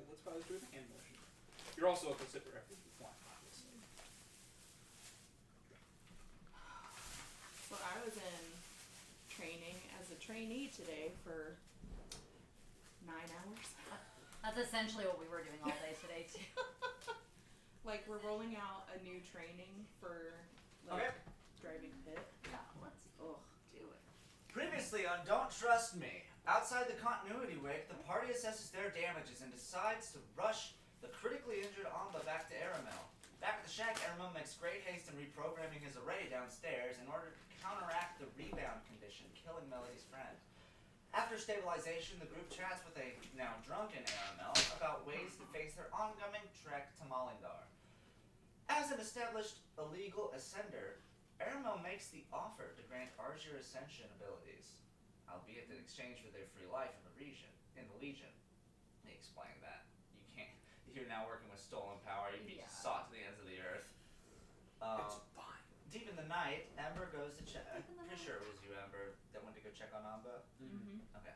let's probably do a hand motion. You're also a Pacific refuge with one, obviously. So I was in training as a trainee today for 9 hours. That's essentially what we were doing all day today too. Like we're rolling out a new training for like driving pit. Yeah, let's Ugh. do it. Previously on Don't Trust Me, outside the continuity wake, the party assesses their damages and decides to rush the critically injured Amba back to Aramil. Back at the shack, Aramil makes great haste in reprogramming his array downstairs in order to counteract the rebound condition killing Melody's friend. After stabilization, the group chats with a now drunken Aramil about ways to face their ongoing trek to Malindar. As an established illegal ascender, Aramil makes the offer to grant Arjir ascension abilities, albeit in exchange for their free life in the Legion. He explained that you're now working with stolen power. You'd be sought to the ends of the earth. It's fine. Deep in the night, Ember goes to check. Pretty sure it was you, Ember, that went to go check on Amba. Mm-hmm. Okay.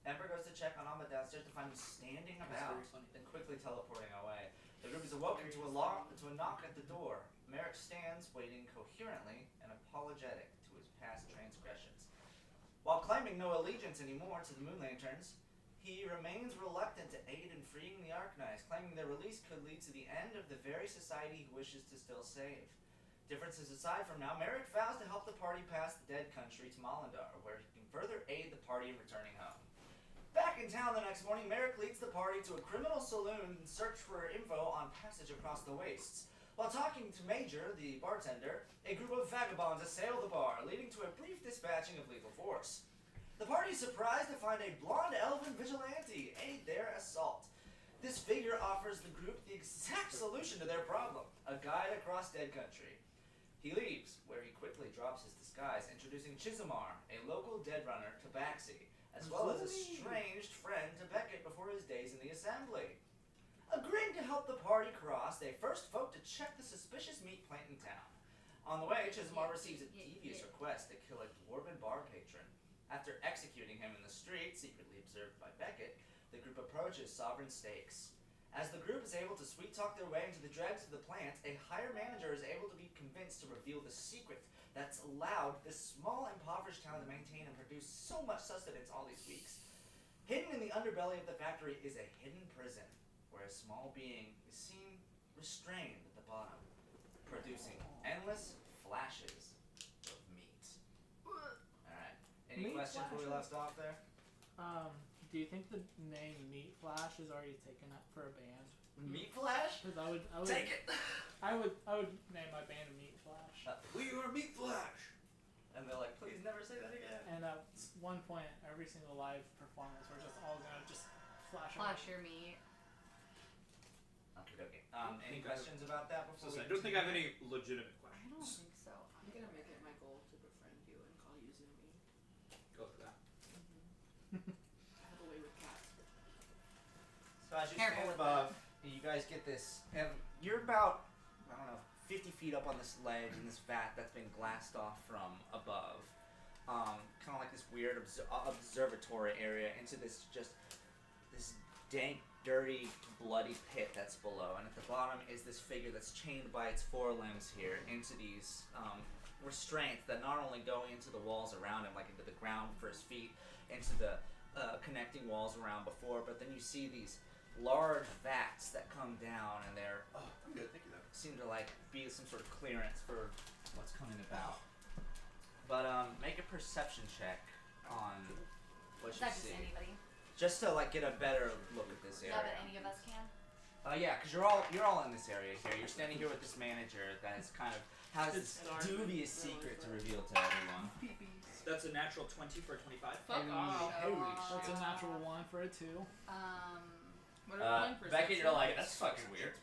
Ember goes to check on Amba downstairs to find him standing about, then quickly teleporting away. The group is awoken to a knock at the door. Merrick stands, waiting coherently and apologetic to his past transgressions. While claiming no allegiance anymore to the Moon Lanterns, he remains reluctant to aid in freeing the Arknights, claiming their release could lead to the end of the very society he wishes to still save. Differences aside from now, Merrick vows to help the party pass the Dead Country to Malindar, where he can further aid the party in returning home. Back in town the next morning, Merrick leads the party to a criminal saloon in search for info on passage across the wastes. While talking to Major, the bartender, a group of vagabonds assail the bar, leading to a brief dispatching of lethal force. The party is surprised to find a blonde elven vigilante aid their assault. This figure offers the group the exact solution to their problem, a guide across Dead Country. He leaves, where he quickly drops his disguise, introducing Chizamar, a local dead runner, to Baxi, as well as a estranged friend to Beckett before his days in the Assembly. Agreeing to help the party cross, they first vote to check the suspicious meat plant in town. On the way, Chizamar receives a devious request to kill a dwarven bar patron. After executing him in the street, secretly observed by Beckett, the group approaches Sovereign Stakes. As the group is able to sweet-talk their way into the dregs of the plant, a higher manager is able to be convinced to reveal the secret that's allowed this small, impoverished town to maintain and produce so much sustenance all these weeks. Hidden in the underbelly of the factory is a hidden prison, where a small being is seen restrained at the bottom, producing endless flashes of meat. Alright, any questions where we left off there? Do you think the name Meat Flash is already taken up for a band? Meat Flash? Because I would Take it! I would name my band Meat Flash. We are Meat Flash! And they're like, please never say that again. And at one point, every single live performance, we're just all gonna just flash your meat. Okay. Any questions about that before I don't think I have any legitimate I questions. don't think so. I'm gonna make it my goal to befriend you and call you Zumi. Go for that. I have a way with cats. So as you Careful stand with above, you guys get this, and you're about, 50 feet up on this ledge in this vat that's been glassed off from above. Kind of like this weird observatory area into this dank, dirty, bloody pit that's below. And at the bottom is this figure that's chained by its forelimbs here into these restraints that not only go into the walls around him, like into the ground for his feet, into the connecting walls around before, but then you see these large vats that come down, and they're I'm good, thank you though. seem to like be some sort of clearance for what's coming about. But make a perception check on what Is you that just see, anybody? just to like get a better look at this Yeah, area. but any of us can. Yeah, because you're all in this area here. You're standing here with this manager that is kind of has this It's dark. dubious secret to reveal to everyone. That's a natural 20 for a 25. Fuck off. Holy That's shit. a natural 1 for a 2. What are we playing for? Beckett, you're like, that's fucking weird.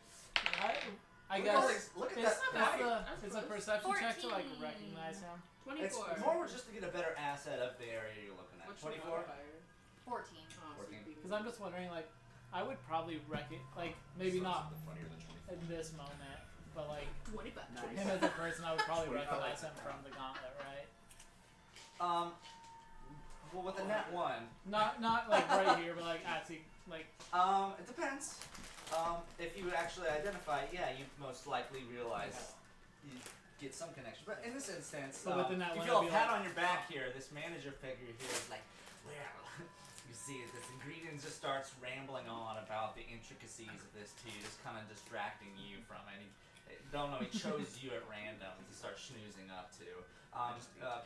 I Look at guess all these- look at it's, that it's a perception check to like 14. recognize him. 24. It's more just to get a better asset of the area you're looking at. What's your 24? modifier? 14. Oh, so 14. you beat me. Because I'm just wondering, like, I would probably like maybe not The funnier than 20. in this moment, but like 25. him as a person, I would probably recognize him from the gauntlet, right? Well, with a net 1. Not like right here, but like actually like. It depends. If you actually identify, yeah, you most likely realize you get some connection. But in this instance, But within that you one, feel it'd a be pat like- on your back here. This manager figure here is like, well, you see, this ingredient just starts rambling on about the intricacies of this tea, just kind of distracting you from any. Don't know, he chose you at random to start schnoozing up to.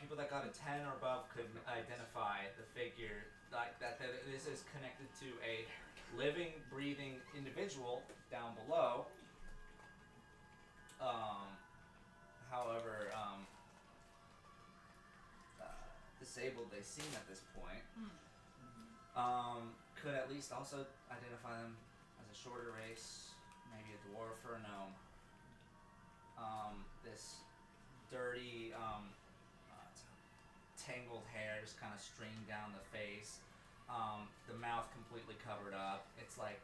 People that got a 10 or above could identify the figure like that this is connected to a living, breathing individual down below. However, disabled they seem at this point. Could at least also identify them as a shorter race, maybe a dwarf or a gnome. This dirty, tangled hair just kind of streamed down the face. The mouth completely covered up. It's like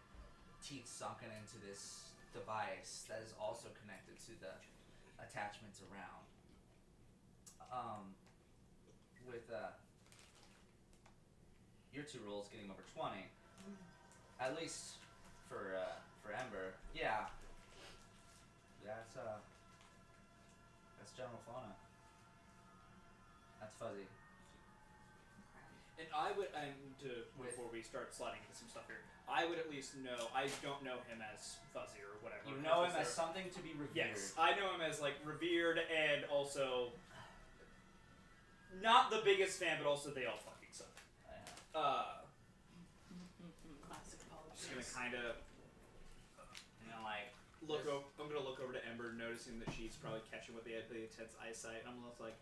teeth sunken into this device that is also connected to the attachments around. With your 2 rolls getting over 20, at least for Ember, yeah. That's General Fauna. That's Fuzzy. And I would, before we start sliding into some stuff here, I would at least know. I don't know him as Fuzzy or whatever. You know him as something to be revered. Yes, I know him as like revered and also not the biggest fan, but also they all fucking suck. Classic politics. Just gonna kind of Like I'm gonna look over to Ember, noticing that she's probably catching with the intense eyesight, and I'm just like,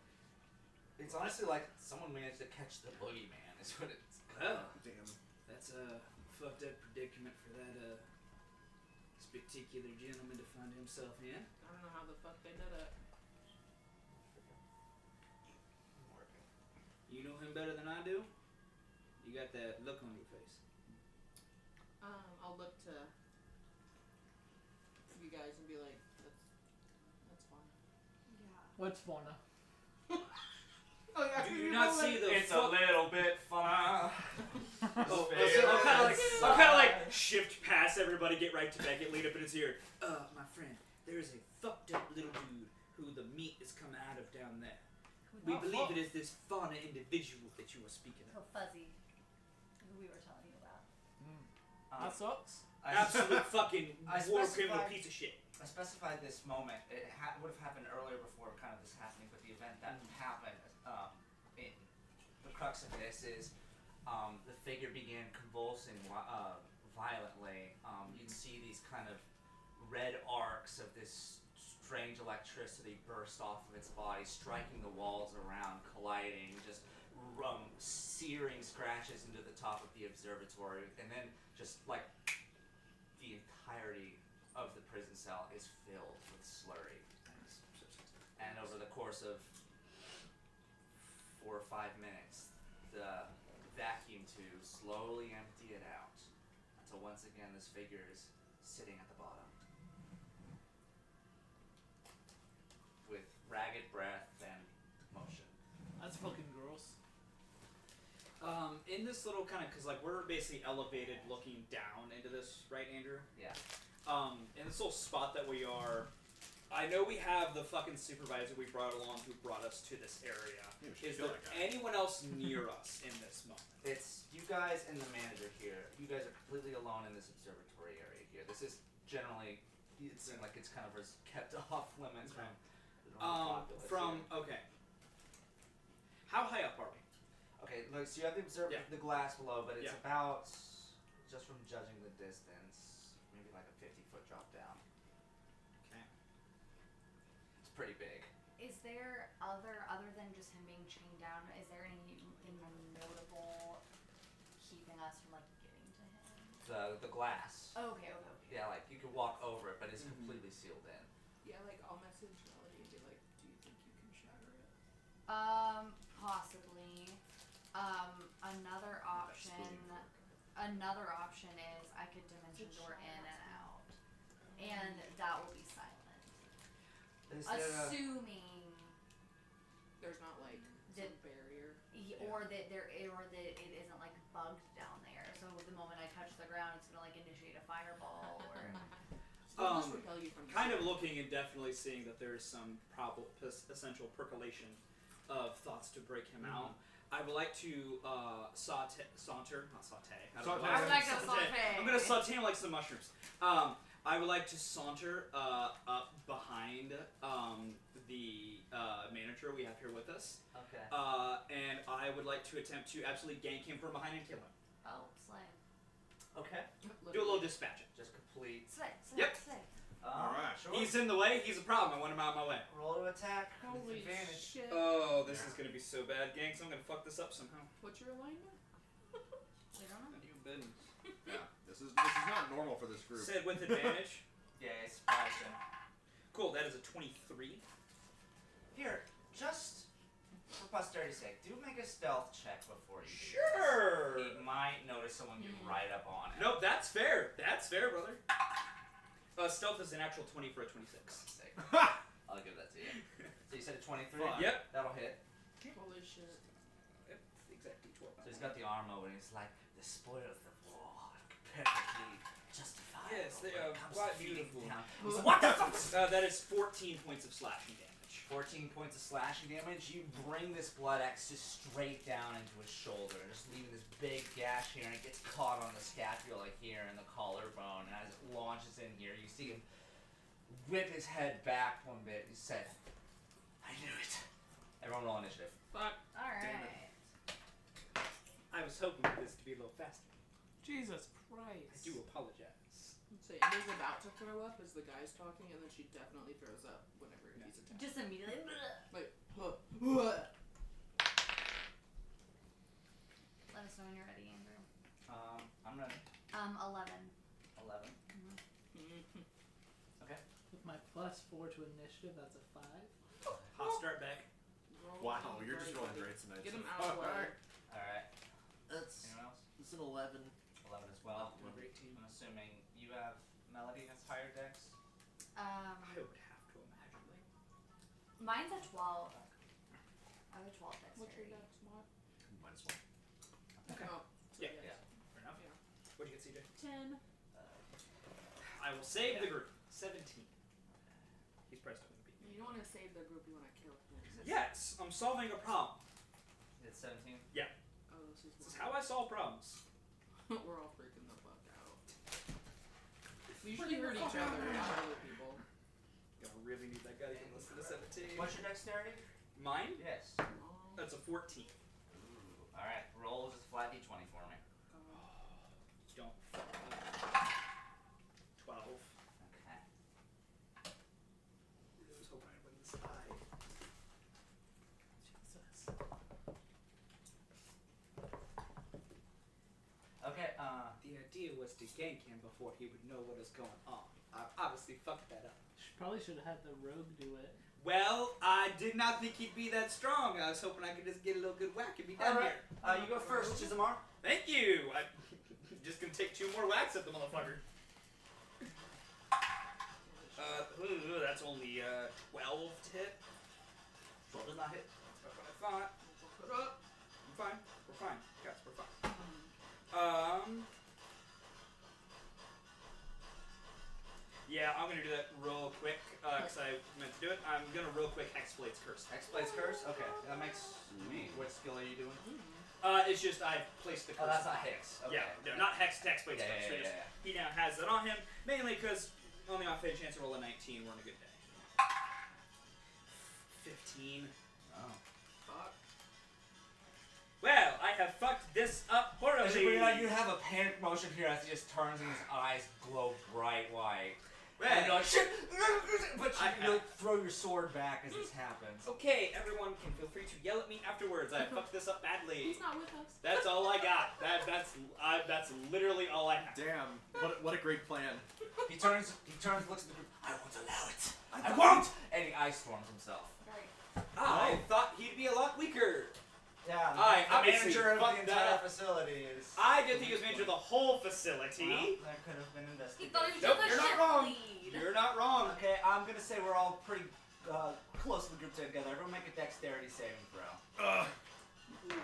it's honestly like someone managed to catch the boogeyman. Is what it's. oh damn, that's a fucked up predicament for that spectacular gentleman to find himself in. I don't know how the fuck they did it. You know him better than I do. You got that look on your face. I'll look to you guys and be like, that's fun. Yeah. What's Fauna? Oh, yeah, Do you not see the It's a little bit fun. Oh, I'll kind of like shift past everybody, get right to Beckett, lead up in his ear. My friend, there is a fucked up little dude who the meat is coming out of down there. We believe it is this fauna individual that you are speaking So of. Fuzzy, who we were telling you about. That sucks. Absolute fucking I war criminal specified- piece of shit. I specified this moment. It would have happened earlier before kind of this happening, but the event that happened in the crux of this is the figure began convulsing violently. You'd see these kind of red arcs of this strange electricity burst off of its body, striking the walls around, colliding, just searing scratches into the top of the observatory, and then just like the entirety of the prison cell is filled with slurry. And over the course of 4 or 5 minutes, the vacuum tube slowly empty it out until once again this figure is sitting at the bottom with ragged breath and motion. That's fucking gross. In this little kind of, because like we're basically elevated looking down into this, right, Andrew? Yeah. In this little spot that we are, I know we have the fucking supervisor we brought along who brought us to this area. Yeah, we should Is kill there that guy. anyone else near us in this moment? It's you guys and the manager here. You guys are completely alone in this observatory area here. This is generally, it's like it's kind of kept off limits from the normal populace here. Okay. How high up are we? Okay, look, so you have Yeah. the glass below, but it's Yeah. about, just from judging the distance, maybe like a 50-foot drop down. Okay. It's pretty big. Is there other than just him being chained down? Is there anything notable keeping us from like getting to him? The glass. Okay. Yeah, like you could walk over it, but it's Mhm. completely sealed in. Yeah, like I'll message Melody and be like, do you think you can shatter it? Possibly. Another option is I could dimension door in and out, and that will be silent. Is there Assuming, There's not like some Did- barrier. or that it isn't like bugged down there. So the moment I touch the ground, it's gonna like initiate a fireball or. We'll just repel you from the Kind of city. looking and definitely seeing that there is some essential percolation of thoughts to break him out. I would like to saunter, not saute. Saute. I would like to saute. I'm gonna saute him like some mushrooms. I would like to saunter up behind the manager we have here with us, Okay. and I would like to attempt to absolutely gank him from behind and kill him. Oh, slay. Okay. Do a little dispatching. Just complete. Slay. Yep. Slay. Alright. Sure. He's in the way. He's a problem. I want him out of my way. Roll to attack. Holy Advantage. shit. Oh, this is gonna be so bad, gang. So I'm gonna fuck this up somehow. What's your alignment? We don't know. You've been Yeah. This is not normal for this group. said with advantage. Yeah, surprise him. Cool. That is a 23. Here, just for posterity's sake, do make a stealth check before you. do Sure. this. He might notice someone get right up on it. Nope, that's fair. That's fair, brother. Stealth is an actual 20 for a 26. Sick. I'll give that to you. So you said a 23? Fine. Yep. That'll hit. Holy shit. Yep, exactly 12. So he's got the arm over and he's like, the spoils of war are perfectly justified. Yes, they when are it comes quite to feeding beautiful. down." He's like, what the fuck? That is 14 points of slashing damage. 14 points of slashing damage. You bring this blood axe just straight down into his shoulder, just leaving this big gash here, and it gets caught on the scapula here and the collarbone. And as it launches in here, you see him whip his head back one bit. He said, "I knew it." Everyone roll initiative. Fuck. All Damn right. I was hoping for this to be a little faster. Jesus I Christ. do apologize. So Amber's about to throw up as the guy's talking, and then she definitely throws up whenever he's attacking. Just immediately. Like, Let us know when you're ready, Andrew. I'm ready. 11. 11. Okay. With my +4 to initiative, that's a 5. Hot start back. Wow, you're just rolling great tonight. Get so him out of the way. far. Alright. That's Anyone else? it's an 11. 11 as well. Number 18. I'm assuming you have Melody has higher dex. I would have to imagine. Mine's a 12. I have a 12 dexterity. What's your dex, Maud? -1. Okay. Oh, so Yeah. yes. Yeah. Fair enough. Yeah. What'd you get, CJ? 10. I will save the group. 17. He's probably still gonna beat me. You don't want to save the group, you want to kill him. Yes, I'm solving a problem. It's 17. Oh, this is This is how I solve problems. We're all freaking the fuck out. We usually hurt each other, not other people. Gonna really need that guy to get listen to 17. What's your dexterity? Mine? Yes. That's a 14. Ooh. Alright, roll just a flat d20 for me. Don't fuck me. 12. Okay. I was hoping I'd win this high. Jesus. Okay, The idea was to gank him before he would know what is going on. I obviously fucked that up. Probably should have had the rogue do it. Well, I did not think he'd be that strong. I was hoping I could just get a little good whack and be done Alright. here. You go first, Chizamar. Thank you! I'm just gonna take 2 more whacks at the motherfucker. That's only 12 to hit. 12 does not hit. That's what I thought. Put up. I'm fine. We're fine. Guys, we're fine. Yeah, I'm gonna do that real quick, because I meant to do it. I'm gonna real quick Hexblade's Curse. Hexblade's Curse? Okay, that makes me. What skill are you doing? It's just I placed the curse. Oh, that's on not him. Hex. Okay. Yeah, no, not Hexblade's Yeah, Curse. yeah, Just- yeah. He now has that on him, mainly because on the off chance to roll a 19, we're on a good day. 15. Oh. Fuck. Well, I have fucked this up horribly. You have a panic motion here as he just turns and his eyes glow bright white. Well, And you're like, shit! But I- you like, throw your sword back as this happens. okay, everyone can feel free to yell at me afterwards. I fucked this up badly. He's not with us. That's all I got. That's literally all I have. Damn, what a great plan. He turns, looks at the group. I won't allow it. I won't! And he ice storms himself. Right. I thought he'd be a lot weaker. Yeah, I the obviously manager of the fucked that entire up. facility is. I didn't think he was manager of the whole facility. Well, that could have been He investigated. thought he was Nope, just a you're not ship wrong. lead. You're not wrong. Okay, I'm gonna say we're all pretty closely grouped together. Everyone make a dexterity saving throw. Ugh. Ooh.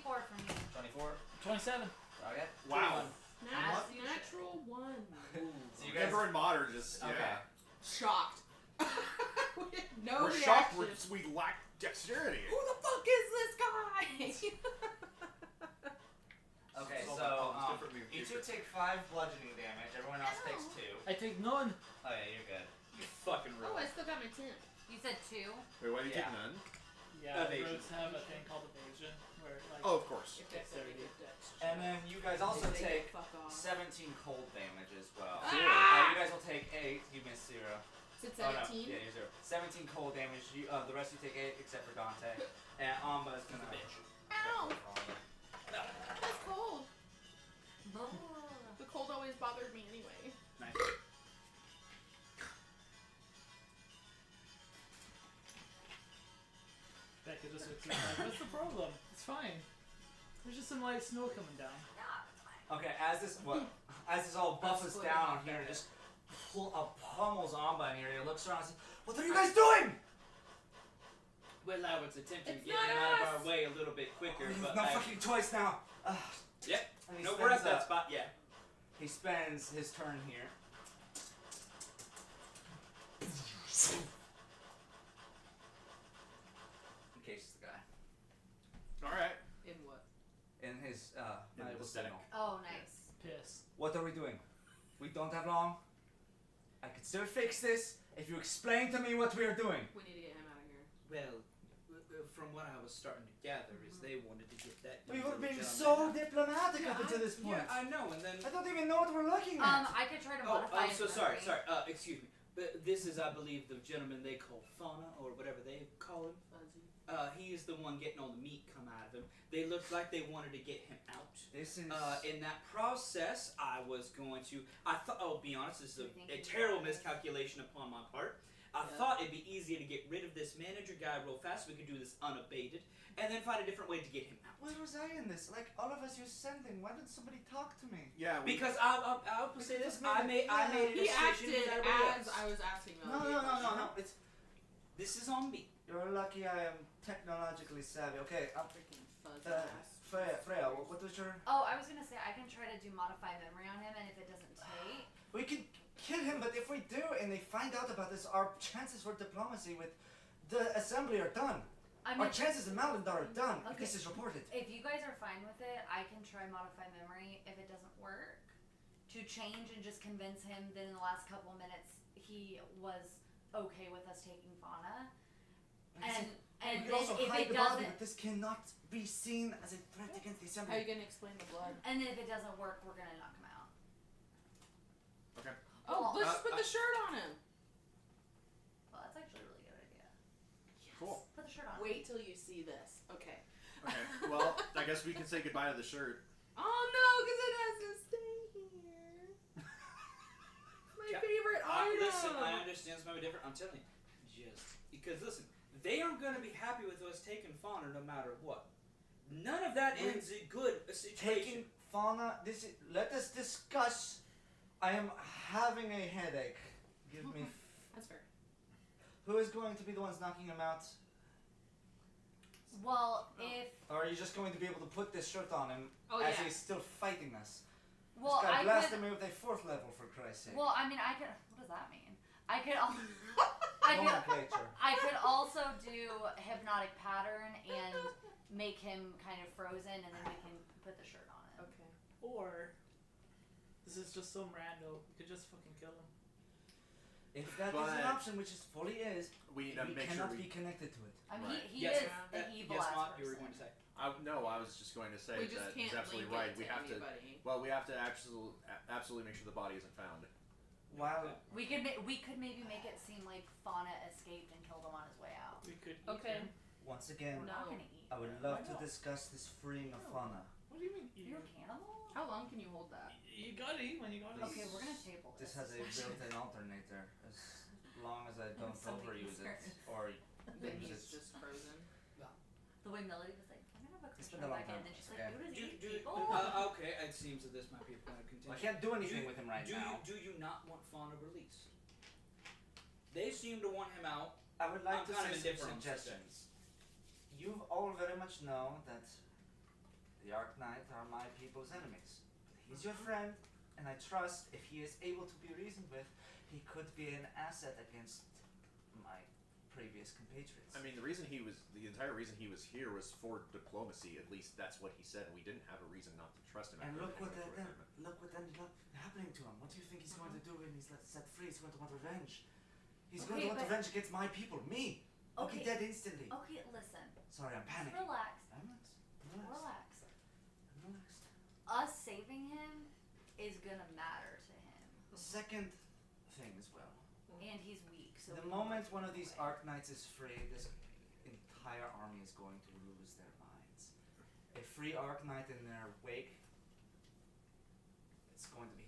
24 for me. 24. 27. Okay. Wow. Natural 1. So you guys. Ember and Mod are just Okay. yeah. Shocked. No We're reaction. shocked. We lack dexterity. Who the fuck is this guy? Okay, Solve so the problems differently in you future. two take 5 bludgeoning damage. Everyone else takes 2. I take none. Oh yeah, you're good. You fucking Oh, ruin. I still got my 10. You said 2. Wait, why do you Yeah. take none? Yeah, Evasion. rogues have a thing called evasion, where like Oh, of course. If that's dexterity. every dex. And then you guys also They take get fuck off. 17 cold damage as well. Ah! You guys will take 8. You missed 0. Is it Oh, no. 17? Yeah, you're 0. 17 cold damage. You, the rest of you take 8 except for Dante. And Amba's gonna. Bitch. Ow! That's cold. The cold always bothered me anyway. Nice. Becca just looks at me like, what's the problem? It's fine. There's just some light snow coming down. Okay, as this all buffers That's down what here, happened. just pummels Amba in here. He looks around and says, "What are you guys doing?" Well, I was attempting It's to get him not out of us! our way a little bit quicker, You've but no I, fucking choice now. Yep. And he no, we're at spends, that spot. Yeah. He spends his turn here. In case it's the guy. All right. In what? In his In valuable the stack. signal. Oh, nice. Piss. What are we doing? We don't have long. I can still fix this if you explain to me what we are doing. We need to get him out of here. Well, from what I was starting to gather, is they wanted to get that. We young were being little so gentleman diplomatic out. up until this point. Yeah, I know, and then. I don't even know what we're looking at. I could try to Oh, modify I'm his so sorry. memory. Sorry. Excuse me. But this is, I believe, the gentleman they call Fauna or whatever they call him. Fuzzy. He is the one getting all the meat come out of him. They looked like they wanted to get him out. This is. In that process, I was going to. I thought. I'll be honest. This is You think a he's terrible got this? miscalculation upon my part. I Yeah. thought it'd be easier to get rid of this manager guy real fast. We could do this unabated, and then find a different way to get him out. Where was I in this? Like, all of us, you're sending. Why didn't somebody talk to me? Yeah. We, Because I'll say this. I made a He decision acted that everybody as else. I was asking No, him. no. It's. This is on me. You're lucky I am technologically savvy. Okay, Freaking fuzz ass. Freya, what was your. Oh, I was gonna say I can try to do modify memory on him, and if it doesn't take, We can kill him, but if we do and they find out about this, our chances for diplomacy with the assembly are done. I Our mean, chances in Malindar are done if Okay. this is reported. if you guys are fine with it, I can try modify memory. If it doesn't work, to change and just convince him that in the last couple minutes he was okay with us taking Fauna. And we then can also if hide it the body, doesn't, but this cannot be seen as a threat against the How are you assembly. gonna explain the blood? and then if it doesn't work, we're gonna knock him out. okay. Oh, Well, let's just put the shirt on him. Well, that's actually a really good idea. Cool. Put the shirt on. Wait till you see this. Okay. Okay. Well, I guess we can say goodbye to the shirt. Oh no, because it has to stay here. My Yeah, favorite item. Listen, I understand it's maybe different. I'm telling you, just because listen, they aren't going to be happy with us taking Fauna no matter what. None of that We're ends in good situation. Taking fauna, let us discuss. I am having a headache. Give me. That's fair. Who is going to be the ones knocking him out? Well, if Or are you just going to be able to put this shirt on him Oh as yeah. he's still fighting us? well, this guy I blasted could. me with a 4th level, for Christ's sake. Well, I mean, I could. What does that mean? I could. I could. Nomenclature. I could also do hypnotic pattern and make him kind of frozen, and then we can put the shirt on him. Okay. Or this is just some rando. You could just fucking kill him. If that is But- an option, which is fully is, We need to we make sure cannot we. be connected to it. I mean, Right. he Yes, is the evil yes, ass Mott, you were person. going to say. No, I was just going to say We just that can't he's absolutely link right. it We to have to. anybody. Well, we have to absolutely make sure the body isn't found. While We could maybe make it seem like Fauna escaped and killed him on his way out. We could eat Okay. him. once again, We're not gonna eat. I would him. love Why to not? discuss this freeing of fauna. What do you mean eat You're him? a cannibal? How long can you hold that? You gotta eat when you gotta eat. Okay, we're gonna table This this. has a built-in alternator. As long as I don't something overuse it concerned. or Then use he's it. just frozen. The way Melody was like, I'm gonna have a It's Krishna been a long back in, time. and then she's like, Okay. you does Do, eat do, people? okay, it seems that this might be a point of contention. I can't do anything Do- with him right now. Do you not want Fauna released? They seem to want him out. I would like I'm to kind of say some indifferent on suggestions. You all very much know that The Arknight are my people's enemies. But he's your friend, and I trust if he is able to be reasoned with, he could be an asset against my previous compatriots. I mean, the entire reason he was here was for diplomacy. At least that's what he said. We didn't have a reason not to trust him. And after look what everything that look what ended up happening to him. What do you think he's going to do when he's set free? He's going to want revenge. He's going to want revenge against my people, me. I'll be dead instantly. Okay, listen. Sorry, I'm panicking. Relax. I'm relaxed. Relax. I'm relaxed. Us saving him is gonna matter to him. The second thing as well. And he's weak, so The we moment don't one of run these away. Arknights is free, this entire army is going to lose their minds. A free Arknight in their wake, it's going to be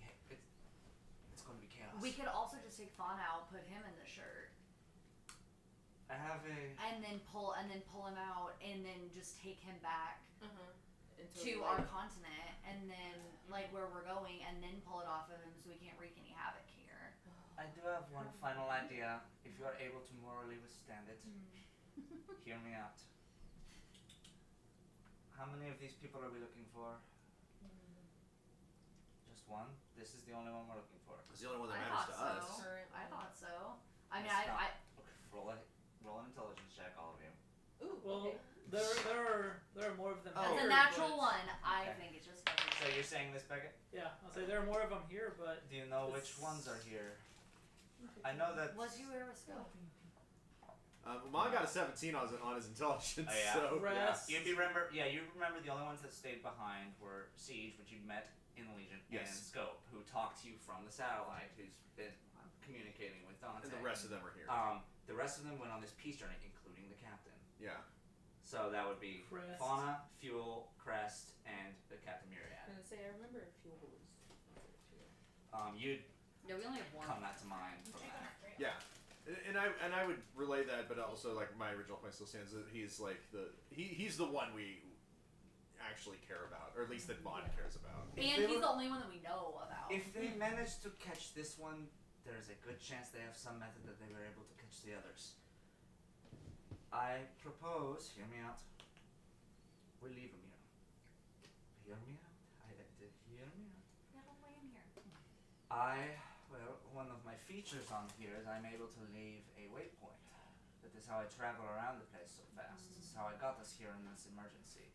it's going to be chaos. We could also just take Fauna out, put him in the shirt, I have a and then pull him out, and then just take him back Until to we, our continent, and then like where we're going, and then pull it off of him so we can't wreak any havoc here. I do have one final idea. If you are able to morally withstand it, hear me out. How many of these people are we looking for? Just one? This is the only one we're looking for. It's the only one that I matters to thought us. so. I thought so. I mean, Let's I Okay, roll an intelligence check, all of you. Ooh, Well, okay. there are more of them Oh. it's here. a natural but- one. I Okay. think it's just fucking. So you're saying this, Beckett? Yeah, I'll say there are more of them here, but Do you know which It's- ones are here? I know that. Was you wear a scope? Mom got a 17 on his intelligence. Oh, yeah? So Rest. You remember the only ones that stayed behind were Siege, which you met in the Legion, Yes. and Scope, who talked to you from the satellite, who's been communicating with Dante. and the rest of them are here. The rest of them went on this peace journey, including the captain. Yeah. So that would be Crest. Fauna, Fuel, Crest, and the Captain I'm Myriad. gonna say I remember fuels. You'd Yeah, we only have one. come that to mind from that. Yeah. And I would relay that, but also like my original point still stands that he's like he's the one we actually care about, or at least that Vaughn cares about. If And they he's were- the only one that we know about. If they manage to catch this one, there's a good chance they have some method that they were able to catch the others. I propose, hear me out, we leave him here. Hear me out? Hear me out? Yeah, don't lay him here. One of my features on here is I'm able to leave a waypoint. That is how I travel around the place so fast. This is how I got us here in this emergency.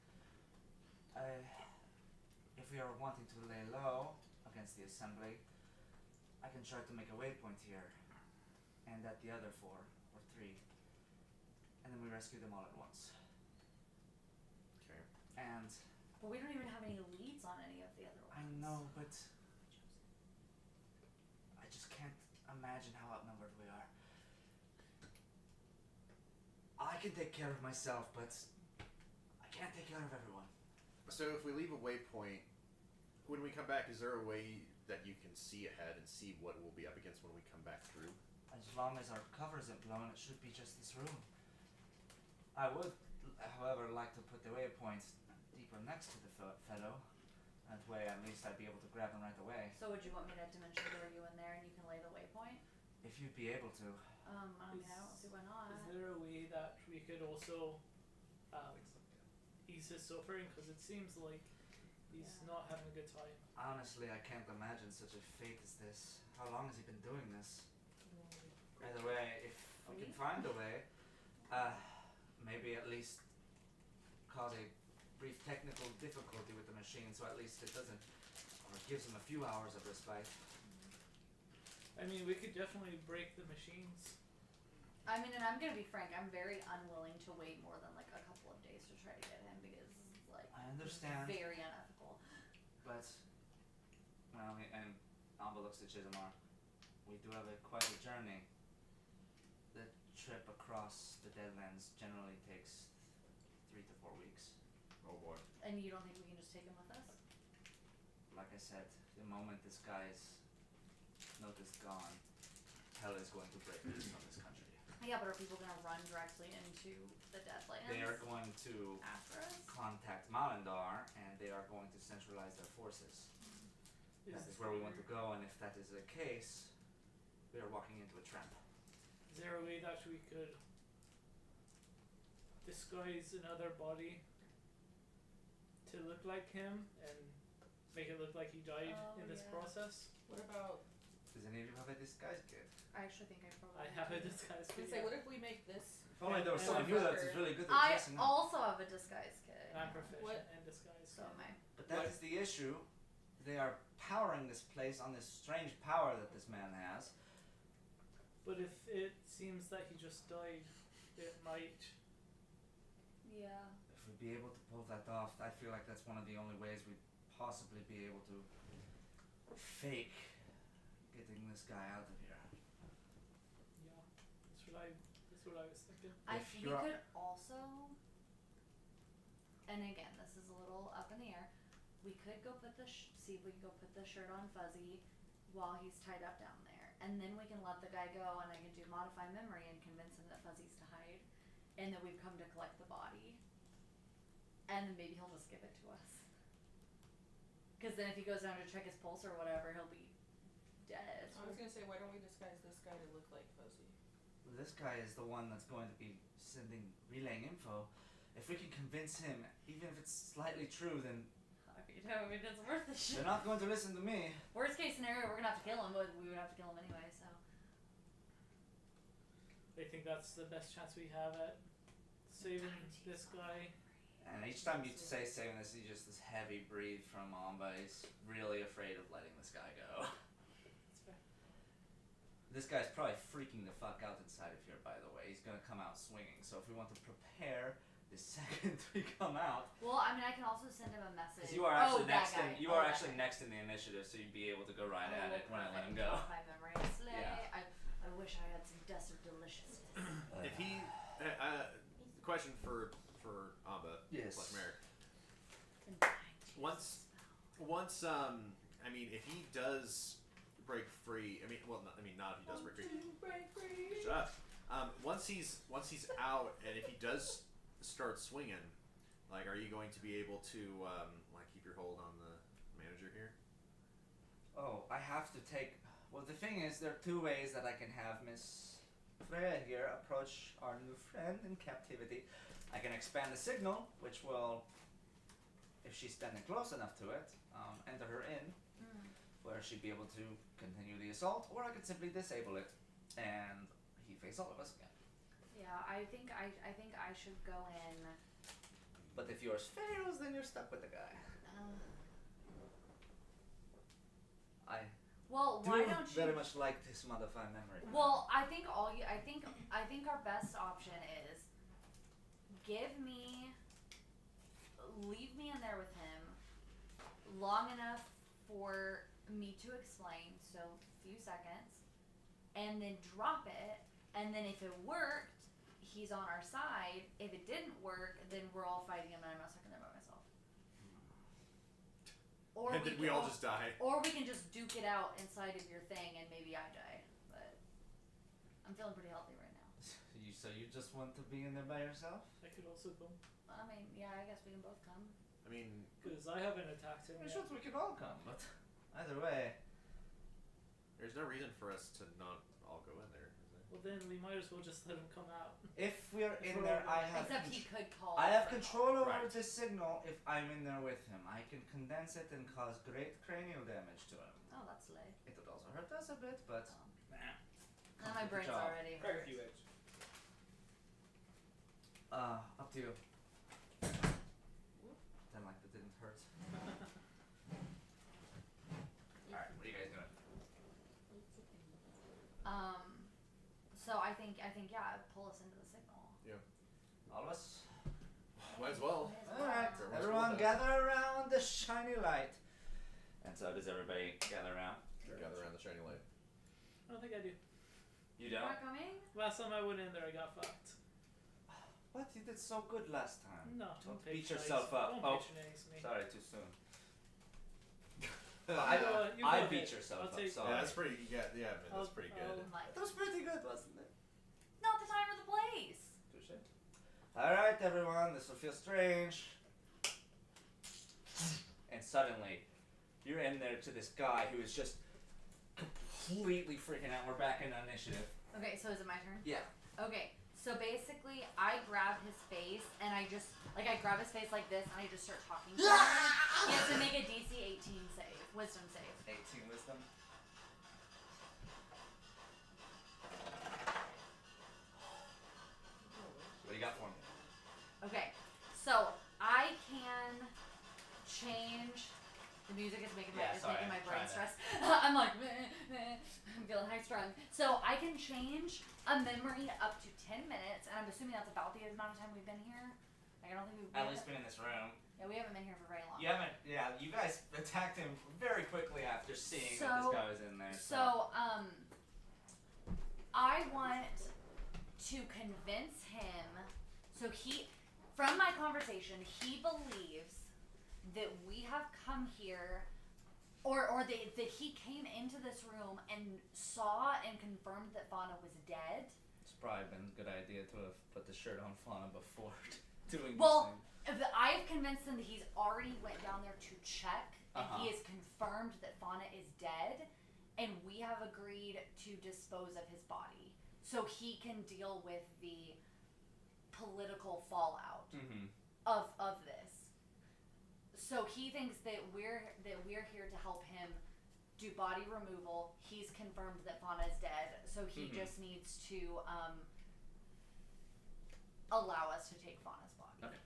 If we are wanting to lay low against the assembly, I can try to make a waypoint here, and at the other 4 or 3, and then we rescue them all at once. Okay. And But we don't even have any leads on any of the other ones. I know, but I just can't imagine how outnumbered we are. I can take care of myself, but I can't take care of everyone. So if we leave a waypoint, when we come back, is there a way that you can see ahead and see what we'll be up against when we come back through? As long as our cover isn't blown, it should be just this room. I would, however, like to put the waypoints deeper next to the fellow. That way, at least I'd be able to grab them right away. So would you want me to dimension door you in there and you can lay the waypoint? If you'd be able to. I mean, I don't see why not. is there a way that we could also ease his suffering? Because it seems like he's not having a good time. Honestly, I can't imagine such a fate as this. How long has he been doing this? Either way, if we can find a way, maybe at least cause a brief technical difficulty with the machine, so at least it doesn't, or it gives him a few hours of respite. I mean, we could definitely break the machines. I mean, and I'm gonna be frank, I'm very unwilling to wait more than like a couple of days to try to get him because it's like I understand, very unethical. but, well, and Amba looks at Chizamar. We do have quite a journey. The trip across the Deadlands generally takes 3 to 4 weeks. Oh boy. And you don't think we can just take him with us? Like I said, the moment this guy's note is gone, hell is going to break loose on this country. Yeah, but are people gonna run directly into the Deadlands? They are going to after us? contact Malindar, and they are going to centralize their forces. That is where we want to go, and if that is the case, we are walking into a trap. Is there a way that we could disguise another body to look like him and make it look like he died Oh, in this yeah. process. What about? Does any of you have a disguise kit? I actually think I probably. I have a do. disguise I was kit. gonna say, what if we make this? If only there was And someone here that's fucker. really good at I dressing up. also have a disguise kit. And I'm proficient What? in disguise. So am I. But that is the issue. They are powering this place on this strange power that this man has. But if it seems that he just died, it might. Yeah. If we'd be able to pull that off, I feel like that's one of the only ways we'd possibly be able to fake getting this guy out of here. Yeah, that's what I was thinking. We could also, and again, this is a little up in the air. We could go put see if we can go put the shirt on Fuzzy while he's tied up down there, and then we can let the guy go, and I can do modify memory and convince him that Fuzzy's to hide, and that we've come to collect the body, and then maybe he'll just give it to us. Because then if he goes down to check his pulse or whatever, he'll be dead. I was gonna say, why don't we disguise this guy to look like Fuzzy? This guy is the one that's going to be relaying info. If we can convince him, even if it's slightly true, then You know, I mean, it's worth the shit. they're not going to listen to me. Worst case scenario, we're gonna have to kill him, but we would have to kill him anyway, so. I think that's the best chance we have at saving this guy. And each time you say saving this, you just this heavy breathe from Amba. He's really afraid of letting this guy go. That's fair. This guy's probably freaking the fuck out inside of here, by the way. He's gonna come out swinging. So if we want to prepare the second we come out, Well, I mean, I can also send him a message. because you are actually that next guy. in, you Oh, are that actually guy. next in the initiative, so you'd be able to go right Oh, at it when I let him perfect. go. My memory slay. Yeah. I wish I had some desert deliciousness. If he, question for Amba, Yes. slash Merrick. Combined Once, I mean, if he does break free, not if he does break free. Shut up. Once he's out, and if he does start swinging, like, are you going to be able to keep your hold on the manager here? Oh, I have to take. Well, the thing is, there are two ways that I can have Miss Freya here approach our new friend in captivity. I can expand the signal, which will, if she's standing close enough to it, enter her in, where she'd be able to continue the assault, or I could simply disable it, and he face all of us again. Yeah, I think I should go in. But if yours fails, then you're stuck with the guy. I Well, do why don't you? very much like this modify memory. Well, I think our best option is leave me in there with him long enough for me to explain, so a few seconds, and then drop it, and then if it worked, he's on our side. If it didn't work, then we're all fighting him and I'm not stuck in there by myself. Or And then we all just die. Or we can just duke it out inside of your thing and maybe I die. But I'm feeling pretty healthy right now. So you just want to be in there by yourself? I could also come. I mean, yeah, I guess we can both come. I mean, Because I haven't attacked him I'm yet. sure we can all come, but either way. there's no reason for us to not all go in there, is there? Well, then we might as well just let him come out. If we're If in we're there, all I have Except he could call. I have for help. control over Right. the signal if I'm in there with him. I can condense it and cause great cranial damage to him. Oh, that's late. It would also hurt us a bit, but Nah. Now my Good brain's job. already Crack a hurt. few eggs. up to you. Then like that didn't hurt. Alright, what are you guys doing? So I think yeah, pull us into the signal. All of us? Might as well. May as Alright, well. everyone gather around the shiny light. And so does everybody gather around? Gather around the shiny light. I don't think I do. You You're don't? not coming? Last time I went in there, I got fucked. What? You did so good last time. No, Don't patronize- beat yourself up. Don't Oh. patronize me. Sorry, too soon. You I go beat ahead. yourself I'll up, take- sorry. Yeah, that's pretty. Yeah, man, that's I'll- pretty I'll- good. Like, That was pretty good, wasn't it? not the time or the place. Touche. Alright, everyone, this will feel strange. And suddenly, you're in there to this guy who is just completely freaking out. We're back in initiative. Okay, so is it my turn? Yeah. Okay, So basically, I grab his face and I grab his face like this and I just start talking to him. He has to make a DC 18 save, wisdom save. 18 wisdom. What do you got for me? Okay, so I can change. The music is making my making my brain stress. I'm like, I'm feeling high strung. So I can change a memory up to 10 minutes, and I'm assuming that's about the amount of time we've been here. Like I don't think we've At least been in this room. Yeah, we haven't been here for very long. You haven't. Yeah, you guys attacked him very quickly after seeing that this guy was in there. So I want to convince him. So from my conversation, he believes that we have come here, or that he came into this room and saw and confirmed that Fauna was dead. It's probably been a good idea to have put the shirt on Fauna before doing Well, this thing. I've convinced him that he's already went down there to check, and he has confirmed that Fauna is dead, and we have agreed to dispose of his body so he can deal with the political fallout of this. So he thinks that we're here to help him do body removal. He's confirmed that Fauna is dead, so he just needs to allow us to take Fauna's body. Okay.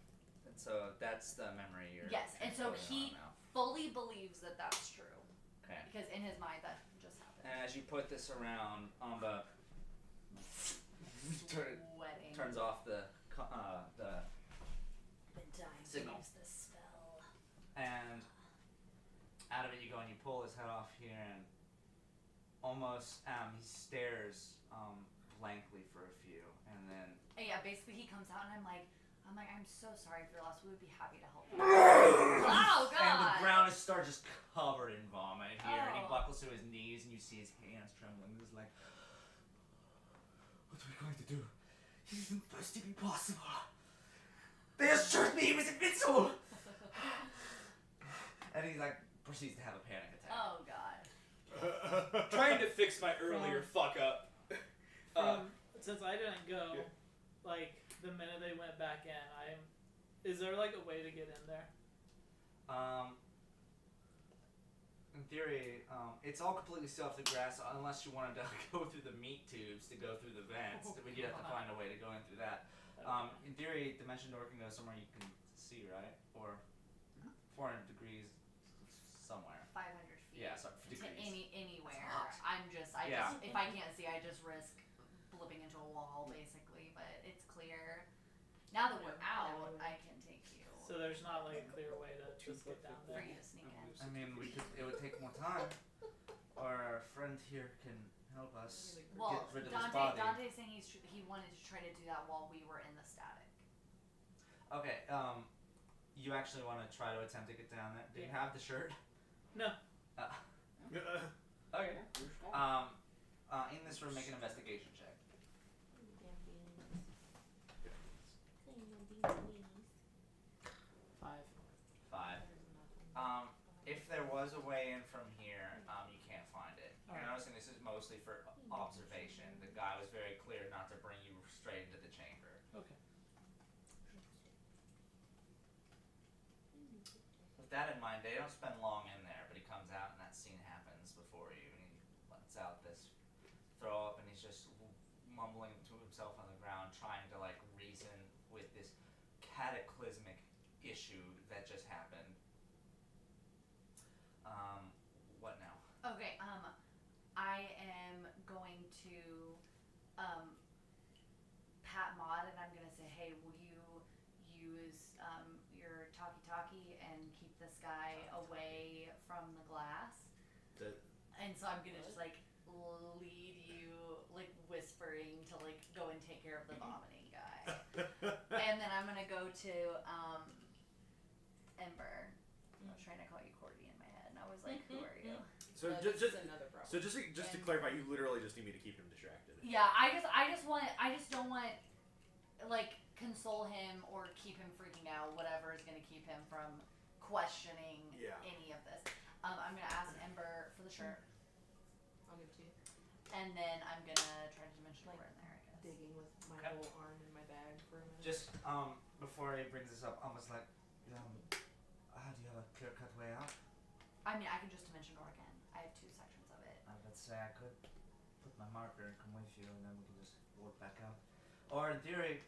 And so that's the memory you're. Yes, and so putting he on now. fully believes that that's true. Okay. Because in his mind that just happened. And as you put this around, Amba Sweating. turns off the Been dying signal. to use this spell. and out of it you go and you pull his head off here and almost he stares blankly for a few and then And yeah, basically he comes out and I'm like, I'm so sorry for your loss. We would be happy to help you. Oh God! and the ground is just covered in vomit here and he Oh. buckles to his knees and you see his hands trembling. He's like, what are we going to do? It isn't supposed to be possible. They assured me he was invincible. And he like proceeds to have a panic attack. Oh God. Trying to fix my earlier fuck up. Since I didn't go, like the minute they went back in, is there like a way to get in there? In theory, it's all completely still off the grass unless you wanted to go through the meat tubes to go through the vents. You'd have to find a way to go in through that. In theory, Dimension Door can go somewhere you can see, right? Or 400 degrees somewhere. 500 feet. Yeah, sorry, To degrees. anywhere. Hot. If I can't see, I just risk blipping into a wall, basically. But it's clear. Now that we're out, I can take you. So there's not like a clear way to just get down For there. you to sneak in. I mean, it would take more time. Our friend here can help us Well, get rid of his body. Dante's saying he wanted to try to do that while we were in the static. Okay, you actually want to try to attempt to get down there? Do you have the shirt? No. Okay. In this room, make an investigation check. 5. If there was a way in from here, you can't find it. You're Alright. noticing this is mostly for observation. The guy was very clear not to bring you straight into the chamber. Okay. With that in mind, they don't spend long in there, but he comes out and that scene happens before you, and he lets out this throw up, and he's just mumbling to himself on the ground, trying to like reason with this cataclysmic issue that just happened. What now? Okay, I am going to pat Maud and I'm gonna say, hey, will you use your talkie-talkie and keep this guy away from the glass? And so I'm gonna just like lead you, like whispering to like go and take care of the vomiting guy. And then I'm gonna go to Ember. I was trying to call you Cordy in my head, and I was like, "Who are you?" So That's just another problem. so just to clarify, you literally just need me to keep him distracted. Yeah, I just don't want like console him or keep him freaking out. Whatever is gonna keep him from questioning any of this. I'm gonna ask Ember for the shirt, I'll give it to you. and then I'm gonna try to dimension door in there, I guess. digging with my Okay. whole arm in my bag for a minute. Just before he brings this up, almost like, do you have a clear-cut way out? I mean, I can just dimension door again. I have 2 sections of it. Let's say I could put my marker and come with you, and then we can just warp back out. Or in theory,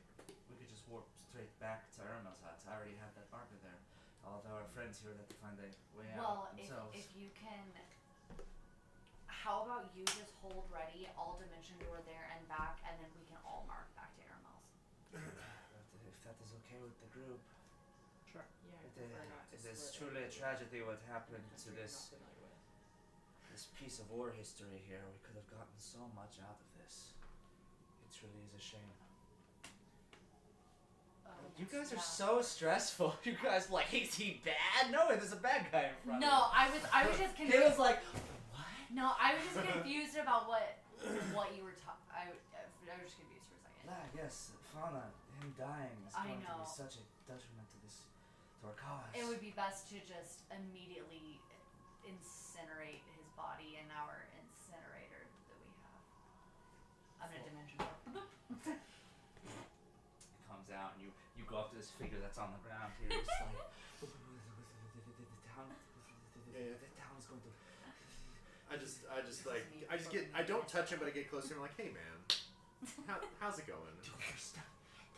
we could just warp straight back to Irma's hut. I already have that marker there. Although our friends here have to find a way Well, out themselves. if you can, how about you just hold ready, all dimension door there and back, and then we can all mark back to Airmels. If that is okay with the group. Sure. Yeah, I It prefer not to is split truly a it. tragedy what happened to Country you're this not familiar with. this piece of war history here. We could have gotten so much out of this. It truly is a shame. You guys are so stressful. You guys like, is he bad? No, there's a bad guy in front of No, I was just He confused. was like, what? No, I was just confused about what you were talking. I was just confused for a second. Ah, yes, Fauna, him dying is I going to know. be such a detriment to our cause. It would be best to just immediately incinerate his body in our incinerator that we have. I'm gonna dimension door. It comes out and you go up to this figure that's on the ground here. It's like, the town is going to. I don't touch him, but I get close to him. Like, hey man, how's it going? Do you understand?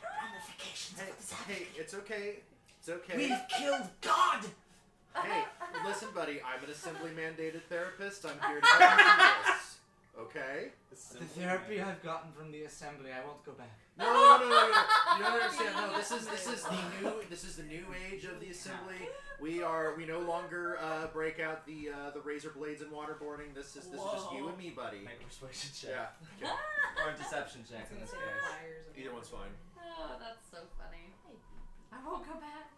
There are ramifications of this Hey, it's okay. It's okay. We've killed God! Hey, listen, buddy. I'm an assembly mandated therapist. I'm here to help you through this. Okay? The therapy I've gotten from the assembly, I won't go back. No. You don't understand. No, this is the new age of the assembly. We no longer break out the razor blades and waterboarding. This is just you and me, buddy. Make a persuasion check. Yeah. Okay. Or a deception check in this case. Pliers and Either one's fine. Oh, that's so funny. I won't go back.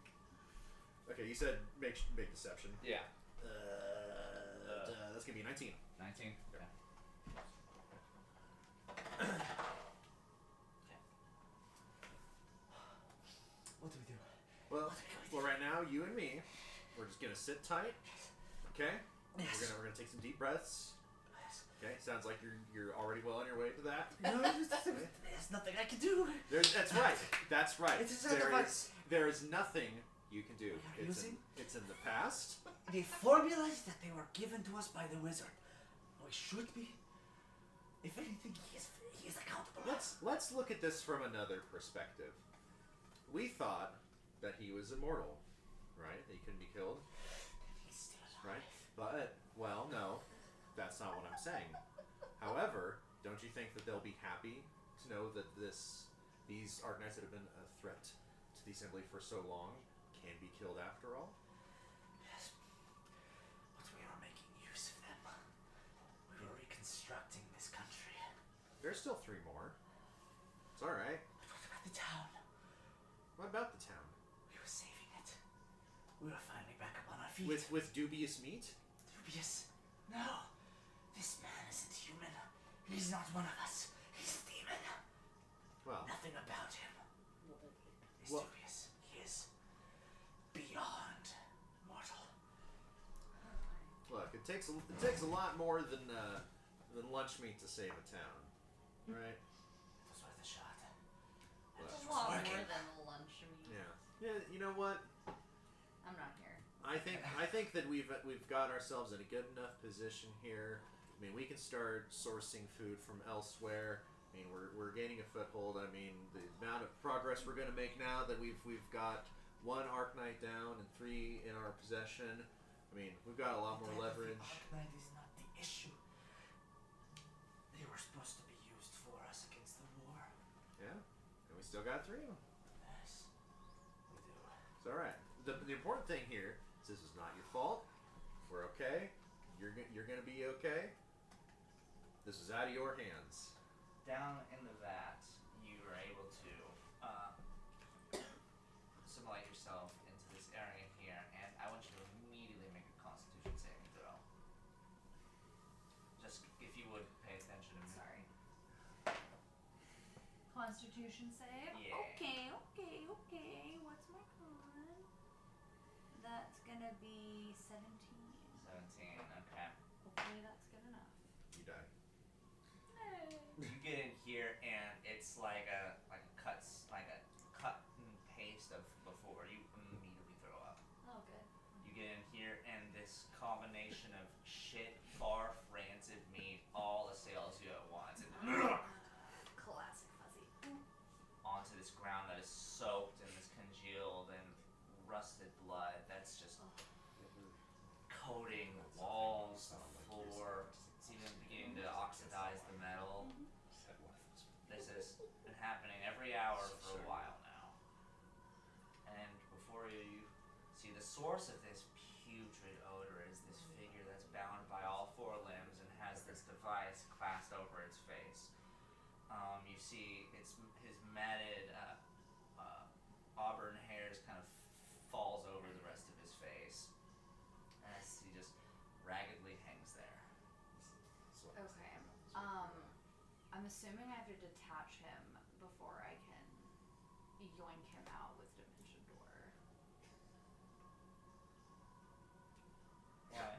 Okay, you said make deception. Yeah. That's gonna be 19. 19. Okay. What do we do? Well, right now, you and me, we're just gonna sit tight. Okay? Yes. We're gonna take some deep breaths. Okay? Sounds like you're already well on your way to that. No, there's nothing I can do. That's right. That's right. It's a sacrifice. There is nothing you can do. We are using? It's in the past. The formulas that they were given to us by the wizard. We should be. If anything, he is accountable. Let's look at this from another perspective. We thought that he was immortal, right? That he couldn't be killed, He's still alive. right? But no, that's not what I'm saying. However, don't you think that they'll be happy to know that these Arknights that have been a threat to the assembly for so long can be killed after all? Yes. But we are making use of them. We were reconstructing this country. There's still 3 more. It's all right. But what about the town? What about the town? We were saving it. We were finally back up on our feet. With dubious meat? Dubious? No. This man isn't human. He's not one of us. He's a demon. Well, Nothing about him is Well- dubious. He is beyond mortal. look, it takes a lot more than lunch meat to save a town, right? It was worth a shot. Well, It's It a was lot more working. than lunch meat. Yeah. You know what? I'm not here. I think that we've got ourselves in a good enough position here. I mean, we can start sourcing food from elsewhere. I mean, we're gaining a foothold. I mean, the amount of progress we're going to make now that we've got 1 Arknight down and 3 in our possession. I mean, we've got a lot more leverage. The Arknight is not the issue. They were supposed to be used for us against the war. Yeah, and we still got 3 of them. Yes, we do. It's all right. The important thing here is this is not your fault. We're okay. You're gonna be okay. This is out of your hands. Down in the vat, you were able to assimilate yourself into this area here, and I want you to immediately make a Constitution saving throw. Just if you would pay attention to me. Sorry. Constitution save? Yeah. Okay. What's my con? That's gonna be 17. 17. Okay. Hopefully that's good enough. You die. You get in here, and it's coating the walls, the floor. It's even beginning to oxidize the metal. This has been happening every hour for a while now. And before you see the source of this putrid odor is this figure that's bound by all four limbs and has this device clasped over its face. You see his matted auburn hairs kind of falls over the rest of his face as he just raggedly hangs there. Okay. I'm assuming I have to detach him before I can yoink him out with Dimension Door. Why?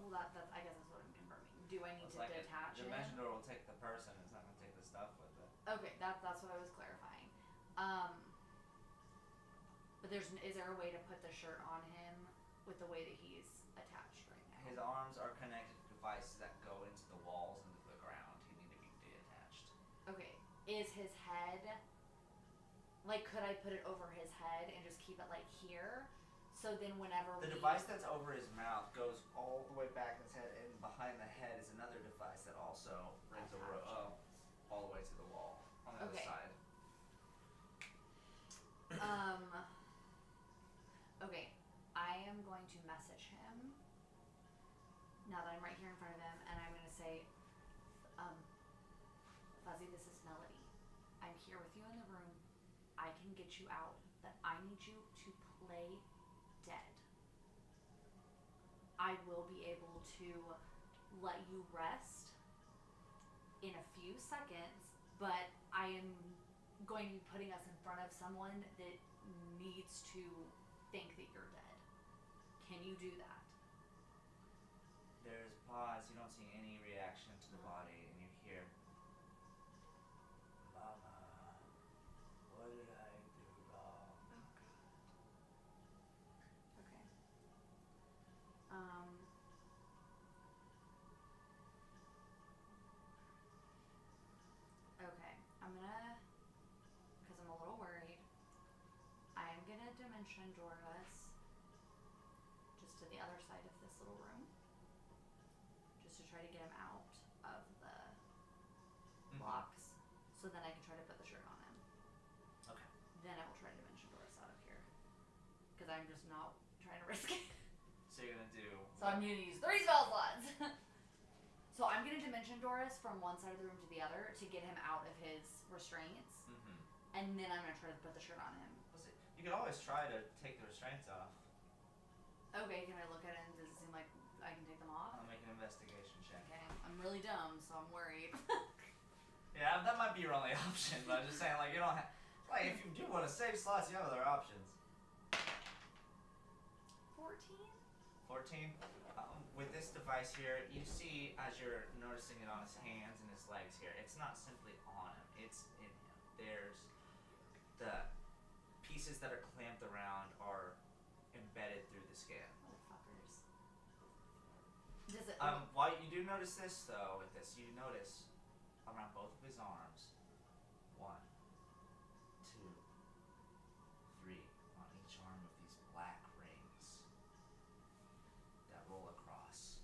Well, I guess that's what I'm confirming. Do I need It's to like detach the him? dimension door will take the person, it's not gonna take the stuff with it. Okay, that's what I was clarifying. But is there a way to put the shirt on him with the way that he's attached right now? His arms are connected to devices that go into the walls and into the ground. He need to be detached. Okay, is his head, like, could I put it over his head and just keep it like here? So then whenever The device that's over his mouth goes all the way back in his head, and behind the head is another device that also brings all the way to the wall on the Okay. other side. Okay, I am going to message him now that I'm right here in front of him, and I'm gonna say, Fuzzy, this is Melody. I'm here with you in the room. I can get you out, but I need you to play dead. I will be able to let you rest in a few seconds, but I am going to be putting us in front of someone that needs to think that you're dead. Can you do that? There's pause. You don't see any reaction to the body, and you hear, "Mama, what did I do wrong?" Okay. Okay. I'm gonna, because I'm a little worried, I'm gonna dimension door us just to the other side of this little room, just to try to get him out of the blocks, so then I can try to put the shirt on him. Okay. Then I will try to dimension door us out of here, because I'm just not trying to risk it. So you're gonna do. So I'm gonna use 3 spell slots. So I'm gonna dimension Doris from one side of the room to the other to get him out of his restraints, and then I'm gonna try to put the shirt on him. You could always try to take the restraints off. Okay, can I look at it and does it seem like I can take them off? I'll make an investigation check. Okay, I'm really dumb, so I'm worried. Yeah, that might be your only option, but I'm just saying, like, you don't have. Like, if you do want to save slots, you have other options. 14? 14. With this device here, you see as you're noticing it on his hands and his legs here, it's not simply on him, it's in him. There's the pieces that are clamped around are embedded through the skin. Motherfuckers. Does it? While you do notice this though, with this, you notice around both of his arms, 1, 2, 3 on each arm of these black rings that roll across.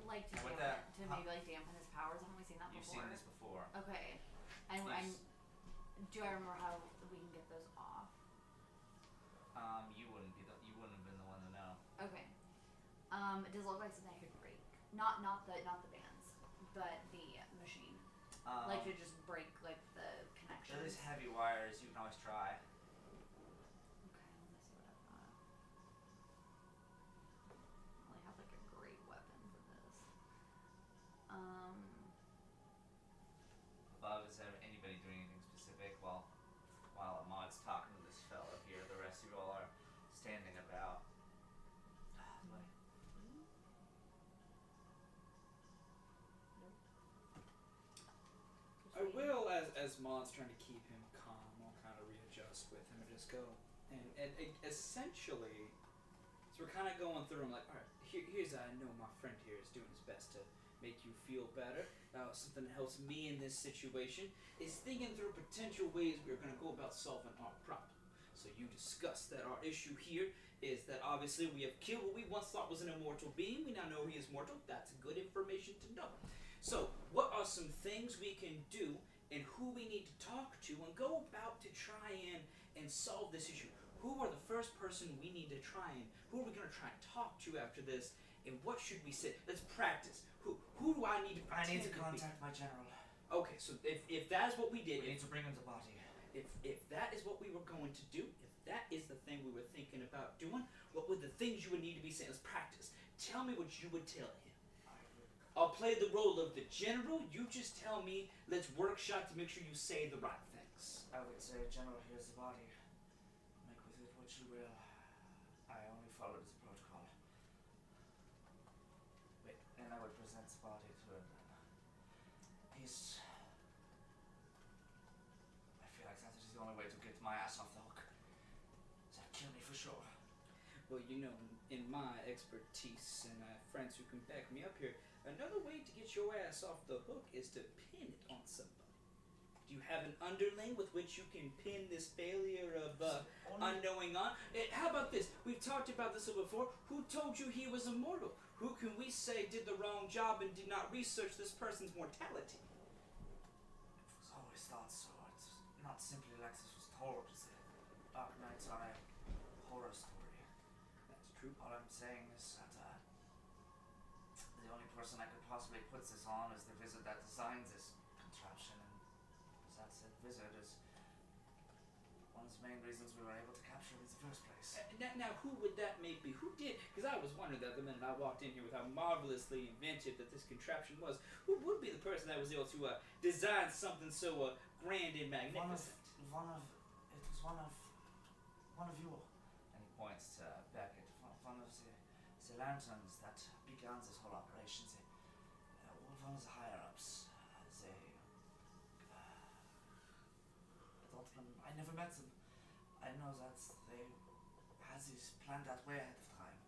like to with dampen that- to maybe like dampen his powers? Haven't we seen that You've before? seen this before. Okay. And Yes. do I remember how we can get those off? You wouldn't have been the one to know. Okay. Does it look like something I could break? Not the bands, but the machine. Like to just break like the connections. There is heavy wires. You can always try. Okay, let me see what I've got. I only have like a great weapon for this. Above, is there anybody doing anything specific while Ahmad's talking to this fella here? The rest of you all are standing about. Boy. I will, as Maud's trying to keep him calm, I'll kind of readjust with him and just go. And essentially, so we're kind of going through, I'm like, alright, here's I know my friend here is doing his best to make you feel better. Something that helps me in this situation is thinking through potential ways we're going to go about solving our problem. So you discussed that our issue here is that obviously we have killed what we once thought was an immortal being. We now know he is mortal. That's good information to know. So, what are some things we can do and who we need to talk to and go about to try and solve this issue? Who are the first person we need to try and, who are we going to try and talk to after this? And what should we say? Let's practice. Who do I need to I need to pretend be? contact my general. Okay, so if that is what we did, We need to bring him the body. if that is what we were going to do, if that is the thing we were thinking about doing, what would the things you would need to be saying? Let's practice. Tell me what you would tell him. I'll play the role of the general. You just tell me. Let's workshop to make sure you say the right things. I would say, General, here's the body. Make with it what you will. I only followed the protocol. Wait, and I would present the body to him then. He's... I feel like that is the only way to get my ass off the hook. That'll kill me for sure. Well, you know, in my expertise and friends who can back me up here, another way to get your ass off the hook is to pin it on somebody. Do you have an underling with which you can pin this failure of unknowing on? How about this? We've talked about this before. Who told you he was immortal? Who can we say did the wrong job and did not research this person's mortality? It was always thought so. It's not simply like this was told. It's a Dark Knight's Eye horror story. That's true. All I'm saying is that the only person I could possibly put this on is the wizard that designs this contraption, and as that said, wizard is one of the main reasons we were able to capture it in the first place. Now, who would that make be? Who did? Because I was wondering that the minute I walked in here with how marvelously inventive that this contraption was. Who would be the person that was able to design something so grand and magnificent? It was one of you. And he points to Beckett, one of the lanterns that began this whole operation. One of the higher ups. I never met them. I know that they had this planned that way ahead of time.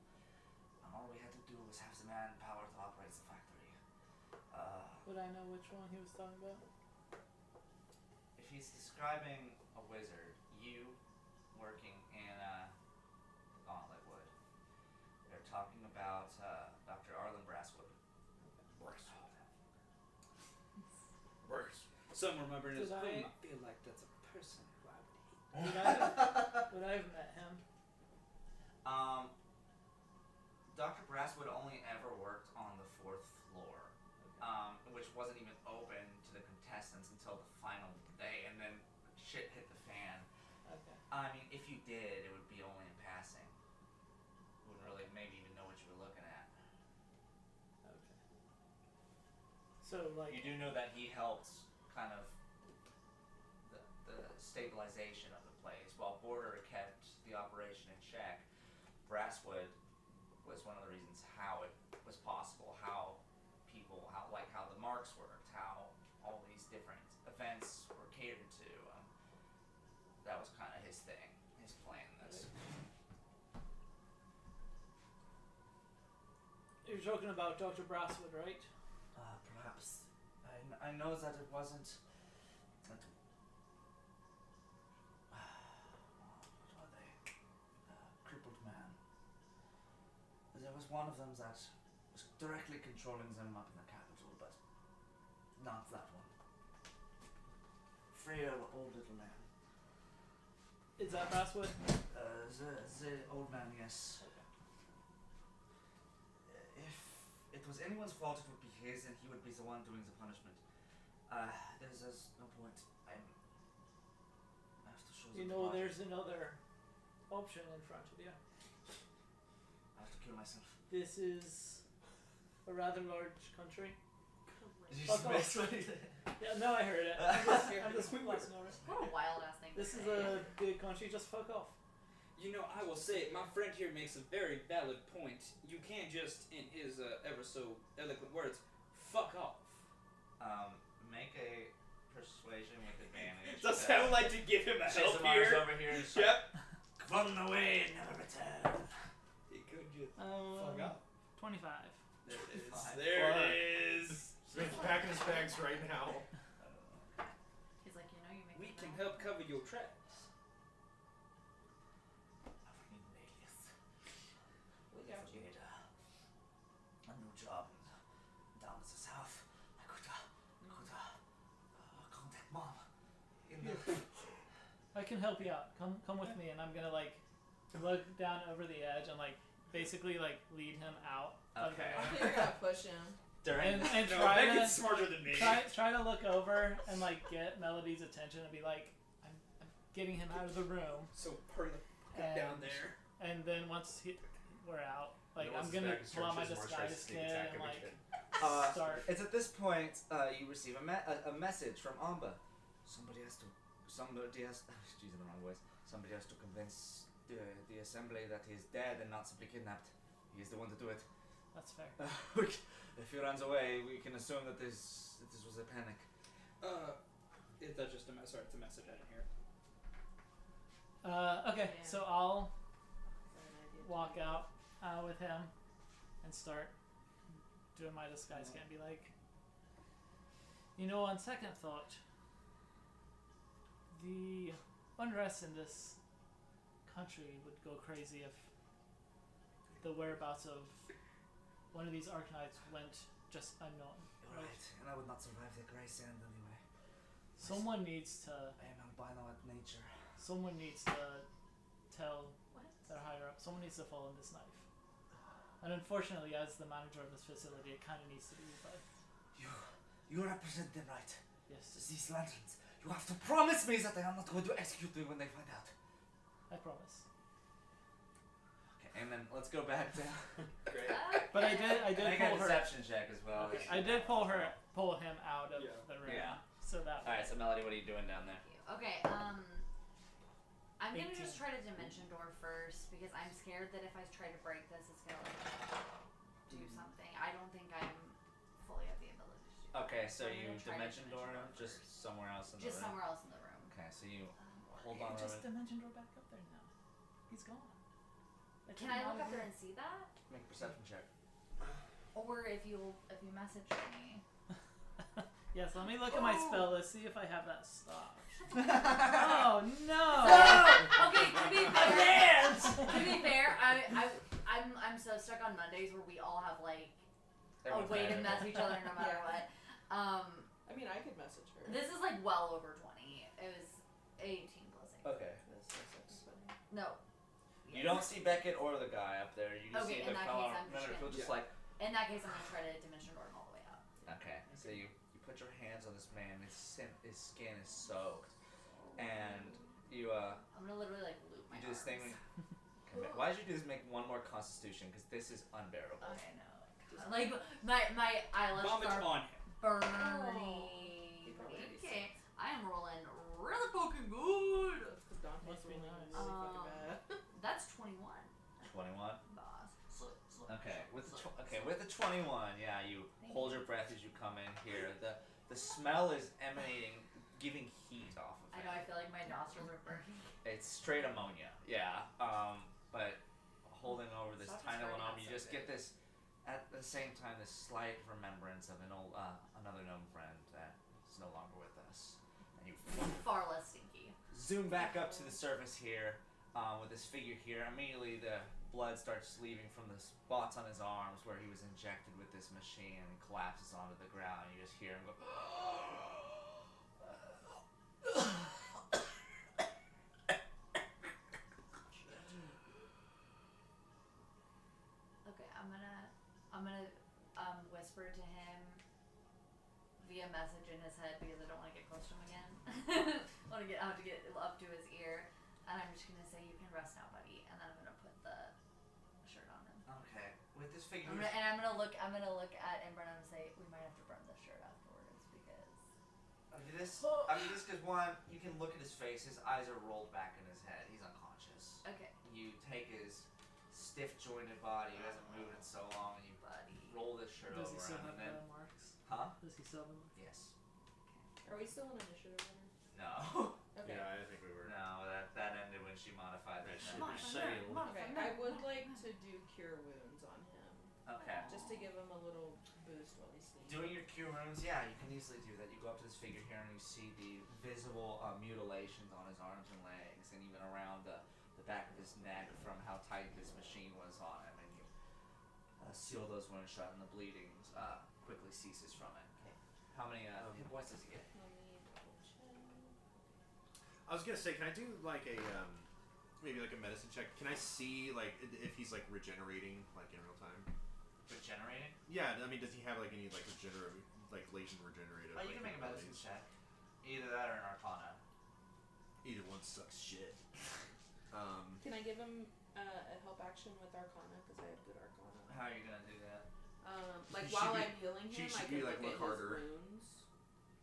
And all we had to do was have the manpower to operate the factory. Would I know which one he was talking about? If he's describing a wizard, you working in Gauntlet Wood, they're talking about Dr. Arlen Brasswood. Some remembering his Did name. I- I feel like that's a person who I would hate. Would I have met him? Dr. Brasswood only ever worked on the 4th floor, which wasn't even open to the contestants until the final day, and then shit hit the fan. Okay. I mean, if you did, it would be only in passing. Wouldn't really maybe even know what you were looking at. Okay. So like. You do know that he helped kind of the stabilization of the place. While Border kept the operation in check, Brasswood was one of the reasons how it was possible, how the marks worked, how all these different events were catered to. That was kind of his thing, his plan. You're talking about Dr. Brasswood, right? Perhaps. I know that it wasn't. What are they? Crippled man. There was one of them that was directly controlling them up in the capital, but not that one. Frail old little man. Is that Brasswood? The old man, yes. If it was anyone's fault, it would be his, and he would be the one doing the punishment. There's no point. I have to show You the know, body. there's another option in front of you. I have to kill myself. This is a rather large country. Did you Fuck off. space what he said? Yeah, no, I heard it. I'm just glancing over it. What a wild ass thing This to is say. a big country. Just fuck off. You know, I will say, my friend here makes a very valid point. You can't just, in his ever so eloquent words, fuck off. Make a persuasion with advantage. Does that like to give him a help Shizamar's here? over here and Yep. run away and never return. He could just 25. There it is. Fine. There Fine. it is. So he's packing his bags right now. He's like, you know, you make We me can mad. help cover your tracks. I can help you out. Come with me, and I'm gonna like look down over the edge and like basically like lead him out of the Okay. room. You're gonna push him. During And No, try Beckett's to smarter than me. try to look over and like get Melody's attention and be like, I'm getting him out of the room. So hurry the fuck And- down there. And then once we're out, like And once I'm his gonna back is pull out my turned, Shizamar tries to disguise sneak kit attack and him like again. start. It's at this point you receive a message from Amba. Somebody has, excuse the wrong voice. Somebody has to convince the assembly that he is dead and not simply kidnapped. He is the one to do it. That's fair. If he runs away, we can assume that this was a panic. That's just a message. Sorry, it's a message I didn't hear. Okay, Yeah. so I'll Is that an idea? walk out with him and start doing my disguise kit and be like, you know, on second thought, the unrest in this country would go crazy if the whereabouts of one of these Arcanites went just unknown. You're right, and I would not survive the grey sand anyway. Someone needs to I am albino at nature. someone needs to tell What? their higher up. Someone needs to fall on this knife. And unfortunately, as the manager of this facility, it kind of needs to be you, but You represent them right. yes, These lanterns. You have to promise me that I am not going to execute them when they find out. I promise. Okay, and then let's go back to. Great. But I did Make a pull her. deception check as well. Okay. I did pull him out of Yeah. the room. Yeah. So that. Alright, so Melody, what are you doing down there? Okay, I'm gonna 18. just try to dimension door first because I'm scared that if I try to break this, it's gonna like do something. I don't think I'm fully have the ability to do that. Okay, so I'm you gonna try to dimension door just first. somewhere else in the Just room? somewhere else in the room. Okay, so you Or- hold on a Just minute. dimension door back up there now. He's gone. Can I look up there and see that? Make a perception check. Or if you message me. Yes, let me look at my spell list, see if I have that stopped. Oh no! Okay, to be fair, to be fair, I'm so stuck on Mondays where we all have like Everyone's a way to magical. mess each other no matter Yeah. what. I mean, I could message her. This is like well over 20. It was 18 plus 8. Okay. No. You don't see Beckett or the guy up there. You just Okay, see in the that fellow. case, I'm just Remember, gonna- just like. In that case, I'm gonna try to dimension door him all the way up. Okay, so you put your hands on this man. His skin is soaked, and you I'm gonna literally like loop my you do this arms. thing. Why did you do this? Make one more Constitution, because this is unbearable. Okay, no. Like my eyelashes Vomit are on him. burning. He probably already Okay, I am rolling really fucking good. Because Dante's Must be rolling nice. really fucking bad. That's 21, 21. boss. Okay, with the 21, yeah, you hold your breath as you come in here. The smell is emanating, giving heat off of I it. know. I feel like my nostrils are burning. It's straight ammonia, yeah. But holding over this Stop tiny describing little that you so just good. get this, at the same time, this slight remembrance of an old, another gnome friend that is no longer with us. And you Far less stinky. zoom back up to the surface here, with this figure here. Immediately the blood starts leaving from the spots on his arms where he was injected with this machine and collapses onto the ground. You just hear him go. Okay, I'm gonna whisper to him via message in his head because I don't want to get close to him again. I have to get up to his ear, and I'm just gonna say, "You can rest now, buddy," and then I'm gonna put the shirt on him. Okay, with this figure. I'm gonna look at Imran and say, "We might have to burn this shirt afterwards because." This because one, you can look at his face. His eyes are rolled back in his head. He's unconscious. Okay, You take his stiff jointed body, he hasn't moved in so long, and you buddy. roll this shirt Does he over still him, have and then the marks? huh? Does he still have them? Yes. Are we still in initiative order? No. Okay. Yeah, I think we were. No, that ended when she modified that. Should number. be sailed. Okay. I would like to do cure wounds on him. Okay. Just to give him a little boost while he's sleeping. Doing your cure wounds, yeah, you can easily do that. You go up to this figure here and you see the visible mutilations on his arms and legs, and even around the back of his neck from how tight this machine was on him, and you seal those wounds shut, and the bleeding quickly ceases from it. Okay. How many hit points does he get? Let me double check. I was gonna say, can I do like a maybe like a medicine check? Can I see like if he's like regenerating like in real time? Regenerating? Yeah, I mean, does he have like any like regenerative, like latent regenerative? Oh, you like, can make a medicine abilities? check. Either that or an Arcana. Either one sucks shit. Can I give him a help action with Arcana because I have good Arcana? How are you gonna do that? Like She while should be- I'm healing she him, should I be, can like, look look at harder. his wounds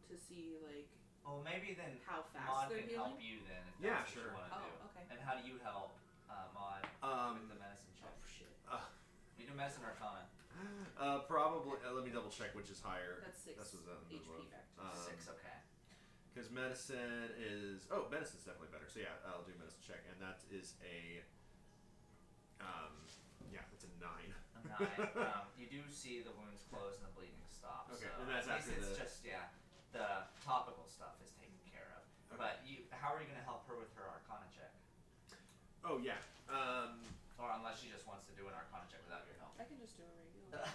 to see like Well, maybe then how fast Maud they're can healing. help you then if Yeah, that's sure. what you want to do. Oh, okay. And how do you help Maud with the medicine check? Oh shit. You do medicine or Arcana? Probably. Let me double check which is higher. That's 6 That's what's in the HP book. back to 6, okay. Because medicine is medicine's definitely better. So yeah, I'll do medicine check, and that is a it's a 9. A 9. You do see the wounds close and the bleeding stops. Okay, so and that's at least after it's the- just the topical stuff is taken care of. Okay. But how are you gonna help her with her Arcana check? Oh yeah. Or unless she just wants to do an Arcana check without your help. I can just do a regular.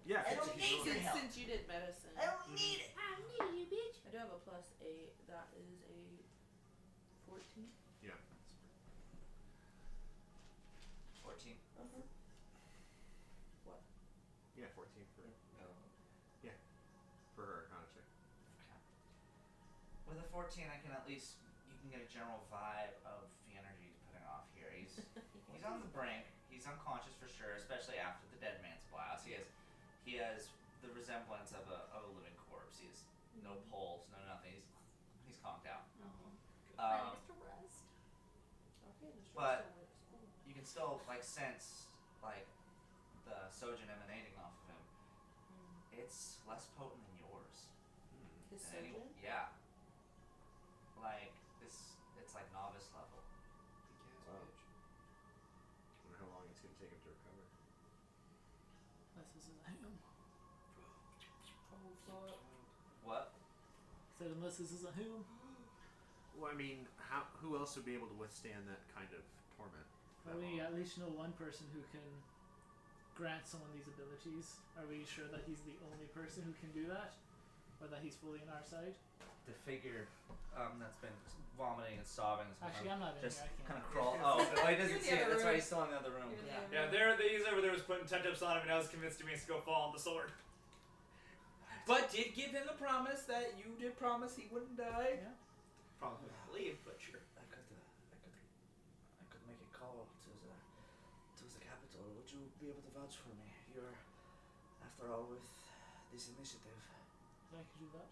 Yeah. I don't if need you your help. Since you did medicine. don't need it. I need you, bitch. I do have a +8. That is a 14. Yeah. 14. What? Yeah, 14 for Oh. her Arcana check. With a 14, I can at least you can get a general vibe of the energy he's putting off here. He's on the brink. He's unconscious for sure, especially after the dead man's blast. He has the resemblance of a living corpse. He has no pulse, no nothing. He's conked out. I need to rest. Okay, this But- still works. Cool. You can still sense the Sojin emanating off of him. It's less potent than yours. His than any- surgeon? Yeah. It's like novice level. Wow. Wonder how long it's gonna take him to recover. Unless this isn't him. Oh fuck. What? Said unless this isn't him. Well, I mean, who else would be able to withstand that kind of torment? Well, we at least know one person who can grant someone these abilities. Are we sure that he's the only person who can do that? Or that he's fully on our side? The figure that's been vomiting and sobbing is Actually, I'm not in just here. I can't. kind of crawl. Oh, he doesn't You're in see the it. other That's why room. he's still in the other room. You're in the Yeah. other Yeah, room. he's over there was putting touch-ups on him, and I was convinced he wants to go fall on the sword. But did give him the promise that you did promise he wouldn't die. Yeah. Probably not believe, but sure. I could make a call to the capital. Would you be able to vouch for me? You're, after all, with this initiative. I could do that.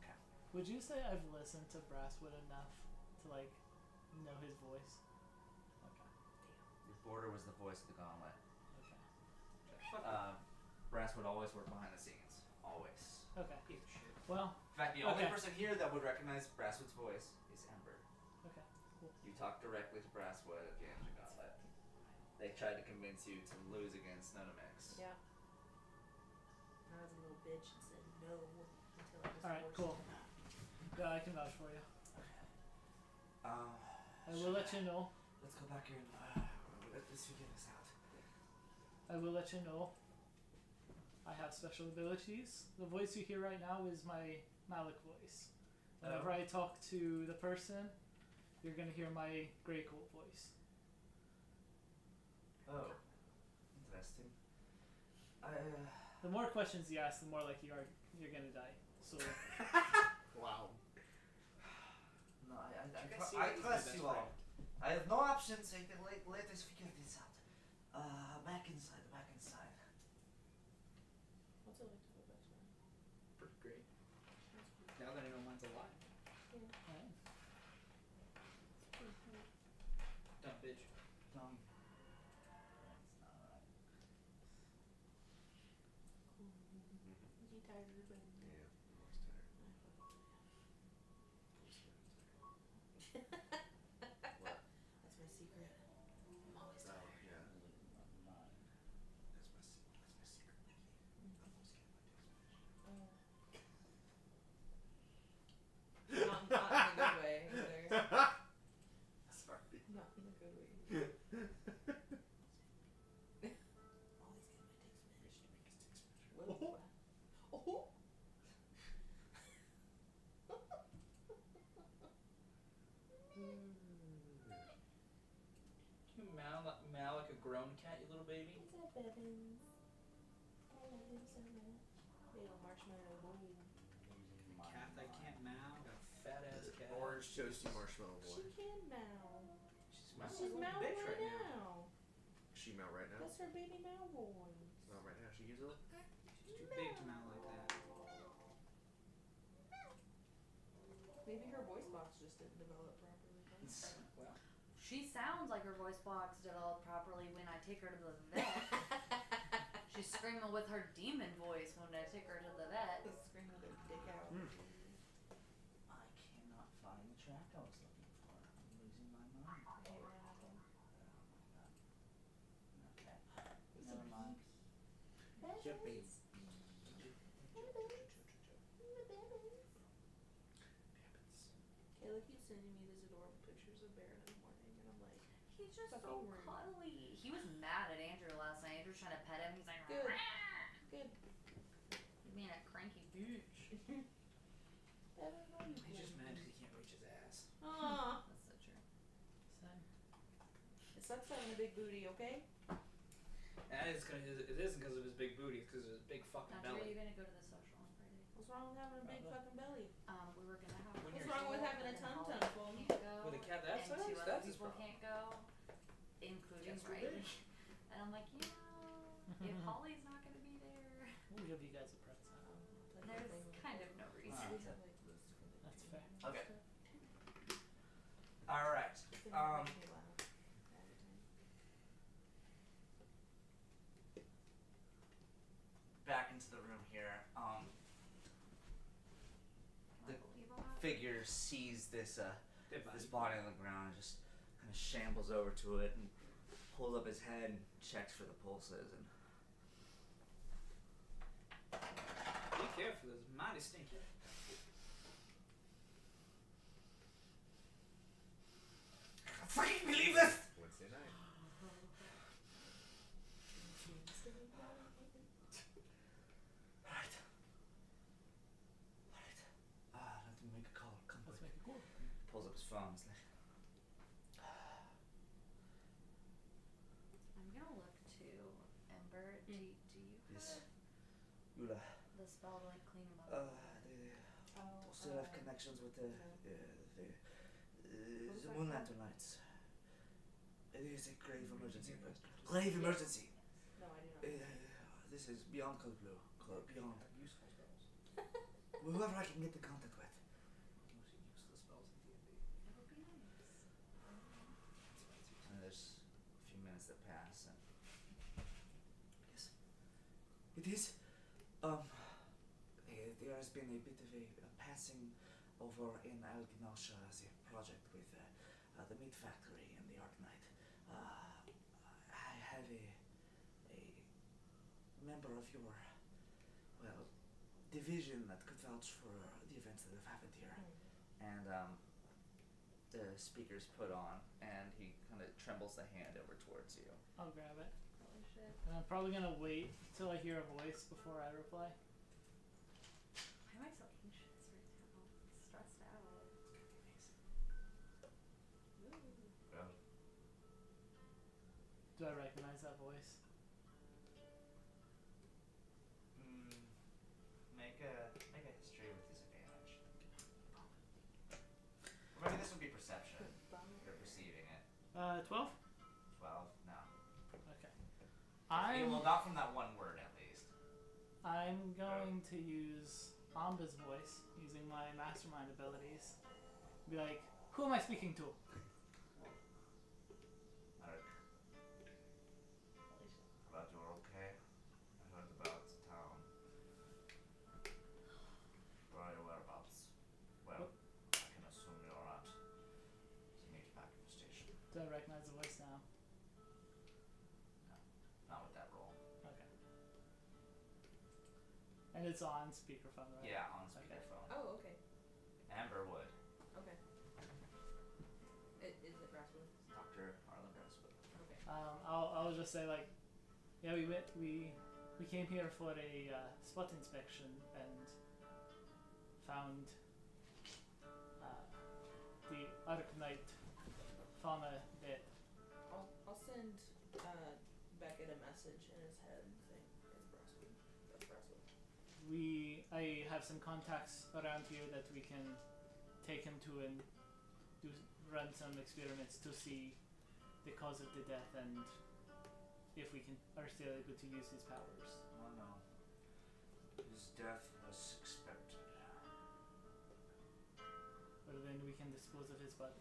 Okay. Would you say I've listened to Brasswood enough to know his voice? Okay. The border was the voice of the gauntlet. Okay. Brass would always work behind the scenes. Always. Okay. Piece of shit. Well, In fact, the only Okay. person here that would recognize Brasswood's voice is Ember. okay. Cool. You talked directly to Brasswood at the end of the gauntlet. They tried to convince you to lose against Nonomix. Yeah. I was a little bitch and said no until I was Alright, forced cool. to. Yeah, I can vouch for you. I So will let you know. Let's go back here and let's figure this out. I will let you know. I have special abilities. The voice you hear right now is my Malik voice. Whenever I talk to the person, you're gonna hear my Grey Coat voice. Oh, interesting. The more questions you ask, the more likely you're gonna die. So Wow. No, You guys see I that he's my trust best you friend. all. I have no options. I can let us figure this out. Back inside. What's it like to go back to mine? Pretty great. Now that I know mine's alive. alright. Dumb bitch. That's not right. Is he tired? Yeah. That's my secret. I'm always Oh, tired. yeah. Nine. That's my secret. Not in a good way either. Sorry. Not in a good way. You meow like a grown cat, you little baby. What's up, Bevins? I love him so much. Little marshmallow boy. Cat that can't meow. Got a fat ass cat. Orange toasty marshmallow boy. She can mow. She's She's like a mowing bitch right now. now. She mount right now. That's her baby mow boy. Not right now. She gives it. She's too big to meow like that. Maybe her voice box just didn't develop properly. Well, She sounds like her voice box developed properly when I take her to the vet. She's screaming with her demon voice when I take her to the vet. Screaming with her dick out. I cannot find the track I was looking for. I'm losing my mind. I hate when that happens. Okay. Never mind. yeah, baby. Kayla keeps sending me these adorable pictures of Baron in the morning, and I'm like, He's just so Fucking rude. cuddly. He was mad at Andrew last night. Andrew was trying to pet him. He's like, Good. "Rah." good. He's being a cranky bitch. Bevan, why you He's just playing? mad because he can't reach his ass. Aw. That's so true. Same. It sucks having a big booty, okay? That is because it isn't because of his big booty. It's because of his big fucking Andrew, are belly. you gonna go to the social on Friday? What's wrong with having a big fucking belly? We were gonna have. When What's you're- wrong with having a and tum Holly tum full? can't go, With a cat that and size? two other That's his people problem. can't go, including Cat's too Riley. big. And I'm like, if Holly's not gonna be there, We'll give you guys a present. there's kind of no reason. We have like lists for the That's fair. Okay. stuff. Alright. It's gonna make me laugh all the time. Back into the room here. The figure sees this this body on the ground and just kind of shambles over to it and pulls up his head and checks for the pulses and Be careful, it's mighty stinky. I fucking believe this! Wednesday night. Alright. Let me make a call. Come Let's quick. make it cool. Pulls up his phone. He's like, I'm gonna look to Ember. Do you Yes. have Yula. the spell to like clean him up? Oh, Still have connections with the Moon Lantern Lights. It is a grave emergency. Grave emergency. No, I do not. This is beyond code blue. Beyond. Useful spells. Whoever I can get in contact with. Most useless spells in D&D. That would be nice. And there's a few minutes that pass and yes. It is there has been a bit of a passing over in Algnosha as a project with the meat factory and the Arknight. I have a member of your division that could vouch for the events that have happened here. And the speaker's put on, and he kind of trembles the hand over towards you. I'll grab it. Holy shit. And I'm probably gonna wait till I hear a voice before I reply. Why am I so anxious right now? Stressed out. Do I recognize that voice? Make a history with disadvantage. Or maybe this would be perception. You're perceiving it. 12? 12? No. Okay. Well, not from that one word at least. I'm going to use Amba's voice, using my mastermind abilities. Be like, who am I speaking to? Glad you're okay. I heard about the town. Where are your whereabouts? Well, I can assume you're at the meat packing station. Do I recognize the voice now? Not with that roll. Okay. And it's on speakerphone, right? Yeah, on speakerphone. Oh, okay. Amber would. Okay. Is it Rasmus? Dr. Arlen Grasswood. Okay. I'll just say like, yeah, we came here for a spot inspection and found the Arknight fauna dead. I'll message in his head saying, "It's Brasswood. That's Brasswood." I have some contacts around here that we can take him to and run some experiments to see the cause of the death and if we are still able to use his powers. Oh no. His death was expected. But then we can dispose of his body.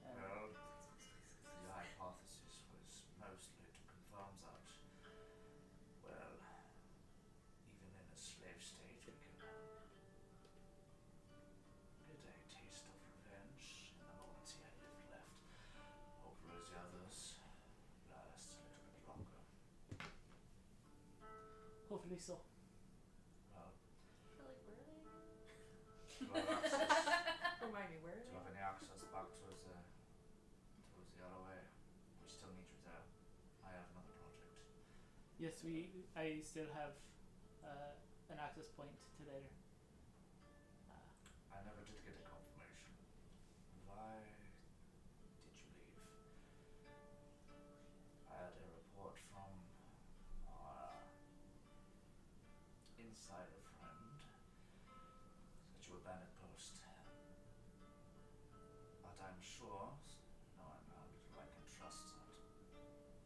Well, the hypothesis was mostly to confirm that, well, even in a slave state we can get a taste of revenge in the moments he had left. Hopefully the others last a little bit longer. Hopefully so. Well, Like, where are they? to have access, Remind me, where are to they? have any access back towards the other way, we still need you there. I have another project. Yes, I still have an access point to there. I never did get a confirmation. Why did you leave? I had a report from our insider friend that you abandoned post. But I'm sure, knowing how little I can trust that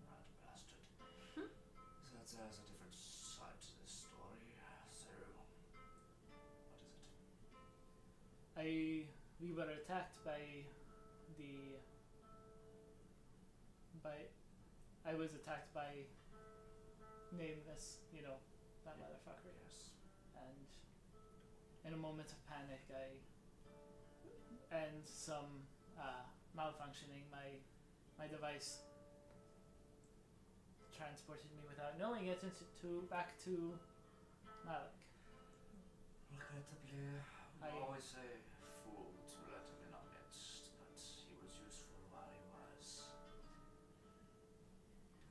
rat bastard, that there's a different side to this story. So, what is it? We were attacked by I was attacked by Nameless, that motherfucker. Yes. And in a moment of panic, and some malfunctioning, my device transported me without knowing it back to Malik. Regrettably, we I- always say fool to let him in our midst, but he was useful while he was.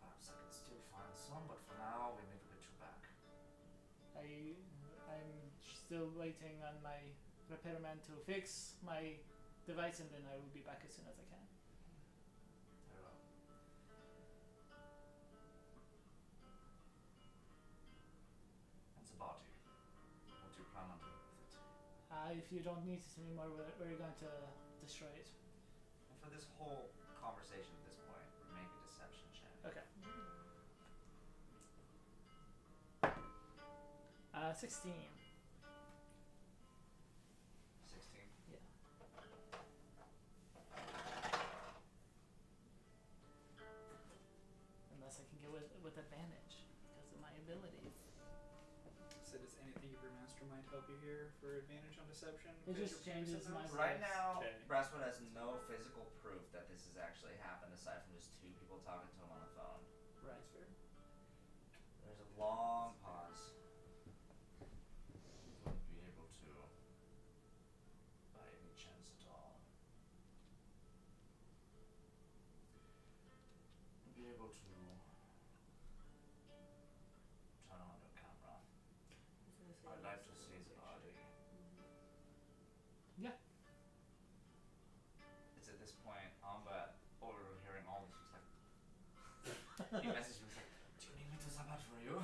Perhaps I can still find some, but for now we need to get you back. I'm still waiting on my repairman to fix my device, and then I will be back as soon as I can. Very well. And the body. What do you plan on doing with it? If you don't need it anymore, we're going to destroy it. And for this whole conversation at this point, make a deception check. Okay. 16. 16. Yeah. Unless I can get with advantage because of my abilities. So does anything of your mastermind help you here for advantage on deception? It just changes my Right voice. now, Okay. Brasswood has no physical proof that this has actually happened aside from just two people talking to him on the phone. Right. That's fair. There's a long pause. You wouldn't be able to, by any chance at all, be able to turn on your camera. I'd like to see the body. Yeah. It's at this point, Amba, overhearing all this, was like, he messaged me, was like, do you need me to sub out for you?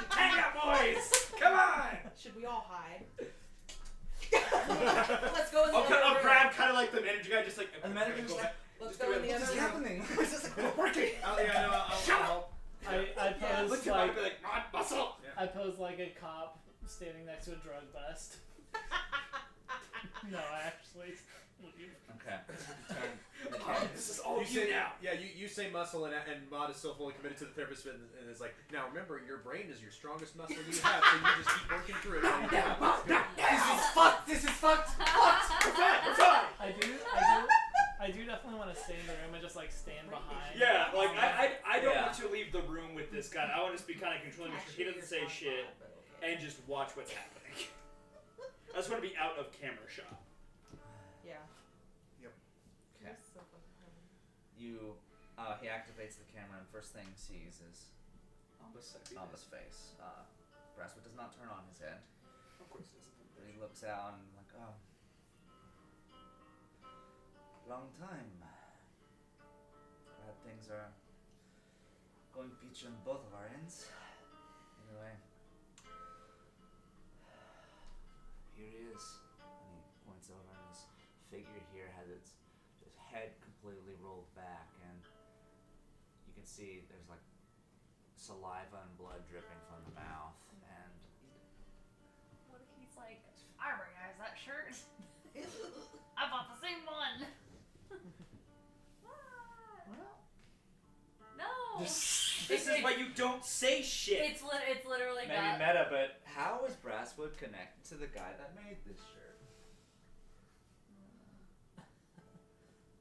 Hang up, boys! Come on! Should we all hide? Let's go in the other I'll room. grab kind of like the manager guy, just like. And the manager's go like, back. Let's just go do in it. the What other is room. happening? What is this? It's working! Oh, yeah, no, I'll I Look pose at him and be like, "Come on, muscle!" Yeah. I pose like a cop standing next to a drug bust. No, I actually leave. okay. Turn the Oh, camera. this is all you say now. Yeah, you say muscle, and Maud is still fully committed to the therapist, and is like, now remember, your brain is your strongest muscle you have, so you just keep working through it. This is fucked! We're fine! I do definitely want to stay in the room and just like stand behind. Yeah, like I don't Yeah. want to leave the room with this guy. I want to just be kind of controlling, make sure he doesn't say shit, and just watch what's happening. I just want to be out of camera shot. Yeah. Okay. He's so fucking funny. He activates the camera, and first thing he sees is Amba's face. Brasswood does not turn on his head, Of course it isn't. but he looks out and like, oh. long time. Glad things are going peachy on both of our ends. Anyway, here he is. And he points over, and this figure here has its head completely rolled back, and you can see there's like saliva and blood dripping from the mouth. And What if he's like, I recognize that shirt. I bought the same one. No. This is why you don't say shit. It's literally maybe got. meta, but how is Brasswood connected to the guy that made this shirt?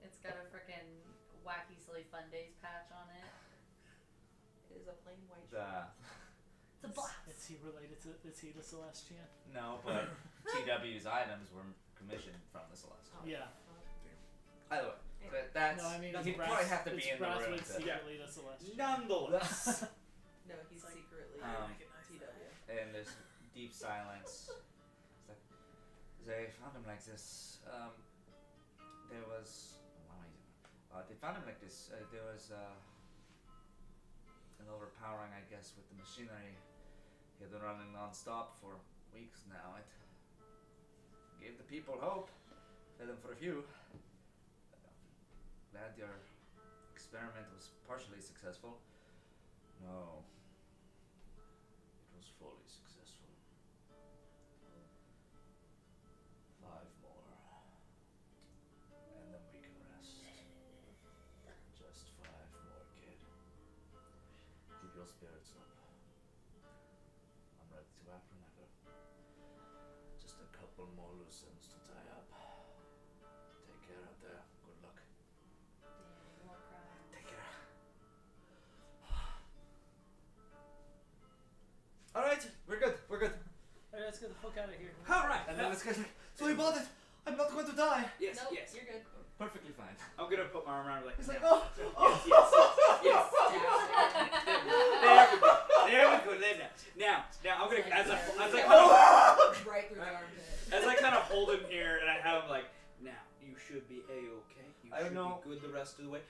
It's got a freaking Wacky Silly Fun Days patch on it. It is a plain white shirt. It's a blast. Is he related to? Is he the Celestian? No, but TW's items were commissioned from the Celestial. Yeah. Either way, but that's No, I mean he'd probably have to be in the room. Brasswood To, secretly the Celestian. Nonetheless. No, he's secretly TW. and there's deep silence. It's like they found him like this. There was. What am I using? They found him like this. There was an overpowering, I guess, with the machinery. He had been running non-stop for weeks now. It gave the people hope. Fed them for a few. Glad your experiment was partially successful. No. It was fully successful. 5 more. And then we can rest. Just 5 more, kid. Keep your spirits up. I'm ready to act whenever. Just a couple more loose ends to tie up. Take care out there. Good luck. Take care. Alright, we're good. We're good. Alright, let's get the fuck out of here. Alright. And then this guy's like, so we bought it. I'm not going to die. Yes, Nope, yes. you're good. Perfectly fine. I'm gonna put my arm around her like, He's like, "No." oh, Yes. There we go. Now, I'm gonna as I Right through the armpit. as I kind of hold him here and I have him like, now you should be a-okay. You I should know. be good the rest of the way.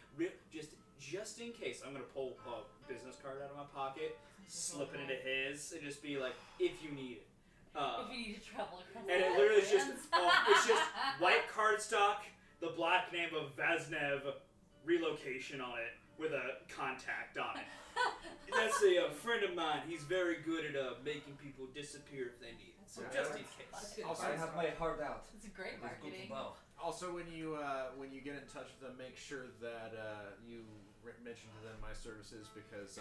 Just in case, I'm gonna pull a business card out of my pocket, slip it into his, and just be like, if you need it. If you need to travel across And it the literally is just lands. it's just white cardstock, the black name of Vaznev relocation on it with a contact on it. That's a friend of mine. He's very good at making people disappear if they need it. So Yeah. just in case. Good. Also, I have my heart out. It's great With good marketing. bow. Also, when you get in touch with them, make sure that you mention to them my services because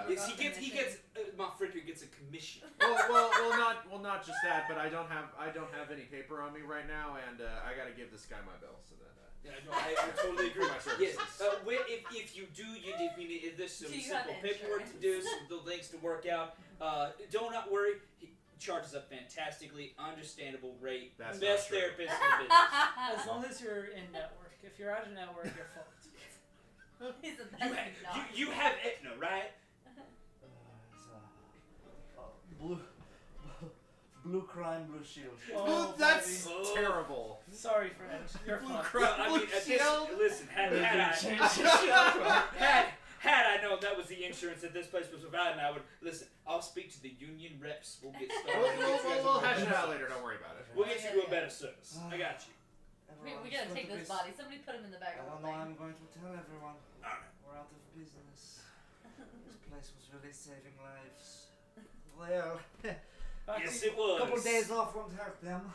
Yes, he gets my friend here gets a commission. not just that, but I don't have any paper on me right now, and I gotta give this guy my bill so that. Yeah, no, I totally agree. My services. Yes, if you do, if there's some Do you have simple paperwork to do, some the things to work out. Do not worry. He charges a fantastically understandable rate. That's Best not true. therapist in the business. As long as you're in network. If you're out of network, you're fucked. He's the You, best you have Aetna, right? Blue crime, blue shield. Oh, That's buddy. terrible. sorry, French. You're fucked. Well, I mean, at this, listen, had I known that was the insurance that this place was providing, I would listen. I'll speak to the union reps. We'll get started. We'll hash it out later. Don't worry about it. We'll get you to a better service. I got you. We gotta take this body. Somebody put him in the bag I of don't the know. thing. I'm going to tell everyone. Alright. We're out of business. This place was really saving lives. Well, Yes, it was. a couple days off won't hurt them.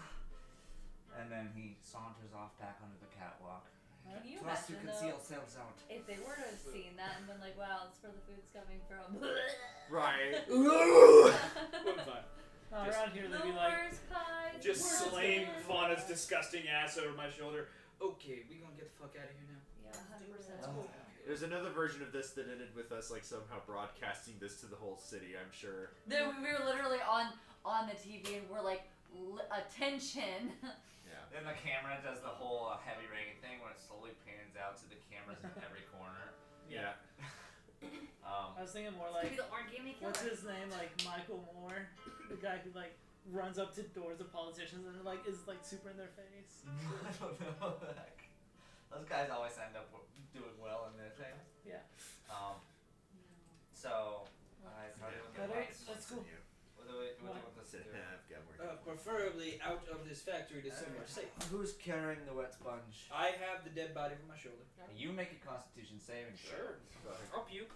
And then he saunters off back onto the catwalk. Can you Trust you imagine can see though, yourselves out. if they were to have seen that and been like, wow, it's where the food's coming from. Right. One time. No, Just- around here The they'd be like, worst pies. Just the worst slaying pies. Fauna's disgusting ass over my shoulder. Okay, we gonna get the fuck out of here now. Yeah, 100%. Oh. There's another version of this that ended with us like somehow broadcasting this to the whole city. I'm sure. No, we were literally on the TV and we're like, attention. Yeah. Then the camera does the whole heavy rain thing where it slowly pans out to the cameras in every corner. Yeah. I was thinking more It's gonna like, be the organic killer. what's his name? Like Michael Moore, the guy who like runs up to doors of politicians and like is like super in their face. I don't know. Like, those guys always end up doing well in their thing. Yeah. So I probably will get Alright, lots. that's cool. What do you want us to do? I've got more. Preferably out of this factory to somewhere safe. Who's carrying the wet sponge? I have the dead body over my shoulder. You make a Constitution saving throw. I'll puke.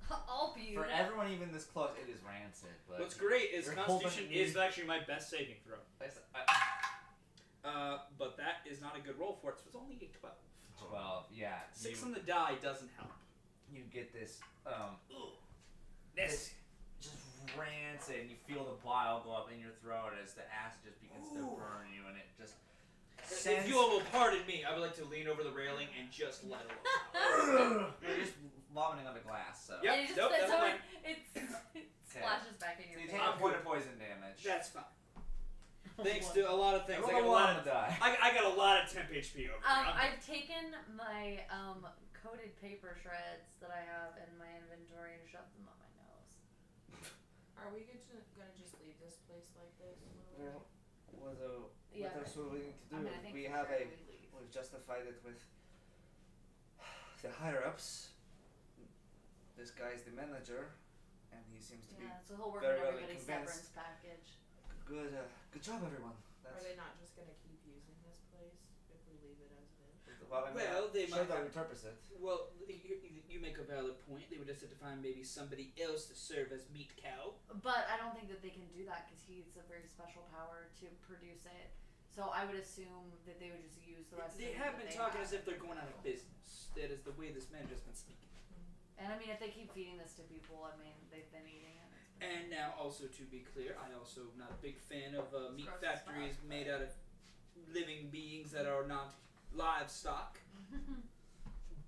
I'll be. For everyone even this close, it is rancid. But What's great is You're Constitution holding is actually my best saving throw. But that is not a good roll for it, so it's only a 12. 12. Yeah. 6 on the die doesn't help. You get this This. just rancid, and you feel the bile go up in your throat as the acid just begins to burn you, and it just. If you all will pardon me, I would like to lean over the railing and just let it out. You're just vomiting on the glass, so. Yep, And it just nope, that's fine. it splashes back in So your you face. take a point of poison damage. That's fine. Thanks to a lot of things. Roll I got a a one lot to of die. I got a lot of temp HP over. I've taken my coated paper shreds that I have in my inventory and shoved them up my nose. Are we gonna just leave this place like this? Well, what else Yeah. are we going to do? I mean, I think We for have sure a. we leave. We've justified it with the higher ups. This guy's the manager, and he seems to Yeah, so he'll work very on well everybody's convinced. severance package. be good. Good job, everyone. Are they not just gonna keep using this place if we leave it as it is? Well, I mean, Well, they sure might they'll have- repurpose it. Well, you make a valid point. They would just have to find maybe somebody else to serve as meat cow. But I don't think that they can do that because he's a very special power to produce it. So I would assume that they would just use the rest They of it. have that been they talking have. as if they're going out of business. That is the way this manager's been speaking. And I mean, if they keep feeding this to people, I mean, they've been eating it. It's been And now, also to be clear, I also am not a big fan of meat Gross as factories fuck, made out of living beings that are not livestock.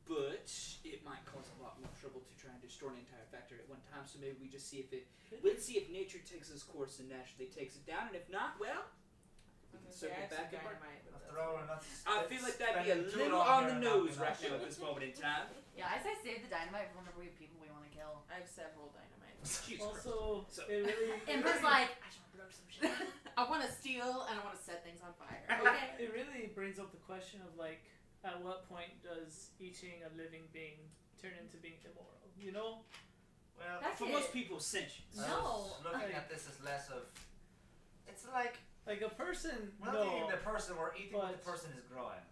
But it might cause a lot more trouble to try and destroy an entire factory at one time. So maybe we just see if it. Let's see if nature takes its course and naturally takes it down. And if not, well, we can circle back and burn. After all, we're not. I feel like that'd be a spending too little long on here the and nose knocking right off now shit. at this moment in time. Yeah, I say save the dynamite for whenever we have people we want to kill. I have several dynamite. Jesus Also, So- it really Ember's like, I just want to blow some shit. I want to steal and I want to set things on fire. Okay. it really brings up the question of like, at what point does eating a living being turn into being immoral? You know, Well, That's For it. most people, sentience. I No. was looking at this as less of. It's like like a person. we're not eating No, the person, we're eating what the but- person is growing.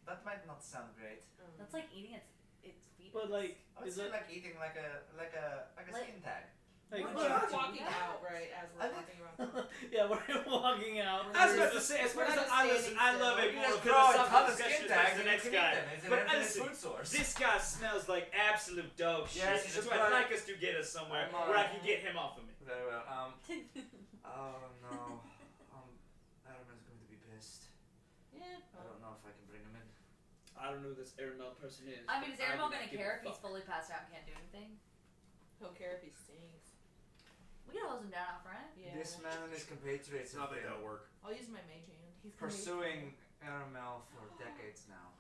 That might not sound great. That's like eating its feet. but like, I would is say it like eating like a Like- skin tag. like? We're but- walking Yeah. out, right, as I we're think- walking around. yeah, we're walking out. I was about to say, as We're far as not I just listen, standing I love still. it You more just because throw a it's ton of discussion skin as tags the and next you can guy. eat them. It's an But infinite listen, food source. this guy smells like absolute dog shit. Yes, That's just why I'd like- like us to get us somewhere I'm where I can get him off of me. Very well. Oh no. Adam is going to be pissed. Yeah. I don't know if I can bring him in. I don't know who this Aramel person is. I mean, is but Aramel do gonna not give care a if he's fuck. fully passed out and can't do anything? He'll care if he stinks. We can hose him down out front. Yeah. This man and his compatriots It's have not that been that'll work. I'll use my mage hand. He's pursuing Aramel for decades now.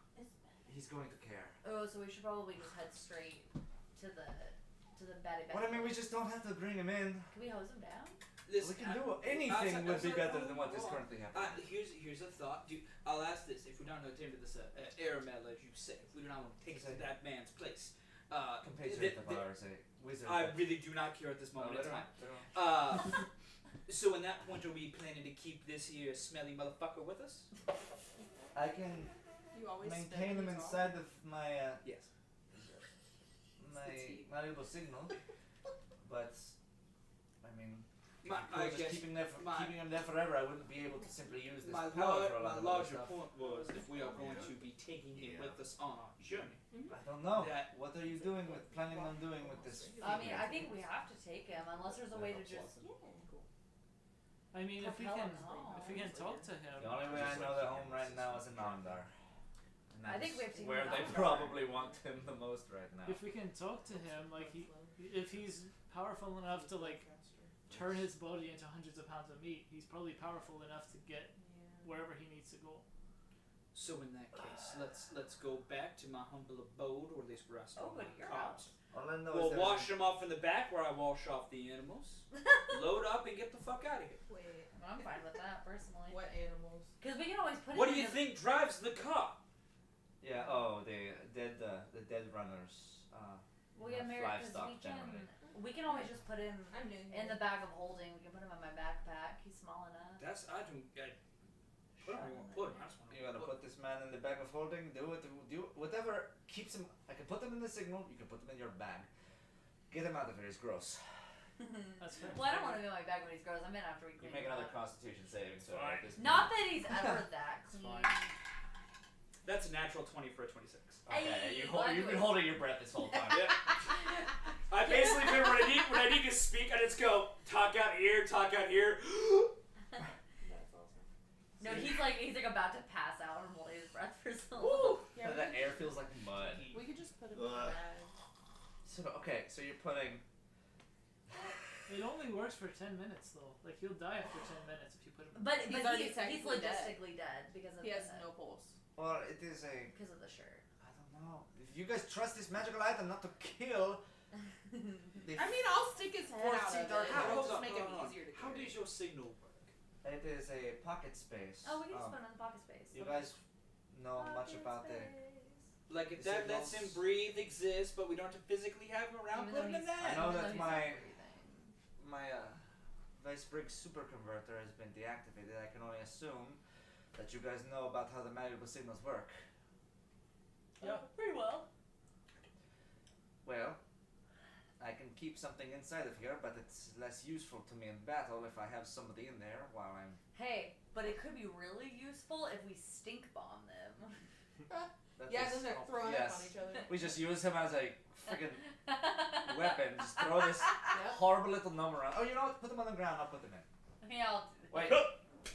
He's going to care. Oh, so we should probably just head straight to the Betty. What I mean, we just don't have to bring him in. Can we hose him down? Listen, We can do anything I'll would be tell- better than what is hold on. currently happening. Here's a thought. I'll ask this: if we don't attend to this Aramel, as you say, if we do not want to take it to that man's place, Compatriot of ours, a wizard. I that- really do not care at this Oh, moment in later time. on, later on. So in that point, are we planning to keep this here smelly motherfucker with us? I can You always maintain him inside of my Yes. my Petite. malleable signal, but I mean, if My- I I was guess keeping him there forever, I wouldn't be able to simply use this My, power for a lot my of other larger stuff. point was if we are going Yeah. to be taking him Yeah. with us on our journey. I don't know. That- What are you doing with planning on doing with this? I mean, I think we have to take him unless there's a way to just. I mean, if we Propel can, him home. if we can talk to him. The only way I know they're home right now is in Namdar. And I think that's we have to where go they Namdar. probably want him the most right now. If we can talk to him, like if he's powerful enough to like turn his body into hundreds of pounds of meat, he's probably powerful enough to get wherever he needs to go. So in that case, let's go back to my humble abode, or at least where I store Oh, my your carts. All I know We'll is wash them off in the back where I wash off the animals. Load up and get the fuck out of here. Wait, I'm fine with that personally. what animals? Because we can always put What it do in you think drives the car? Yeah. The dead runners. Well, yeah, Mary, because livestock generally. we can always just put him I'm new in the bag of holding. We can put him in my backpack. He's small enough. That's I don't. Put him where you want to put him. I just want to. You gotta put this man in the bag of holding. Do whatever keeps him. I can put him in the signal. You can put him in your bag. Get him out of here. He's gross. That's fair. Well, I don't want him in my bag when he's gross. I'm in after we You clean make him another up. Constitution saving throw. Fine. at this Not point. that he's ever that It's clean. fine. That's a natural 20 for a 26. Okay, Hey, you've well, been holding your breath this whole time. Yep. I basically been when I need to speak, I just go talk out here. That's awesome. No, he's like about to pass out and hold his breath for so long. Woo! Yeah, That air feels like mud. we could just put him in the bag. So you're putting. It only works for 10 minutes though. Like he'll die after 10 minutes if you put him. But He's he's already he's technically dead. logistically dead because of He has the, no pulse. Well, it is a. because of the shirt. I don't know. If you guys trust this magical item not to kill. The I mean, I'll stick his head out of it. Dark How- It'll hold just on, make it hold on. easier to How carry. does your signal work? It is a pocket space. Oh, we can just put him in the pocket space. You guys know much Pocket about the. space. Like if The that lets him signals. breathe, exist, but we don't have to physically have him around, Even put though him in he's- that. I know even that though he's my- not breathing. My Vice Briggs super converter has been deactivated. I can only assume that you guys know about how the magical signals work. Yeah. Pretty well. Well, I can keep something inside of here, but it's less useful to me in battle if I have somebody in there while I'm. Hey, but it could be really useful if we stink bomb them. That Yeah, is- then they're throwing up on each other. We just use him as a freaking weapon. Just throw this Yep. horrible little gnome around. Oh, you know what? Put him on the ground. I'll put him in. Yeah, I'll do Wait.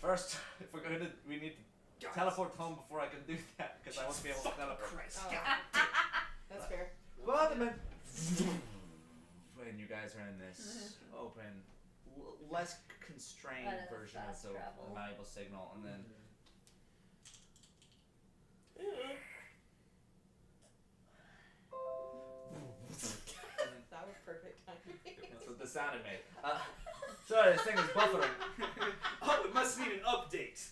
First, if we're going to, we need to teleport home before I can do that because I won't be able to teleport. Christ. Oh, that's fair. Put him in. When you guys are in this open, less constrained But it's version of fast the travel. valuable signal, and then. That was perfect timing. That's what the sound it made. Sorry, this thing is buffering. Oh, it must need an update.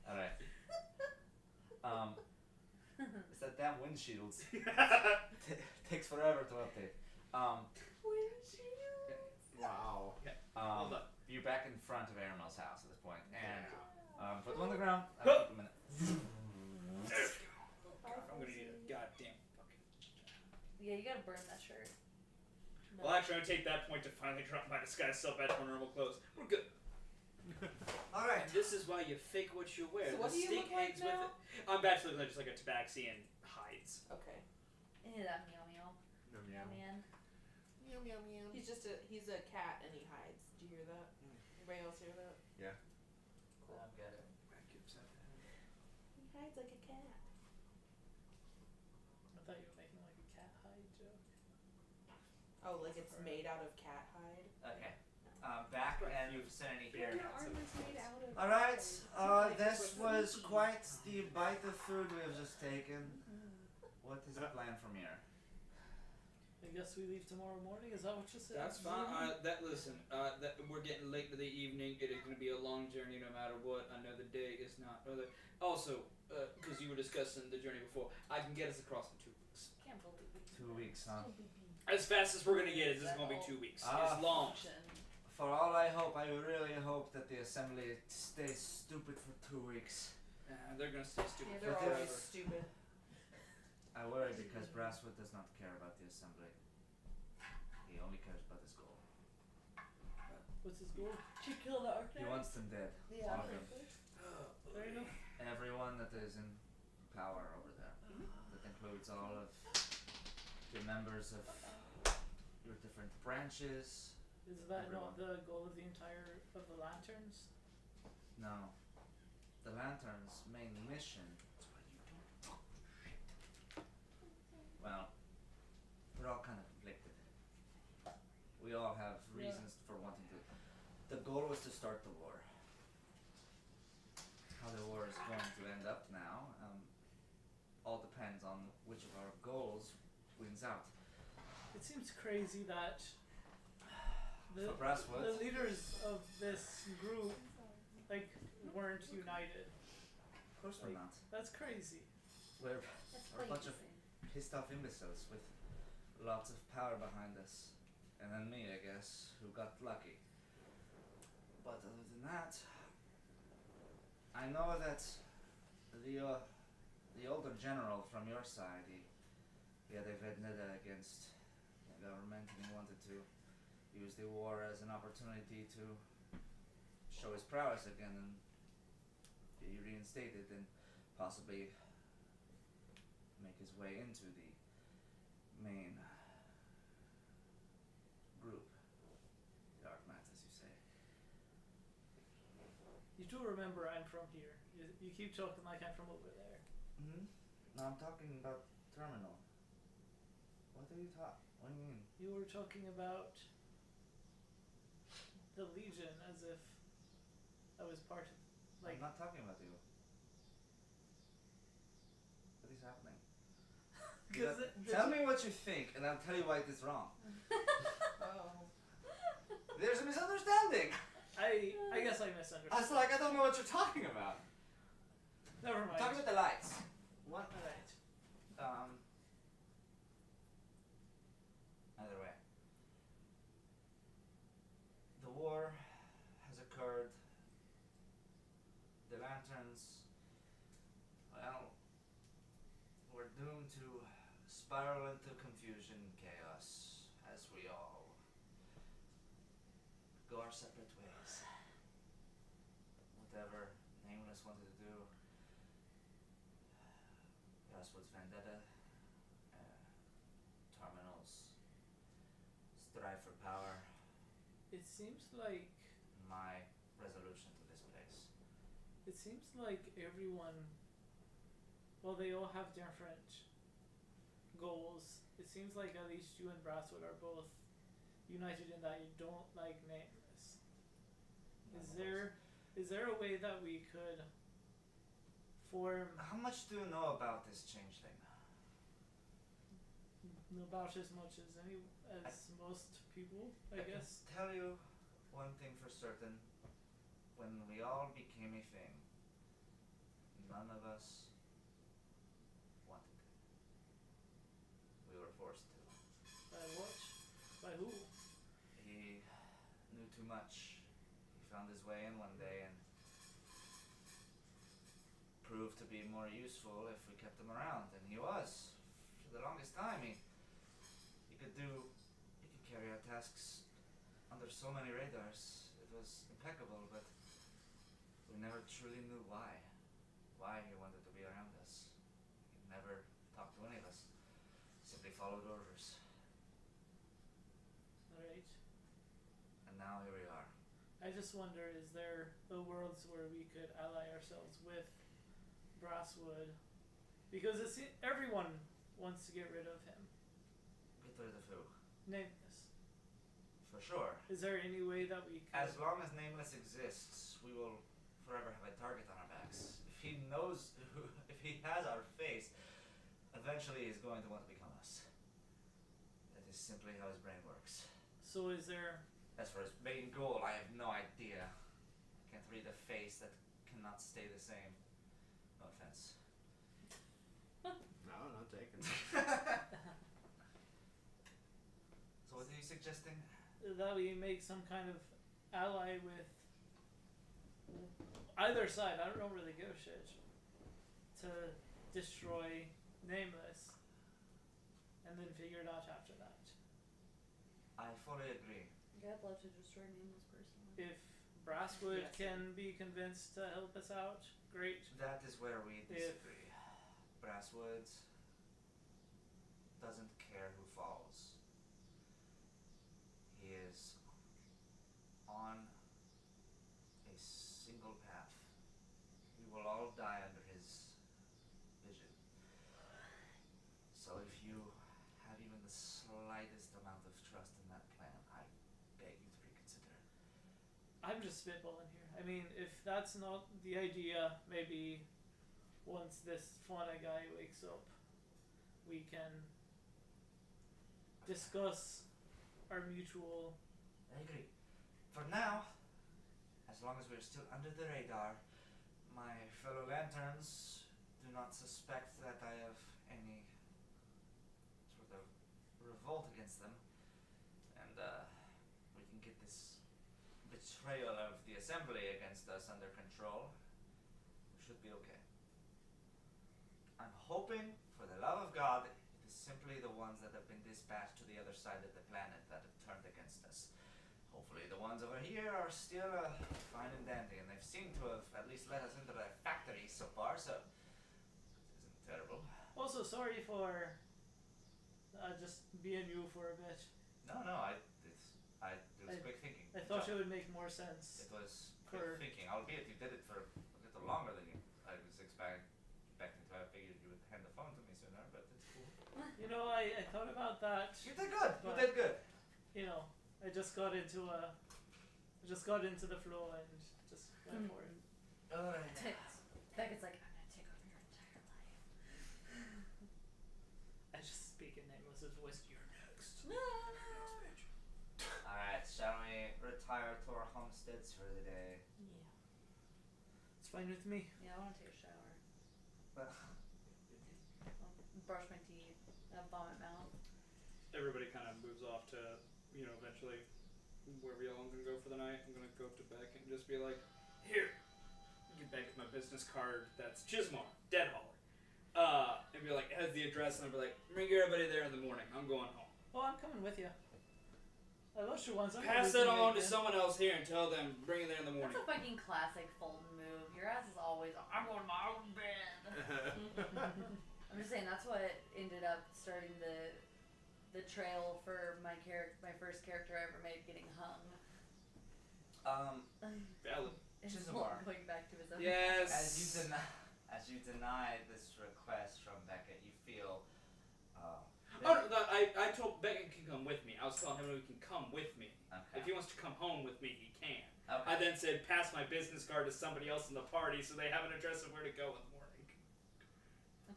Alright. It's that damn windshield. Takes forever to update. Wow. Hold up. You're back in front of Aramel's house at this point, and put them on the ground. I'll keep them in it. There we go. God, I'm gonna need a goddamn fucking. Yeah, you gotta burn that shirt. No. Well, actually, I'm gonna take that point to finally drop my disguise self back to my normal clothes. We're good. Alright. And this is why you fake what you wear. So what the do you stink look like hangs with now? it. I'm back to looking like just like a tabaxi and hides. Okay. Yeah, that meow meow. Meow, Meow meow. man. He's a cat and he hides. Do you hear that? Anybody else hear that? Cool. Get it. He hides like a cat. I thought you were making like a cat hide joke. Oh, like it's made out of cat hide? Okay. Back and vicinity here. of Alright, this was quite the bite of food we have just taken. What is the plan from here? I guess we leave tomorrow morning. Is that what you said? That's fine. Listen. That we're getting late to the evening. It is going to be a long journey, no matter what. Another day is not. Also, because you were discussing the journey before, I can get us across in 2 weeks. Can't believe it. 2 weeks, huh? As fast as we're going to get it, this is going to be 2 weeks. It's long. For all I hope, I really hope that the assembly stays stupid for 2 weeks. They're going to stay stupid Yeah, they're forever. always stupid. I worry because Brasswood does not care about the assembly. He only cares about his goal. What's his goal? She killed the He wants them dead. Yeah. All of them. Fair enough. Everyone that is in power over there. That includes all of the members of your different branches. Is that Everyone. not the goal of the entire of the lanterns? No. The Lantern's main mission. Well, we're all kind of conflicted. We all have reasons for wanting to. The goal was to start the war. how the war is going to end up now. All depends on which of our goals wins out. It seems crazy that For Brasswood, the leaders of this group weren't united. of course we're not. That's crazy. We're That's a bunch of crazy. pissed off imbeciles with lots of power behind us. And then me, I guess, who got lucky. But other than that, I know that the older general from your side, he had a vendetta against the government, and he wanted to use the war as an opportunity to show his prowess again and be reinstated and possibly make his way into the main group, the Archmats, as you say. You do remember I'm from here. You keep talking like I'm from over there. Mm-hmm. No, I'm talking about Terminal. What do you talk? What do you mean? You were talking about the Legion as if I was part of, I'm not talking about you. What is happening? Tell me what you think, and I'll tell you why it is wrong. Oh. There's a misunderstanding. I guess I misunderstood. I was like, I don't know what you're talking about. Never I'm mind. talking about the lights. What? Alright. Either way. The war has occurred. The lanterns, well, we're doomed to spiral into confusion and chaos as we all go our separate ways. Whatever Nameless wanted to do, Brasswood's vendetta, Terminal's strive for power, It seems like my resolution to this place. It seems like everyone, well, they all have different goals. It seems like at least you and Brasswood are both united in that you don't like Nameless. Is there a way that we could form How much do you know about this changeling? about as much as most people, I guess? Can tell you one thing for certain. When we all became a thing, none of us wanted it. We were forced to. By what? By who? He knew too much. He found his way in one day and proved to be more useful if we kept him around, and he was. For the longest time, he could carry out tasks under so many radars. It was impeccable, but we never truly knew why he wanted to be around us. He never talked to any of us, simply followed orders. Alright. And now here we are. I just wonder, is there a world where we could ally ourselves with Brasswood? Because everyone wants to get rid of him. Get rid of who? Nameless. For sure. Is there any way that we could... As long as Nameless exists, we will forever have a target on our backs. If he knows, if he has our face, eventually he's going to want to become us. That is simply how his brain works. So is there... As for his main goal, I have no idea. I can't read a face that cannot stay the same. No offense. No, not taken. So what are you suggesting? that we make some kind of ally with either side, I don't really give a shit, to destroy Nameless, and then figure it out after that. I fully agree. Yeah, I'd love to destroy Nameless personally. If Brasswood Yes. can be convinced to help us out, great. That is where we disagree. Brasswood doesn't care who falls. He is on a single path. We will all die under his vision. So if you have even the slightest amount of trust in that plan, I beg you to reconsider. I'm just spitballing here. I I mean, if that's not the idea, maybe once this fauna guy wakes up, we can discuss our mutual. I agree. For now, as long as we're still under the radar, my fellow lanterns do not suspect that I have any sort of revolt against them, and we can get this betrayal of the assembly against us under control. We should be okay. I'm hoping, for the love of God, it is simply the ones that have been dispatched to the other side of the planet that have turned against us. Hopefully the ones over here are still fine and dandy, and they've seemed to have at least let us into their factory so far, so it isn't terrible. Also, sorry for just being you for a bit. No, it was quick thinking. I thought it would make more sense. It was quick thinking, albeit you did it for a little longer than I was expecting to. I figured you would hand the phone to me sooner, but it's cool. You know, I thought about that. You did good. You But- did good. You know, I just got into the flow and just went for it. Beckett's like, I'm gonna take over your entire life. I just speak in Nicholas's voice. You're next. Alright, shall we retire to our homesteads for the day? Yeah. It's fine with me. Yeah, I want to take a shower. Brush my teeth. Vomit mouth. Everybody kind of moves off to, eventually wherever y'all are gonna go for the night. I'm gonna go up to Beck and just be like, here, give Beck my business card. That's Chismar, Dead Holler. And be like, it has the address, and I'll be like, bring everybody there in the morning. I'm going home. Oh, I'm coming with you. I lost you once. I'm Pass that on to someone else here and tell them bring it there in the morning. That's a fucking classic Fulton move. Your ass is always, I'm going to my own bed. I'm just saying that's what ended up starting the trail for my first character I ever made getting hung. Valid. And Chismar. going back to his own. Yes. As you deny this request from Beckett, you feel. Oh, no, I told Beckett can come with me. I was telling him he can come with me. Okay. If he wants to come home with me, he can. Okay. I then said, pass my business card to somebody else in the party so they have an address of where to go in the morning.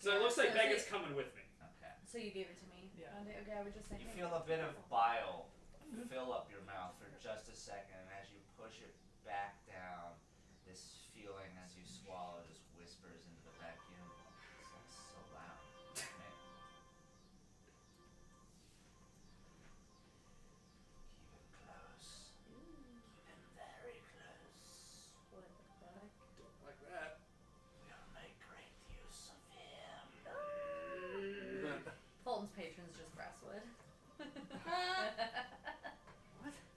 So it looks like Beckett's coming with me. Okay. So you gave it to me. Yeah. Okay, I would just say. You hey. feel a bit of bile fill up your mouth for just a second, and as you push it back down, this feeling as you swallow just whispers into the vacuum. It's so loud. Man. Keep it close. Keep it very close. What the fuck? Don't like that. We'll make great use of him. Fulton's patron's just Grasswood.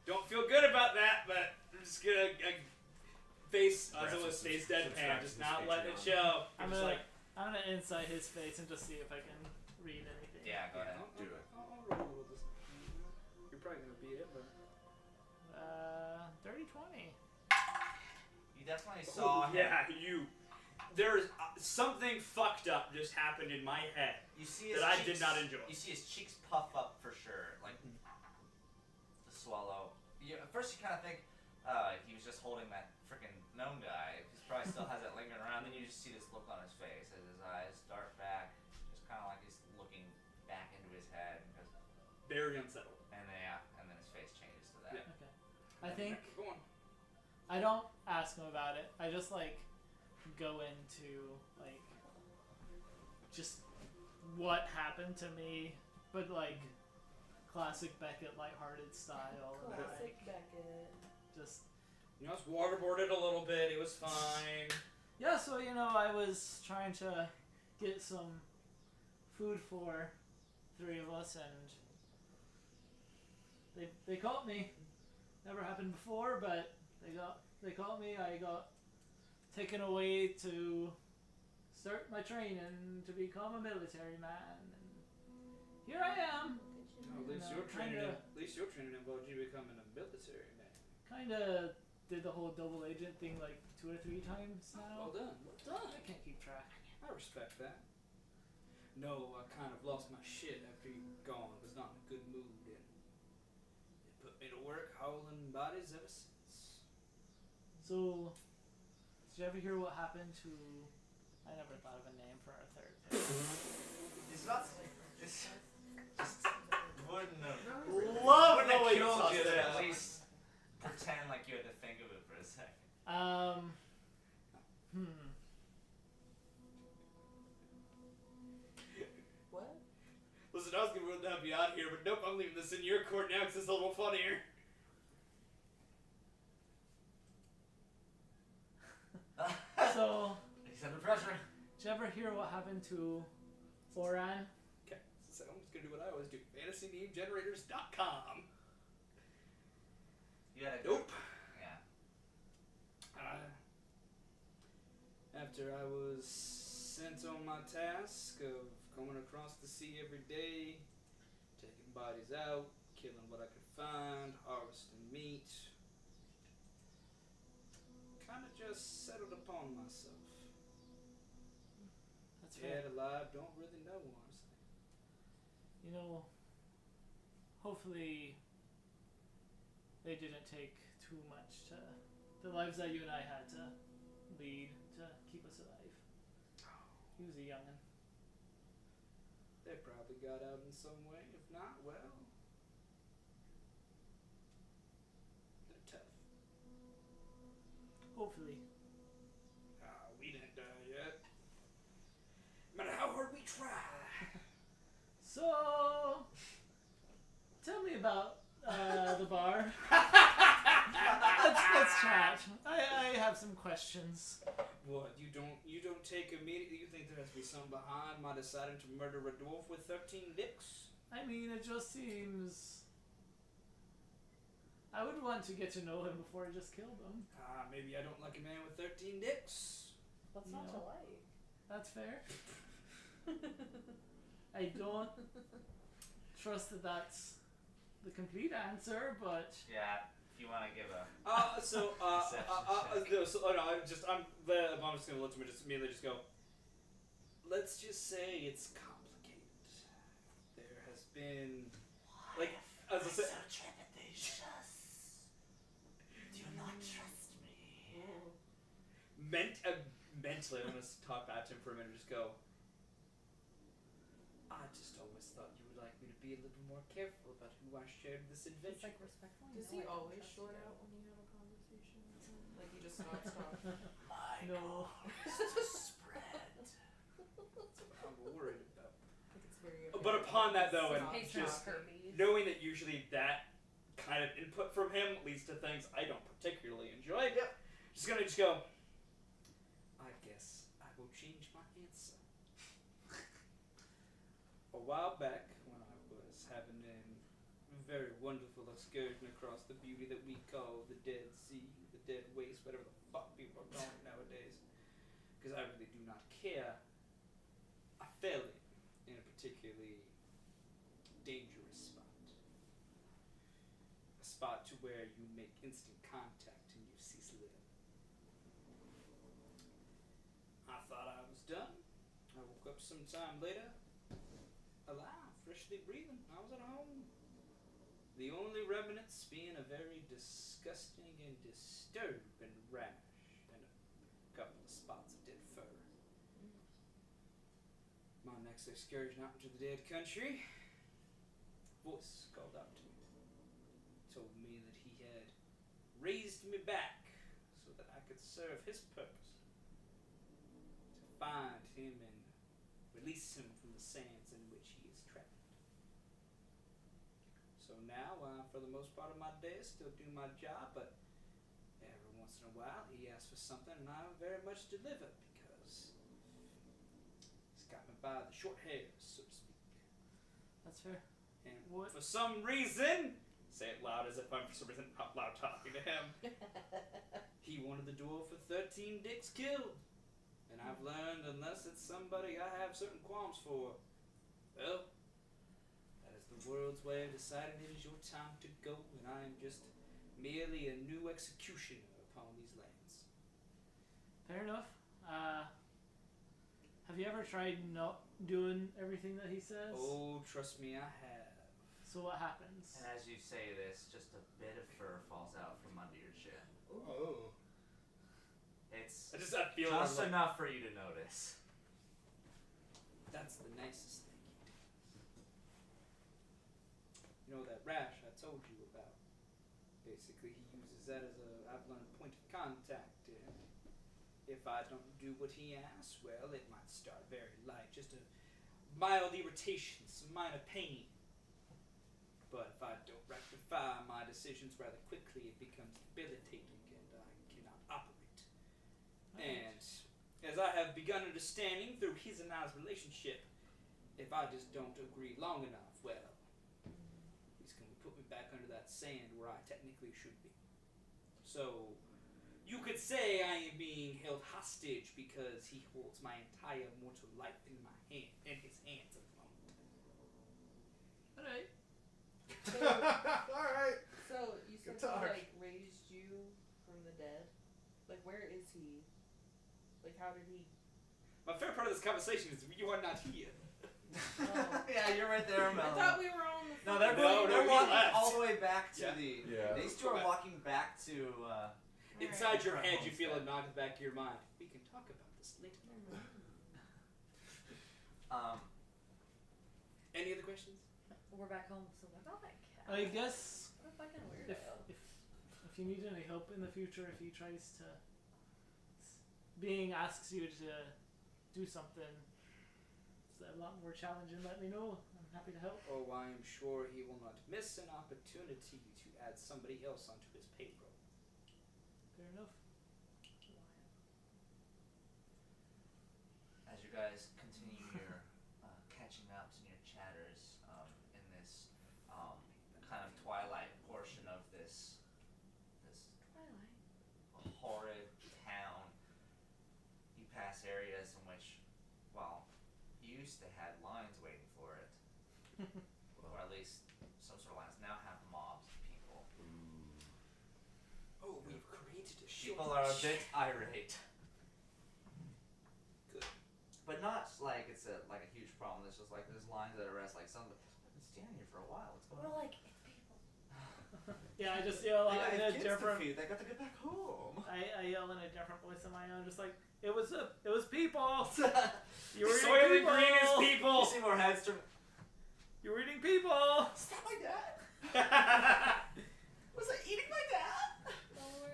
Don't feel good about that, but I'm just gonna face Ozilla stays deadpan, just not letting it show. I'm just gonna, like, I'm gonna inside his face and just see if I can read anything. Yeah, go ahead. Do it. I'll roll with this. You're probably gonna beat it, but. Dirty 20. You definitely saw him. Yeah, There's something fucked up just happened in my head. You see his That I cheeks, did not enjoy. You see his cheeks puff up for sure, like to swallow. At first you kind of think he was just holding that freaking gnome guy. He probably still has it lingering around. Then you just see this look on his face as his eyes dart back, just kind of like he's looking back into his head. Very unsettled. And then his face changes to that. Yeah. Okay. I think Go on. I don't ask him about it. I just go into just what happened to me, but classic Beckett lighthearted style. Classic And, Beckett. just I was waterboarded a little bit. It was fine. yeah. So I was trying to get some food for 3 of us, and they caught me. Never happened before, but they caught me. I got taken away to start my training to become a military man, and here I am. At least No, your training. kinda- At least your training involved you becoming a military man. Kinda did the whole double agent thing 2 or 3 times now. Well done. Well done. I can't keep track. I respect that. No, I kind of lost my shit after you gone. Was not in a good mood, and it put me to work hauling bodies ever since. So, did you ever hear what happened to? I never thought of a name for our third pick. It's not. It's just wouldn't have. Love Wouldn't the have way you killed tossed you to that at out. least pretend like you had to think of it for a second. What? Listen, I was gonna help you out here, but nope, I'm leaving this in your court now because it's a little funnier. So, He's under pressure. did you ever hear what happened to Oran? Okay, so I'm just gonna do what I always do. FantasyNameGenerators.com. You had a Nope. Yeah. After I was sent on my task of going across the sea every day, taking bodies out, killing what I could find, harvesting meat, kind of just settled upon myself. That's fair. Dead, alive, don't really know, honestly. You know, hopefully they didn't take too much to the lives that you and I had to lead to keep us alive. He was a youngin'. They probably got out in some way. If not, well, they're tough. Hopefully. We didn't die yet. No matter how hard we try. So, tell me about the bar. let's chat. I have some questions. What, you don't take immediately? You think there has to be something behind my deciding to murder a dwarf with 13 dicks? I mean, it just seems. I would want to get to know him before I just killed him. Maybe I don't like a man with 13 dicks. What's You not to know. like? That's fair. I don't trust that that's the complete answer, but Yeah. If you want to give a. I'm just gonna look to me, just immediately just go. Let's just say it's complicated. There has been, like, as I said, trepidatious. Do you not trust me? mentally, I'm gonna talk back to him for a minute and just go. I just always thought you would like me to be a little more careful about who I shared this It's adventure. like respectful. Does he always short out when you have a conversation with him? Like he just stops talking? no. Spread. I'm worried about. I think it's very. But upon that though, and He's just not herpes. knowing that usually that kind of input from him leads to things I don't particularly enjoy. Yep. Just gonna go. I guess I will change my answer. A while back, when I was having a very wonderful excursion across the beauty that we call the Dead Sea, the Dead Waste, whatever the fuck people are calling it nowadays, because I really do not care, I fell in a particularly dangerous spot. A spot to where you make instant contact and you cease living. I thought I was done. I woke up some time later, alive, freshly breathing. I was at home. The only remnants being a very disgusting and disturbing rash and a couple of spots of dead fur. My next excursion out into the dead country, voice called out to me, told me that he had raised me back so that I could serve his purpose, to find him and release him from the sands in which he is trapped. So now, for the most part of my day, I still do my job, but every once in a while he asks for something and I very much deliver because he's got me by the short hairs, so to speak. That's fair. And What? for some reason, say it loud as if I'm for some reason not loud talking to him, he wanted the dwarf with 13 dicks killed. And I've learned unless it's somebody I have certain qualms for, well, that is the world's way of deciding it is your time to go, and I am just merely a new executioner upon these lands. Fair enough. Have you ever tried not doing everything that he says? Oh, trust me, I have. So what happens? And as you say this, just a bit of fur falls out from under your chin. Oh. I feel Just like enough for you to notice. that's the nicest thing he does. You know that rash I told you about? Basically, he uses that as a, I've learned, point of contact. And if I don't do what he asks, well, it might start very light, just a mild irritation, some minor pain. But if I don't rectify my decisions rather quickly, it becomes debilitating and I cannot operate. And as I have begun understanding through his and I's relationship, if I just don't agree long enough, well, he's going to put me back under that sand where I technically should be. So, you could say I am being held hostage because he holds my entire mortal life in his hands at the moment. Alright. All right. So you said Good he talk. like raised you from the dead. Like where is he? Like how did he? My favorite part of this conversation is you are not here. Oh. Yeah, you're right there, I Mel. thought we were on the. No, they're fucking- going. No, they're we walking left. all the way back to Yeah. the. Yeah. These two are walking back to. Inside your Right. head, you feel a knock at the back of your mind. We can talk about this later. Any other questions? We're back home. So what about that cat? I guess What a fucking if, weirdo. if you need any help in the future, if he tries to, being asks you to do something, it's a lot more challenging. Let me know. I'm happy to help. Oh, I am sure he will not miss an opportunity to add somebody else onto his payroll. Fair enough. As you guys continue your catching ups and your chatters in this kind of twilight portion of this Twilight. horrid town, you pass areas in which, well, you used to have lines waiting for it, or at least some sort of lines. Now have mobs of people. Oh, we've created a People are a bit irate. Good. But not like it's a huge problem. It's just like there's lines at a rest. Like I've been standing here for a while. What's going We're on? like, it's people. Yeah, I just yell I in a have kids to different. feed. They got to get back home. I yell in a different voice of my own, just like it was people. You You were Soylent eating Green is people. people. see more heads turn. You were eating people. Is that my dad? Was I eating my dad?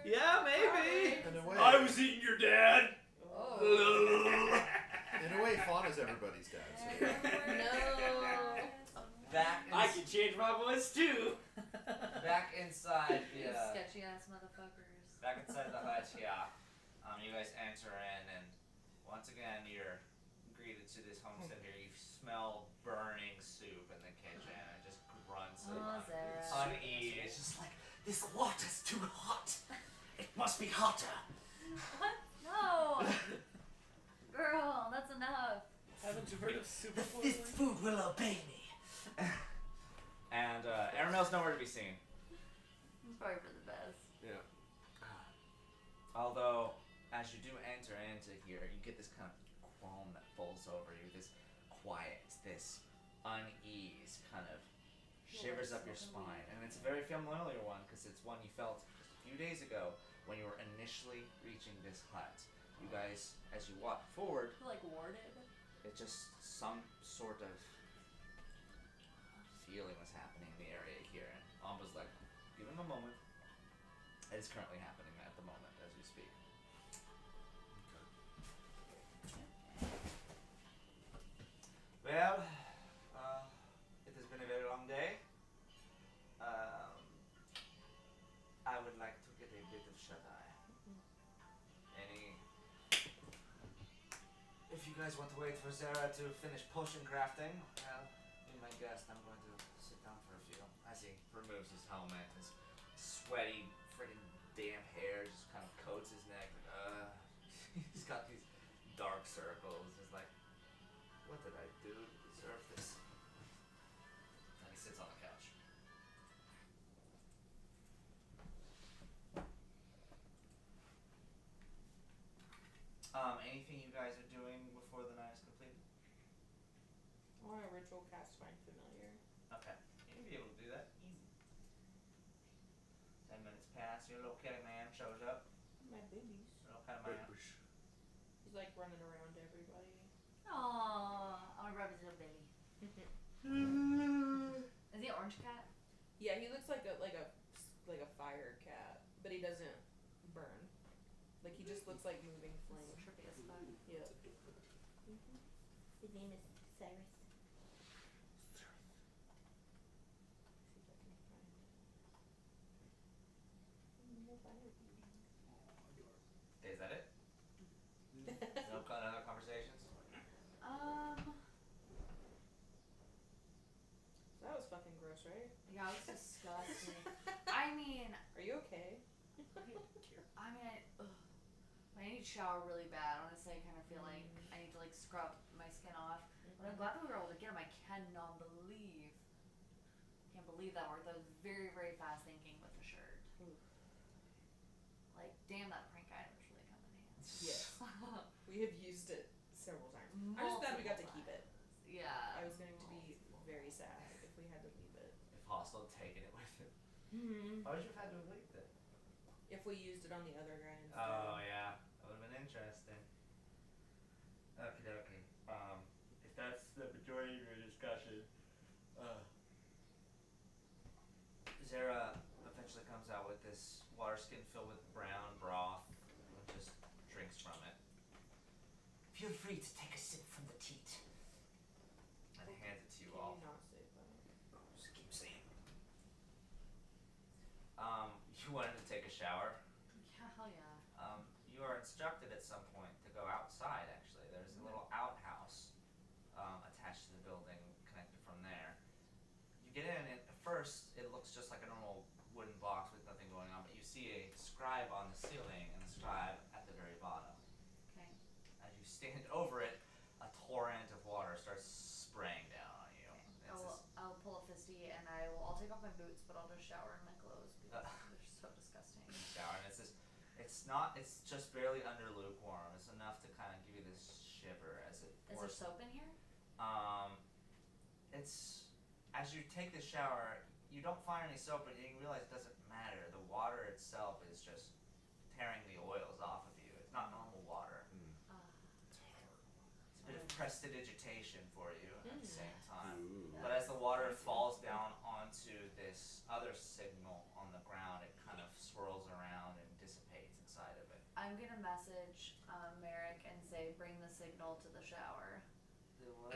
Yeah, maybe. In a way, I was eating your dad. Oh. in a way, Fauna's everybody's dad. So. Back I can change my voice too. back inside You the sketchy ass motherfuckers. back inside the hut. Yeah. You guys enter in, and once again you're greeted to this homestead here. You smell burning soup in the kitchen, and just grunts of Oh, Zara. unease. It's just like this water's too hot. It must be hotter. What? No! Girl, that's enough. Haven't you heard of Super This food will obey me. And Aramel's nowhere to be seen. It's probably for the best. Yeah. Although, as you do enter into here, you get this kind of qualm that falls over you. This quiet, this unease kind of shivers up your spine. And it's a very familiar one because it's one you felt just a few days ago when you were initially reaching this hut. You guys, as you walk forward, Like warded. it's just some sort of feeling was happening in the area here. And Amba's like, give him a moment. It is currently happening at the moment as we speak. Well, it has been a very long day. I would like to get a bit of shut-eye. If you guys want to wait for Zara to finish potion crafting, well, be my guest. I'm going to sit down for a few. As he removes his helmet, his sweaty, friggin' damp hair just kind of coats his neck. He's got these dark circles. He's like, what did I do to deserve this? And he sits on the couch. Anything you guys are doing before the night is completed? I want a ritual cast find familiar. Okay. You'll be able to do that. Easy. 10 minutes pass, your little kitty man shows up. My babies. Little kind of man. He's like running around everybody. Aww, I want to rub his little belly. Is he an orange cat? Yeah, he looks like a fire cat, but he doesn't burn. Like he just looks like moving flame. Trippy as fuck. Yep. His name is Cyrus. See if I can find it. No fire beating. Is that it? No other conversations? That was fucking gross, right? Yeah, it was disgusting. I mean, Are you okay? I need to shower really bad. Honestly, I kind of feel like I need to like scrub my skin off. But I'm glad that we were able to get him. I can't believe that worked. That was very, very fast thinking with the shirt. Oof. Like, damn, that prank item's really come in handy. Yes. We have used it several times. I'm just glad we got to keep it. Yeah. I was going to be very sad if we had to leave it. If Hostel had taken it with him. Why would you have had to have leaked it? If we used it on the other guy instead. Oh, yeah. That would have been interesting. Okie dokie. If that's the majority of your discussion, Zara eventually comes out with this water skin filled with brown broth and just drinks from it. Feel free to take a sip from the teat. And hands it to you Can all. you not say that? Just keep saying. You wanted to take a shower. Yeah, hell yeah. You are instructed at some point to go outside, actually. There's a little outhouse attached to the building, connected from there. You get in, and at first, it looks just like a normal wooden box with nothing going on, but you see a scribe on the ceiling and a scribe at the very bottom. Okay. As you stand over it, a torrent of water starts spraying down on you. I'll pull a fisty and I'll take off my boots, but I'll just shower in my clothes because they're so disgusting. Shower, and it's just barely under lukewarm. It's enough to kind of give you this shiver as it Is there soap in here? It's as you take the shower, you don't find any soap, but you realize it doesn't matter. The water itself is just tearing the oils off of you. It's not normal water. It's a bit of prestidigitation for you at the same time. Ooh. But as the water falls down onto this other signal on the ground, it kind of swirls around and dissipates inside of it. I'm gonna message Merrick and say, bring the signal to the shower. The what?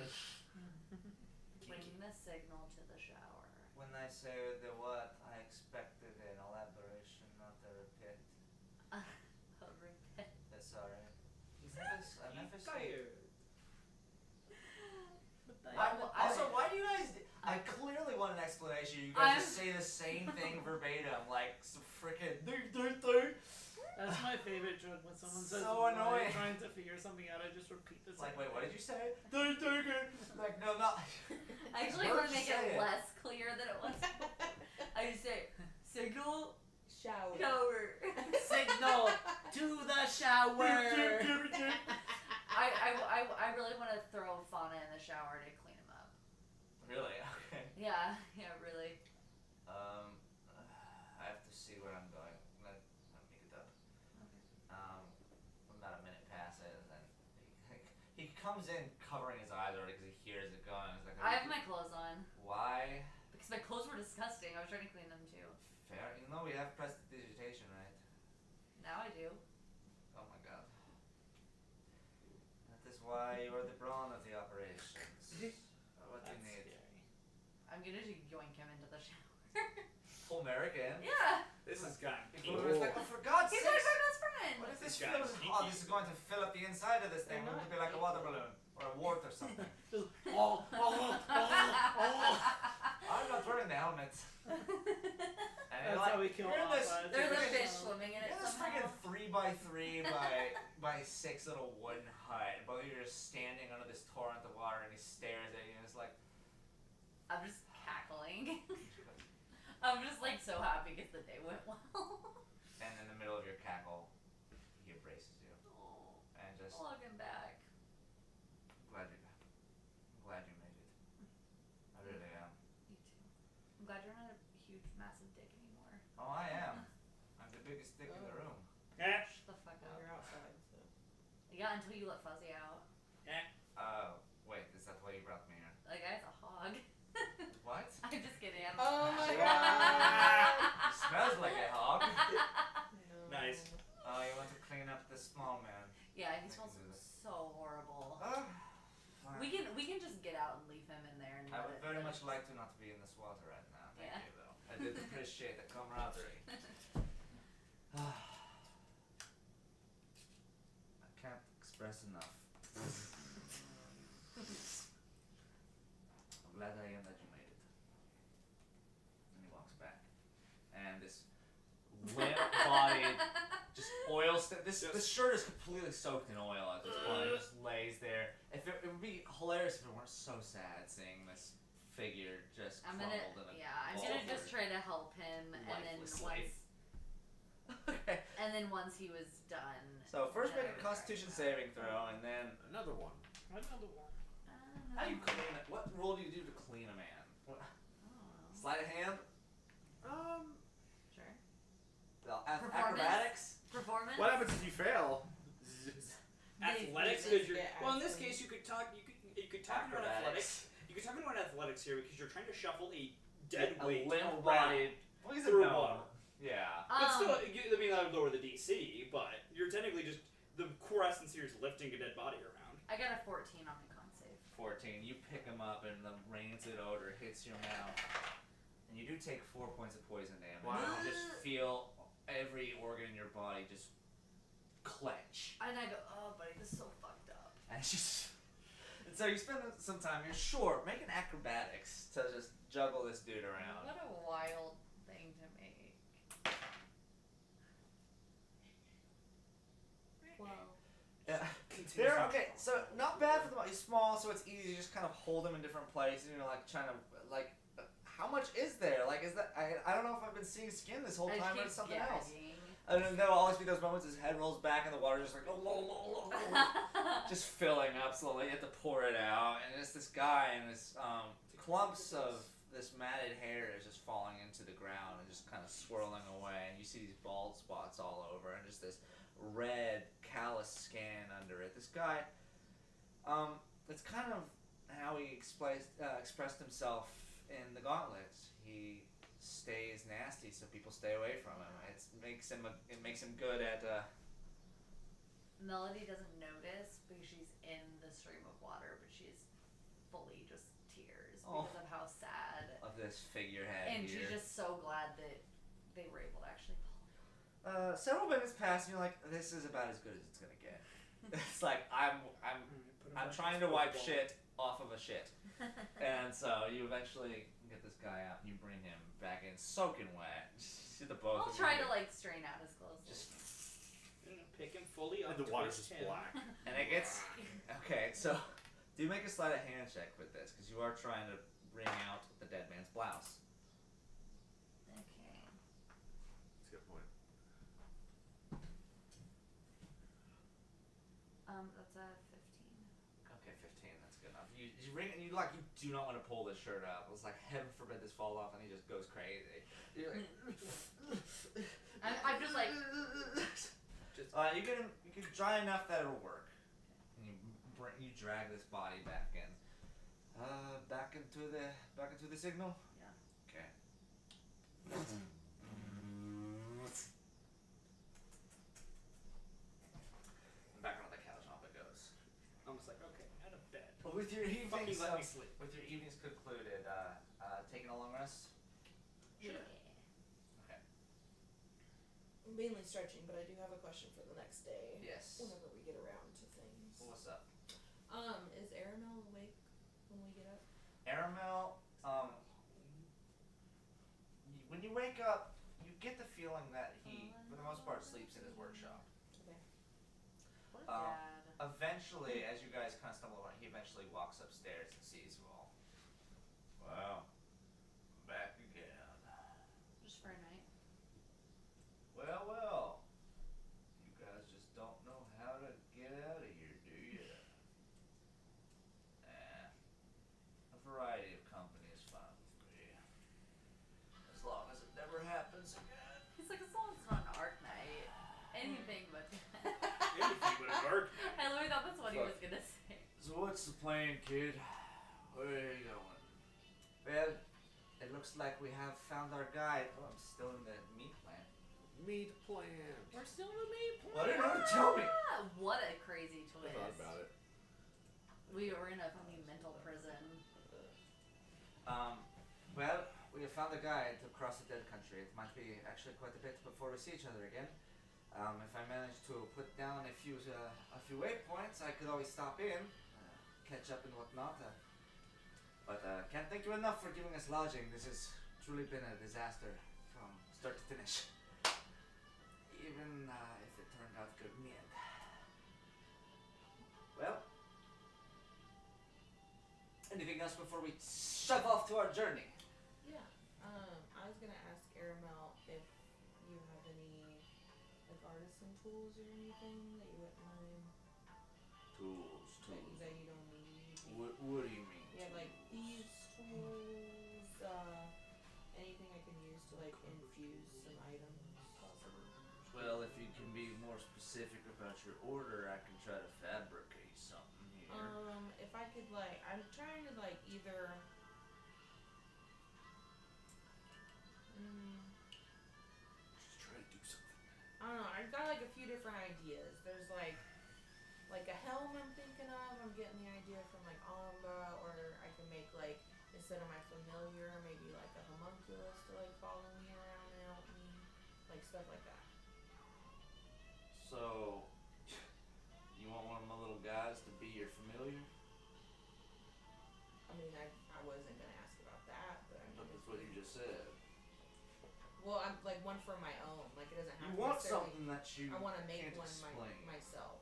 Bring the signal to the shower. When I say the what, I expected an elaboration, not a repeat. I'll repeat. That's alright. I've never seen. Also, why do you guys? I clearly want an explanation. You guys just say the same thing verbatim, like some freaking. That's my favorite joke when someone says So "Why?" annoying. trying to figure something out. I just repeat the It's same like, wait, what did thing. you say? Like, no, not. I actually Why want don't to you make say it less clear than it was. I just say, signal, Shower. shower. Signal to the shower. I really want to throw Fauna in the shower to clean him up. Really? Okay. Yeah, really. I have to see where I'm going. Let me get up. Okay. About a minute passes, and he comes in covering his eyes already because he hears it going. He's like, I have my clothes on Why? because my clothes were disgusting. I was trying to clean them too. Fair. You know we have prestidigitation, right? Now I do. Oh my god. That is why you are the brawn of the operations. What do you That's need? scary. I'm gonna yoink him into the shower. Pull Merrick in? Yeah, This has gotten People are like, oh, for God's he's sake! like my best friend. What if this This fills? guy's Oh, kinky. this is going to fill up the inside of this thing. They're It's not going to be like a water balloon or a wart or something. I'm not wearing the helmet. And That's like, how we kill you're in this, Alpha. There's a freaking- fish swimming in it You're in this somehow. freaking 3x3 by 6 little wooden hut. Both of you are just standing under this torrent of water, and he stares at you, and it's like, I'm just cackling. I'm just like so happy because the day went well. and in the middle of your cackle, he embraces you, Oh, and just plug him back. glad you made it. I really am. Me too. I'm glad you're not a huge, massive dick anymore. Oh, I am. I'm the biggest dick in the room. Eh, Shut the fuck Well, up. you're outside, so. Yeah, Yeah, until you let Fuzzy out. Oh, wait, is that why you brought me here? Like, I was a hog. What? I'm just kidding. I'm Oh my sure. god. Smells like a hog. No. Nice. Oh, you want to clean up the small man. Yeah, he I smells can do that. so horrible. Fine. We can just get out and leave him in there. And I let would it very finish. much like to not be in this water right now. Thank Yeah. you, though. I did appreciate the camaraderie. I can't express enough. I'm glad I am that you made it. And he walks back. And this limp-bodied, just oil. This shirt is completely soaked in oil at this point. It just lays there. It would be hilarious if it weren't so sad seeing this figure just I'm crumpled gonna, in a I'm ball gonna of just dirt. try to help him, Lifelessly. and Okay. then once he was done. So first then make I a would Constitution drag saving him throw, and then Another one. Another one. out. how do you clean it? What rule do you do to clean a man? Oh, Sleight of hand? sure. Performance? Acrobatics? Performance. What happens if you fail? Athletics, They because you're. get Well, in this accident. case, you could talk about athletics. You could talk about athletics here because you're trying to shuffle a dead A weight limp-bodied. Well, he's a through gnome. water. Yeah. But still, I mean, that would lower the DC, but you're technically just the core essence here is lifting a dead body around. I got a 14 on my con save. 14. You pick him up, and the rancid odor hits your mouth, and you do take 4 points of poison damage. Wow. You just feel every organ in your body just clench. And I go, oh, buddy, this is so fucked up. And it's just. And so you spend some time. You're sure make an acrobatics to just juggle this dude around. What a wild thing to make. Well, Yeah. They're okay. So not bad for the he's small, so it's easy. You just kind of hold him in different places. You know, like trying to like. How much is there? Like, is that I don't know if I've been seeing skin this whole I time or keep it's something else. gagging. And then there'll always be those moments his head rolls back and the water's just like just filling up slowly. You have to pour it out, and it's this guy and this clumps of this matted hair is just falling into the ground and just kind of swirling away. And you see these bald spots all over, and just this red callous skin under it. This guy, it's kind of how he expressed himself in the Gauntlets. He stays nasty, so people stay away from him. It makes him good at. Melody doesn't notice because she's in the stream of water, but she's fully just tears because of how sad. Of this figurehead And here. she's just so glad that they were able to actually pull him. Several minutes pass, and you're like, "This is about as good as it's gonna get." It's like I'm trying to wipe shit off of a shit, and so you eventually get this guy out, and you bring him back in, soaking wet. See the both. I'll of try you to like strain out his clothes. just, Pick him fully up. And the water's twist just him. black. and it gets okay. So, do you make a sleight of hand check with this? Because you are trying to wring out the dead man's blouse. Okay. That's a good point. That's a 15. Okay, 15. That's good enough. You ring it. You do not want to pull this shirt up. It's like heaven forbid this falls off, and he just goes crazy. You're like, I'm just like. you get dry enough that it'll work. And you drag this body back in. Back into the signal. Yeah. Okay. Back on the couch, off it goes. Almost like, okay, out of bed. Well, with your evenings, Fucking let me sleep. with your evenings concluded, taking a long rest. Sure. Okay. Mainly stretching, but I do have a question for the next day. Yes. Whenever we get around to things. What's up? Is Aramel awake when we get up? Aramel, when you wake up, you get the feeling that he, for the most part, sleeps in his workshop. Poor dad. Eventually, as you guys kind of stumble around, he eventually walks upstairs and sees you all. Wow. Back again. Just for a night. Well. You guys just don't know how to get out of here, do you? A variety of company is fine with me. As long as it never happens again. He's like, as long as it's not an arc night. Anything but that. Anything but a dark. I literally what's the plan, kid? Where are you going? Well, it looks like we have found our guide. Oh, I'm still in the meat plant. Meat plant. We're still in the main point. What did you tell me? Ah, what a crazy I twist. thought about it. We were in a fucking mental prison. Well, we have found a guide to cross the dead country. It might be actually quite a bit before we see each other again. If I manage to put down a few waypoints, I could always stop in, catch up and whatnot. But can't thank you enough for giving us lodging. This has truly been a disaster from start to finish. Even if it turned out good in the end. Well, anything else before we shove off to our journey? Yeah. I was gonna ask Aramel if you have any like artisan tools or anything that you wouldn't mind Tools. that you don't need. What do you mean? Yeah, like these tools, anything I can use to like infuse some items, possibly. Well, if you can be more specific about your order, I can try to fabricate something here. If I could like, I'm trying to like either. Just try to do something. I don't know. I've got like a few different ideas. There's like a helm I'm thinking of. I'm getting the idea from like Amba, or I can make like instead of my familiar, maybe like a homunculus to like follow me around and help me, like stuff like that. So, you want one of my little guys to be your familiar? I mean, I wasn't gonna ask about that, but I mean, But that's what you just said. well, I'm like one for my own. Like it doesn't have You to want necessarily. something that you I want to make can't one explain. myself.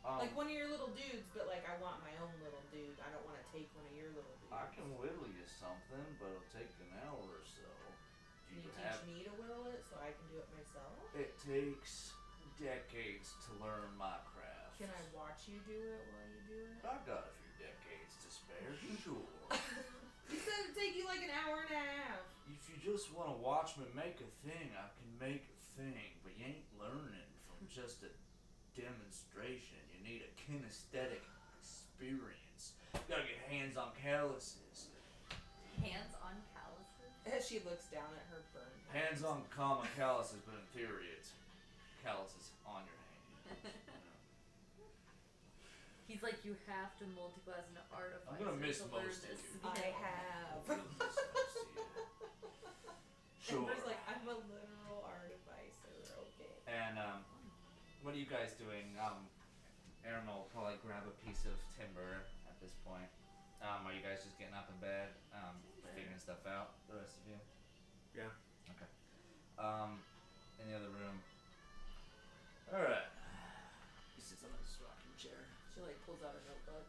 Um, Like one of your little dudes, but like I want my own little dude. I don't want to take one of your little dudes. I can whittle you something, but it'll take an hour or so. Can you have teach me to whittle it so I can do it myself? It takes decades to learn my craft. Can I watch you do it while you do it? I've got a few decades to spare, sure. You said it'd take you like an hour and a half. If you just want to watch me make a thing, I can make a thing, but you ain't learning from just a demonstration. You need a kinesthetic experience. You gotta get hands on calluses. Hands on calluses. As she looks down at her burned Hands on common calluses, but in theory it's calluses on your hand. He's like, you have to multi-class an artificer I'm gonna miss to learn most of this you. skill." I have. Sure. Amber's like, I'm a literal artificer, okay. And what are you guys doing? Aaron will probably grab a piece of timber at this point. Are you guys just getting up in bed, figuring stuff out? The rest of you? Yeah. Okay. In the other room. All right. He sits on his rocking chair. She like pulls out a notebook.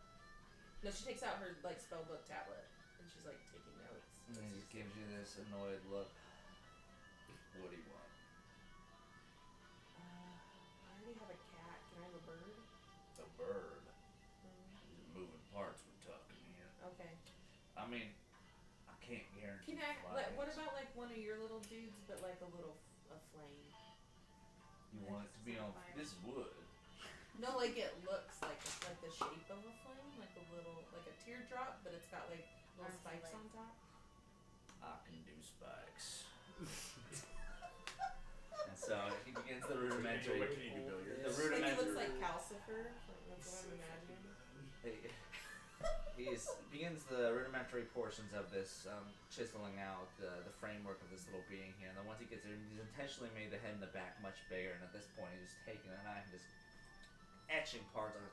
No, she takes out her like spellbook tablet and she's like taking notes. And he just gives you this annoyed look. What do you want? I already have a cat. Can I have a bird? A bird. These are moving parts we're talking here. Okay. I mean, I can't guarantee. Can I? flights. What about like one of your little dudes, but like a little a flame? You want it to be on this wood? No, like it looks like it's like the shape of a flame, like a little like a teardrop, but it's got like little Arms and spikes legs. on top. I can do spikes. And so he begins the rudimentary. What can you do, Billiard? The Like he rudimentary. looks like Calcifer. Like, that's what I'm imagining. He begins the rudimentary portions of this, chiseling out the framework of this little being here. And then once he gets there, he's intentionally made the head and the back much bigger. And at this point, he's just taking a knife and just etching parts of it,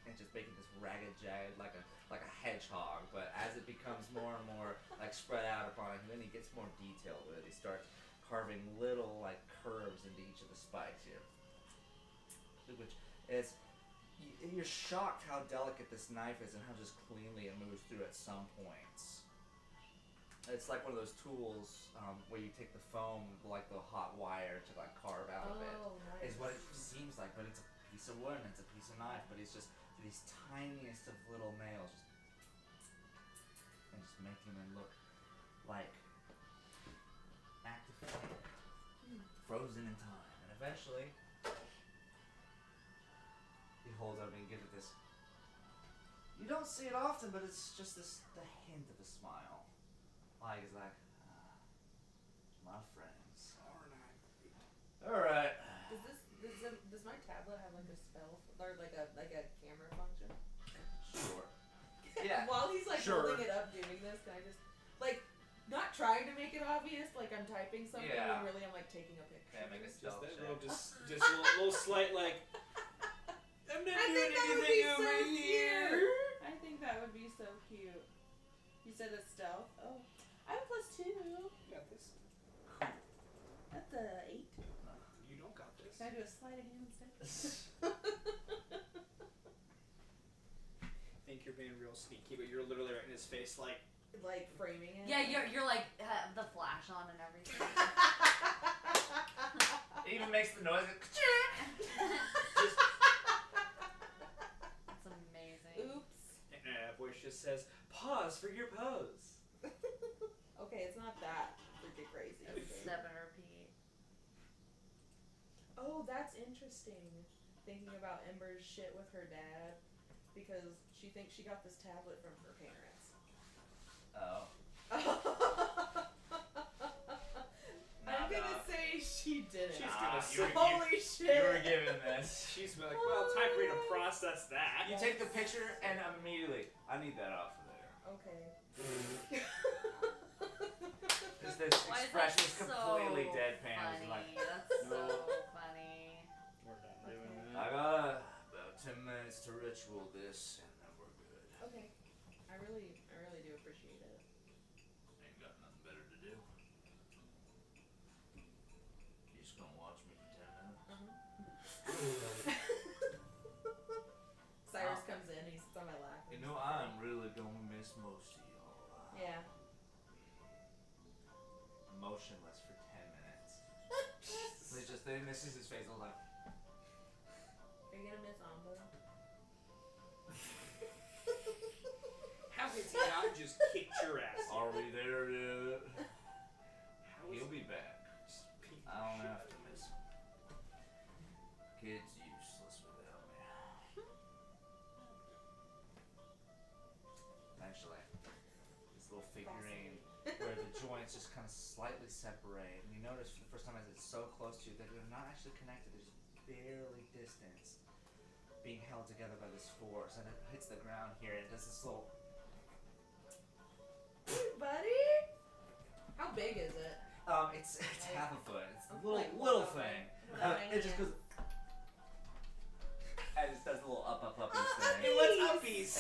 and just making this ragged, jagged, like a hedgehog. But as it becomes more and more like spread out upon him, then he gets more detailed with it. He starts carving little like curves into each of the spikes here, which is. You're shocked how delicate this knife is and how just cleanly it moves through at some points. It's like one of those tools where you take the foam, like the hot wire, to like carve out of it. Oh, nice. Is what it seems like, but it's a piece of wood and it's a piece of knife, but it's just these tiniest of little nails, and just making them look like active flame, frozen in time, and eventually. You holds over and gives it this. You don't see it often, but it's just the hint of a smile. Like it's like, my friends. Alright. Does my tablet have like a spell or like a camera function? Sure. Yeah. While he's like Sure. holding it up doing this, can I just like not trying to make it obvious, like I'm typing something Yeah. when really I'm like taking a picture. Okay, make a Just stealth that check. little, just a little slight like. I'm not I doing think that would anything be so over here. cute. I think that would be so cute. You said a stealth. Oh, I have +2. You got this. That's a 8. You don't got this. Can I do a sleight of hand instead? Think you're being real sneaky, but you're literally right in his face, like. Like framing it. Yeah, you're like have the flash on and everything. It even makes the noise. That's amazing. Oops. And a voice just says, "Pause for your pose." Okay, it's not that freaking crazy. Step and repeat. Oh, that's interesting. Thinking about Ember's shit with her dad because she thinks she got this tablet from her parents. Oh. I'm gonna say she didn't. She's Nah, gonna Holy shit. You were given this. She's been like, well, time for me to process that. You take the picture and immediately, I need that off of there. Okay. Because this Why is expression that is completely so deadpan. It's funny? like, That's No. so funny. We're done doing I that. got about 10 minutes to ritual this, and then we're good. Okay. I really do appreciate it. Ain't got nothing better to do. You just gonna watch me for 10 minutes? Cyrus comes in, he sits on my lap. You know, I'm really gonna miss most of y'all. Yeah. Motionless for 10 minutes. This is his face all the time. Are you gonna miss Amba? How has he not just kicked your ass? Are we there yet? How is He'll be back. I don't have to miss him. Kid's useless without me. Eventually, this little figurine where the joints just kind of slightly separate, and you notice for the first time as it's so close to you that they're not actually connected. There's barely distance being held together by this force, and it hits the ground here, and it does this little. Buddy? How big is it? It's half a foot. It's a Like little what? thing. Like It just hand. goes. And it does a little uppies Hey, thing. what's uppies?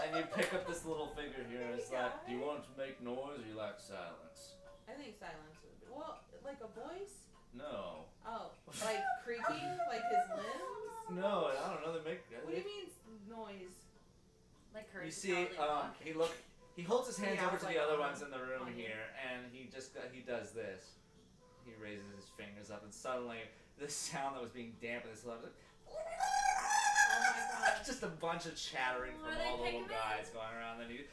And you pick up this little figure here, and it's Oh my like, Do you want to make noise or you like silence? I think silence would be. Well, like a voice? No. Oh, like creaking? Like his limbs? No, I don't know. They make. What do you mean noise? Like her. You see, he holds his hands Yeah, over to like the other on- ones in the room on you. here, and he does this. He raises his fingers up, and suddenly the sound that was being dampened this level. Oh my god. Just a bunch of chattering Are from they all the little picking guys going around. And he,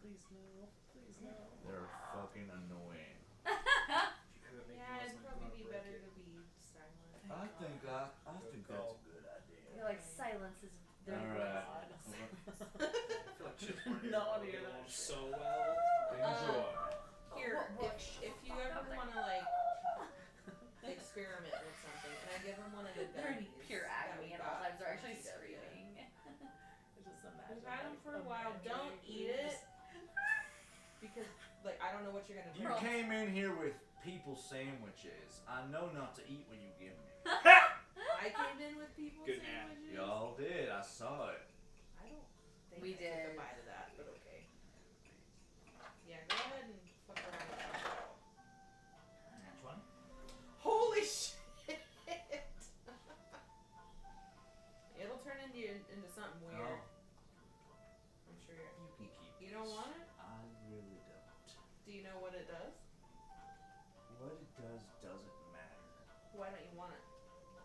Please no. Please no. They're fucking annoying. Yeah, it'd probably be better to be silent. I think that's a good idea. You're like silence is very Alright. odd. I feel like Chip's wearing Not it hear along that. so well. Enjoy. Here, What- if you ever want to like experiment with something, and I give him one of the They're in gummies pure that agony we and all got times they're from actually GW. screaming. Just imagine. We've had them like, for a while. Don't eat it because, like, I don't know what you're gonna You do. came in here with people sandwiches. I know not to eat what you give me. I came in with people Good man. sandwiches. Y'all did. I saw it. I don't think We I took did. a bite of that, but okay. Yeah, go ahead and fuck around with that. Which one? Holy shit! It'll turn into something weird. Oh, I'm sure you can keep you don't this. want it. I really don't. Do you know what it does? What it does doesn't matter. Why don't you want it?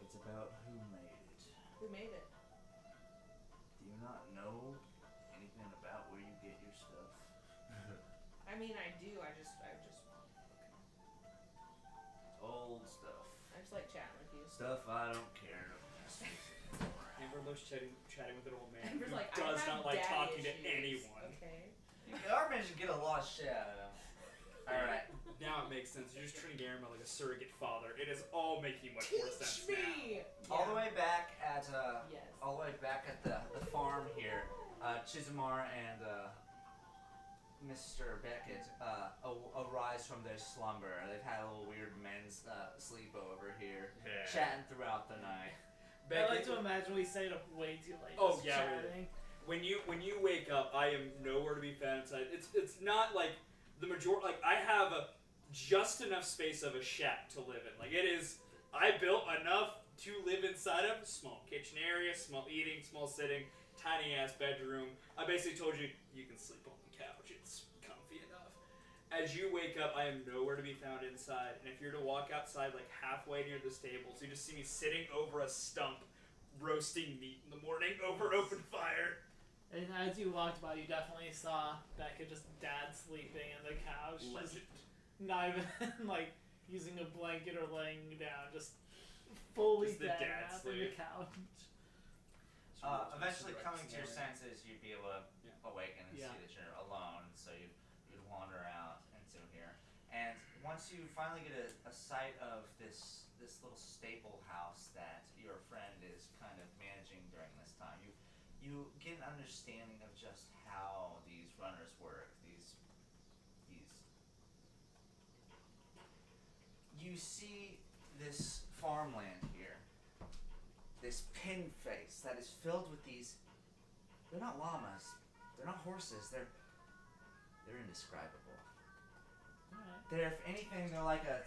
It's about who made it. Who made it? Do you not know anything about where you get your stuff? I mean, I do. I just Old stuff. like chatting with you. Stuff I don't care to mess with anymore. Amber, Carlos chatting with an old man Amber's who like, I does have not like daddy talking to issues, anyone. Okay. You are managed to get a lot of shit out of him. Alright. Now it makes sense. You're just treating Garamel like a surrogate father. It is all making much more sense Teach me. All the way back at Yes. all the way back at the farm here, Chizumar and Mr. Beckett arise from their slumber. They've had a little weird men's sleepover here, chatting throughout the night. I like to imagine we stayed up way too late. Oh, just yeah, we chatting. When you wake up, I am nowhere to be found inside. It's not like the majority. Like I have just enough space of a shack to live in. Like it is. I built enough to live inside of. Small kitchen area, small eating, small sitting, tiny ass bedroom. I basically told you you can sleep on the couch. It's comfy enough. As you wake up, I am nowhere to be found inside. And if you're to walk outside like halfway near the stables, you just see me sitting over a stump, roasting meat in the morning over open fire. And as you walked by, you definitely saw Becca just dad sleeping on the couch. Just not even like using a blanket or laying down, just fully Just the dead dad wrapped in the sleep. couch. Eventually coming to your senses, you'd be able to awaken and Yeah. see that you're alone, so you'd wander out into here. And once you finally get a sight of this little staple house that your friend is kind of managing during this time, you get an understanding of just how these runners work. You see this farmland here, this pin face that is filled with these. They're not llamas, they're not horses. They're indescribable. Alright. They're, if anything, they're like a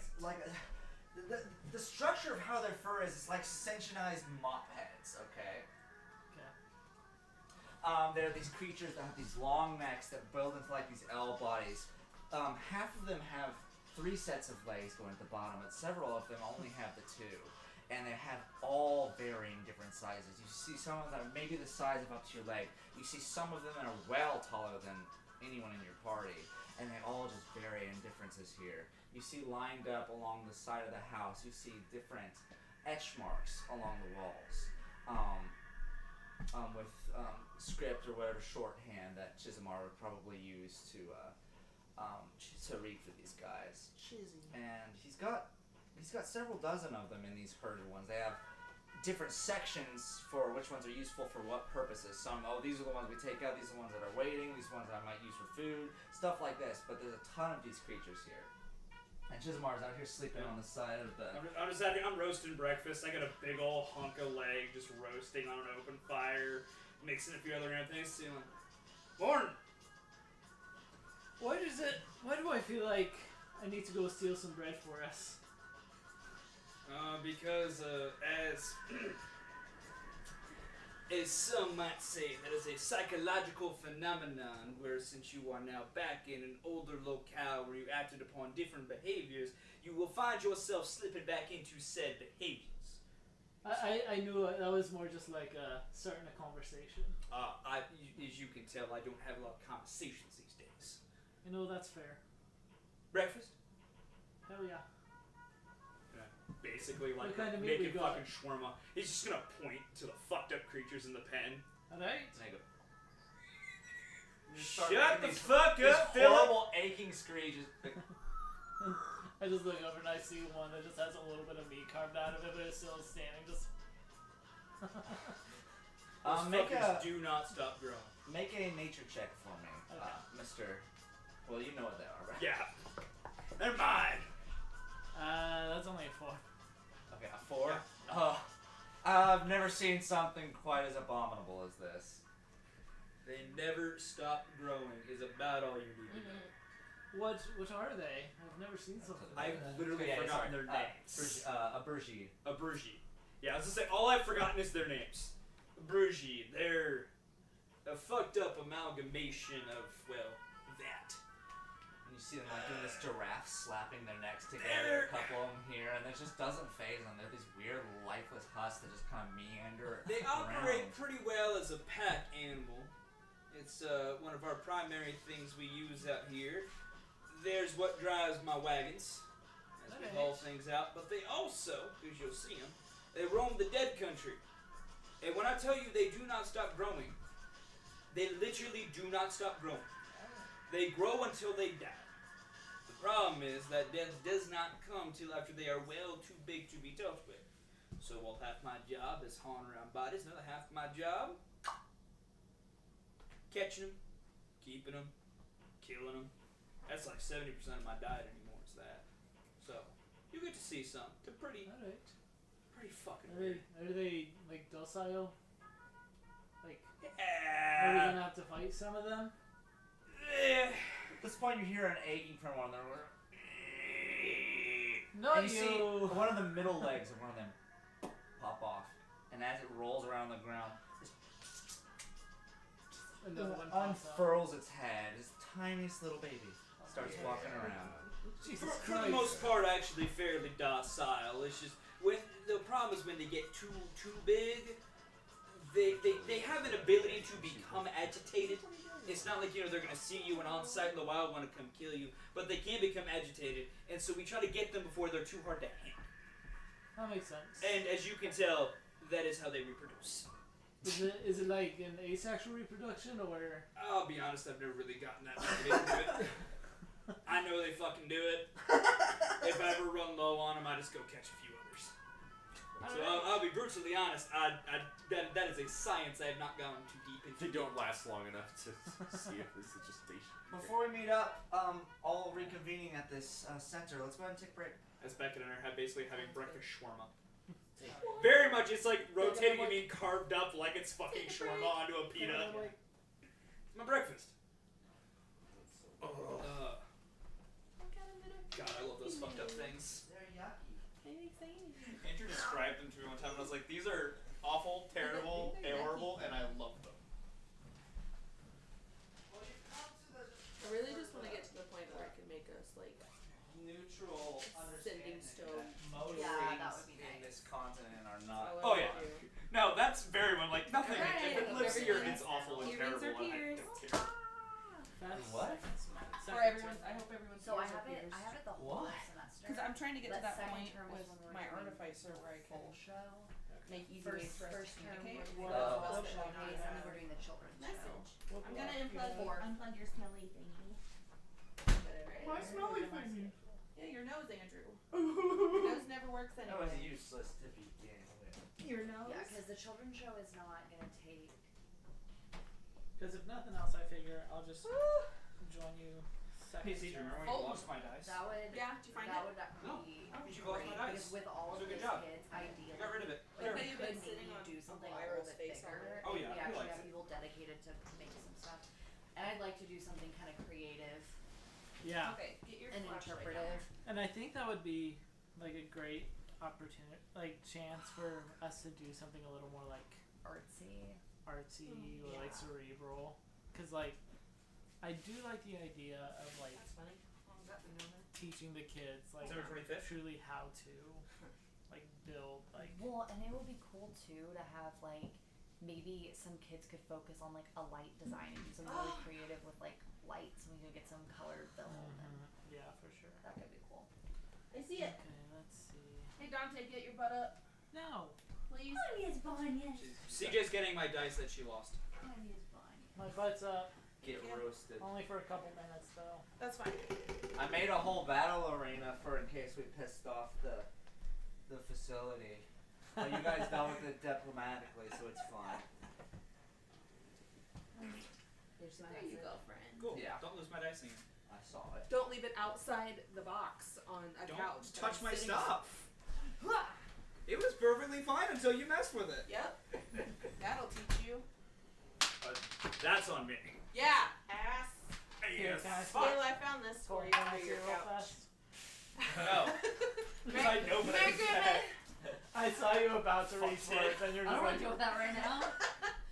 the structure of how their fur is like sectionized mop heads. Okay. There are these creatures that have these long necks that build into like these L bodies. Half of them have 3 sets of legs going at the bottom, but several of them only have the 2. And they have all varying different sizes. You see some of them that are maybe the size of up to your leg. You see some of them that are well taller than anyone in your party. And they all just vary in differences here. You see lined up along the side of the house, you see different etch marks along the walls. With script or whatever shorthand that Chizumar would probably use to read for these guys. And he's got several dozen of them in these herded ones. They have different sections for which ones are useful for what purposes. Some, these are the ones we take out, these are the ones that are waiting, these ones that I might use for food, stuff like this. But there's a ton of these creatures here. And Chizumar's out here sleeping on the side of the... I'm roasting breakfast. I got a big old hunk of leg just roasting on an open fire, mixing a few other random things. Morning! Why do I feel like I need to go steal some bread for us? Because as some might say, that is a psychological phenomenon where since you are now back in an older locale where you acted upon different behaviors, you will find yourself slipping back into said behaviors. I knew that was more just like starting a conversation. As you can tell, I don't have a lot of conversations these days. You know, that's fair. Breakfast? Hell yeah. Basically, like, What kind of meat we making got? fucking shawarma. He's just gonna point to the fucked up creatures in the pen. Alright? And I go, Shut the these fuck these up, Philip! horrible aching screeches. I just look over and I see one that just has a little bit of meat carved out of it, but it's still standing. Just. Those Make fuckers a do not stop growing. make a nature check for me, Okay. Mr. Well, you know what they are, right? Yeah. They're mine. That's only a 4. Okay, a 4? Oh, I've never seen something quite as abominable as this. They never stop growing is about all you need to know. What are they? I've never seen something like I've that. literally Yeah, forgotten sorry. their names. A Bergie. A Brugie. Yeah, I was gonna say, all I've forgotten is their names. A Brugie, they're a fucked up amalgamation of, well, that. And you see them like doing this giraffe slapping their necks together, a couple of them here, and it just doesn't phase them. They're these weird, lifeless husks that just kind of meander They around. operate pretty well as a pack animal. It's one of our primary things we use out here. There's what drives my wagons, as we haul things out. But they also, as you'll see them, they roam the dead country. And when I tell you they do not stop growing, they literally do not stop growing. They grow until they die. The problem is that death does not come till after they are well too big to be dealt with. So while half my job is hauling around bodies, another half of my job, catching them, keeping them, killing them. That's like 70% of my diet anymore, is that. So, you get to see some. They're pretty fucking weird. Are they like docile? Like, are we Yeah. gonna have to fight some of them? Eh. At this point, you hear an aching from one of them. No, And you see one of the middle legs of one of them pop off, and as it rolls around the ground, Another one pops up. unfurls its head. Its tiniest little baby starts walking around. Jesus For the Christ. most part, actually fairly docile. It's just when the problem is when they get too big, they have an ability to become agitated. It's not like, they're gonna see you and on sight in the wild want to come kill you, but they can become agitated, and so we try to get them before they're too hard to handle. That makes sense. And as you can tell, that is how they reproduce. Is it like an asexual reproduction or? I'll be honest, I've never really gotten that much into it. I know they fucking do it. If I ever run low on them, I just go catch a few others. So I'll be brutally honest. That is a science I have not gone too deep into. They don't last long enough to see if this is just station. Before we meet up, all reconvening at this center, let's go ahead and take a break. As Beckett and I are basically having breakfast shawarma. Very much, it's like rotating and being carved up like it's fucking shawarma onto a pita. It's my breakfast. God, I love those fucked up things. They're yucky. Andrew described them to me one time, and I was like, these are awful, terrible, horrible, and I love them. Well, you've come to the I really just want to get to the point where I can make us like neutral understanding stove. that most Yeah, things that would be in nice. this continent are not. Oh, yeah. No, that's very much like nothing. Alright, If it lives here, everyone- it's awful and earrings terrible, are and I peers. don't care. That's What? Or everyone's. I hope everyone's. So I ears are have it. pierced. I have it the whole What? semester. Because I'm trying to get to But that second point term is with when we're my doing artificer where I can full show. make easy ways for us First to term communicate. we're Wow. doing Well, the well, showcase, and then we're doing the children's show. Message. What I'm gonna block? unplug your smelly thingy. My smelly thingy. Yeah, your nose, Andrew. Your nose never works That was anyway. useless to begin with. Your nose? Yeah, because the children's show is not gonna take. Because if nothing else, I figure I'll just join you. Hey, Second Cedar, term. remember when you lost my dice? That would. Yeah, did you find that it? would No. be You lost my great dice. because with all So of good these job. kids, ideally. I got rid of it. Like, We you've could been sitting maybe on do something Uncle a little Ira's bit face bigger. already. Oh, if yeah, we he actually likes have it. people dedicated to make some stuff, and I'd like to do something kind of creative Yeah, Okay, get your and flashlight interpretive. and I think that would be like a great opportunity, like chance for us to do something a little more like Artsy. artsy or Yeah. like cerebral. Because like, I do like the idea of like That's funny. Oh, got me on there. teaching the kids like December 25th? truly how to like build like. Well, and it would be cool too to have like maybe some kids could focus on like a light design and do something really creative with like lights, and we could get some colored film, and Yeah, for sure. that could be cool. I see it. Okay, let's see. Hey Dante, get your butt up, No, please. Bonnie's Bonnie. CJ's getting my dice that she lost. Bonnie's Bonnie. my butt's up. Get roasted. Only for a couple minutes though. That's fine. I made a whole battle arena for in case we pissed off the facility. But you guys dealt with it diplomatically, so it's fine. Here's my There you go, friend. Cool. Yeah. Don't lose my dice again. I saw it. Don't leave it outside the box on a Don't couch. that touch I'm my sitting stuff. on. It was perfectly fine until you messed with it. Yep. That'll teach you. That's on me. Yeah, ass. Here, Yes. can I Fuck. Well, I found this for you under your real couch. fast? Oh. Because I know better than that. I saw you about to reach for it, then you're I just don't want like. to deal with that right now.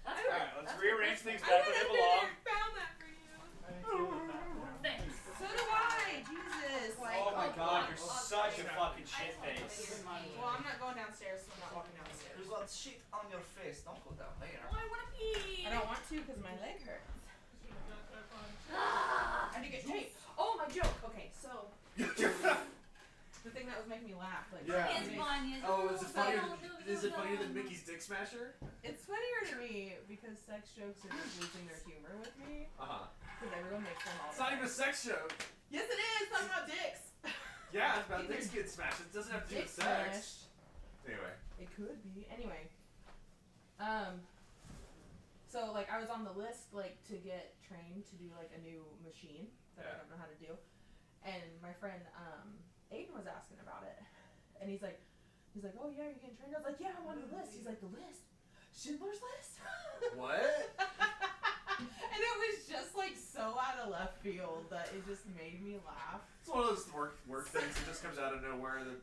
That's Alright, let's rearrange things I back went where they under there belong. and found that for you. I didn't deal with that now. Thanks. So do I. Jesus. Oh my god, you're I'll such a take it. fucking I shit just want to face. give you money. Well, I'm not going downstairs, so I'm not walking downstairs. There's lots of shit on your face. Don't go down there. Oh, I want to pee. I don't want to because my leg hurts. Ah, I had to get tape. Oh, my joke. Okay, so The thing that was making me laugh. Like, Yeah. It's fun. Yes. Oh, is it funnier? No, no, Is it no, funnier no. than Mickey's Dick Smasher? It's funnier to me because sex jokes are just losing their humor with me. Because everyone makes them all It's the not time. even a sex joke. Yes, it is. Talking about dicks. Yeah, it's about Either dicks getting smashed. It doesn't have to do Dick with sex. smashed. Anyway. It could be. Anyway. So like I was on the list like to get trained to do like a new machine that I don't know how to do. And my friend Aiden was asking about it. And he's like, oh yeah, you're getting trained? I was like, yeah, I'm on the list. He's like, the list? Schindler's List? What? And it was just like so out of left field that it just made me laugh. It's one of those work things that just comes out of nowhere that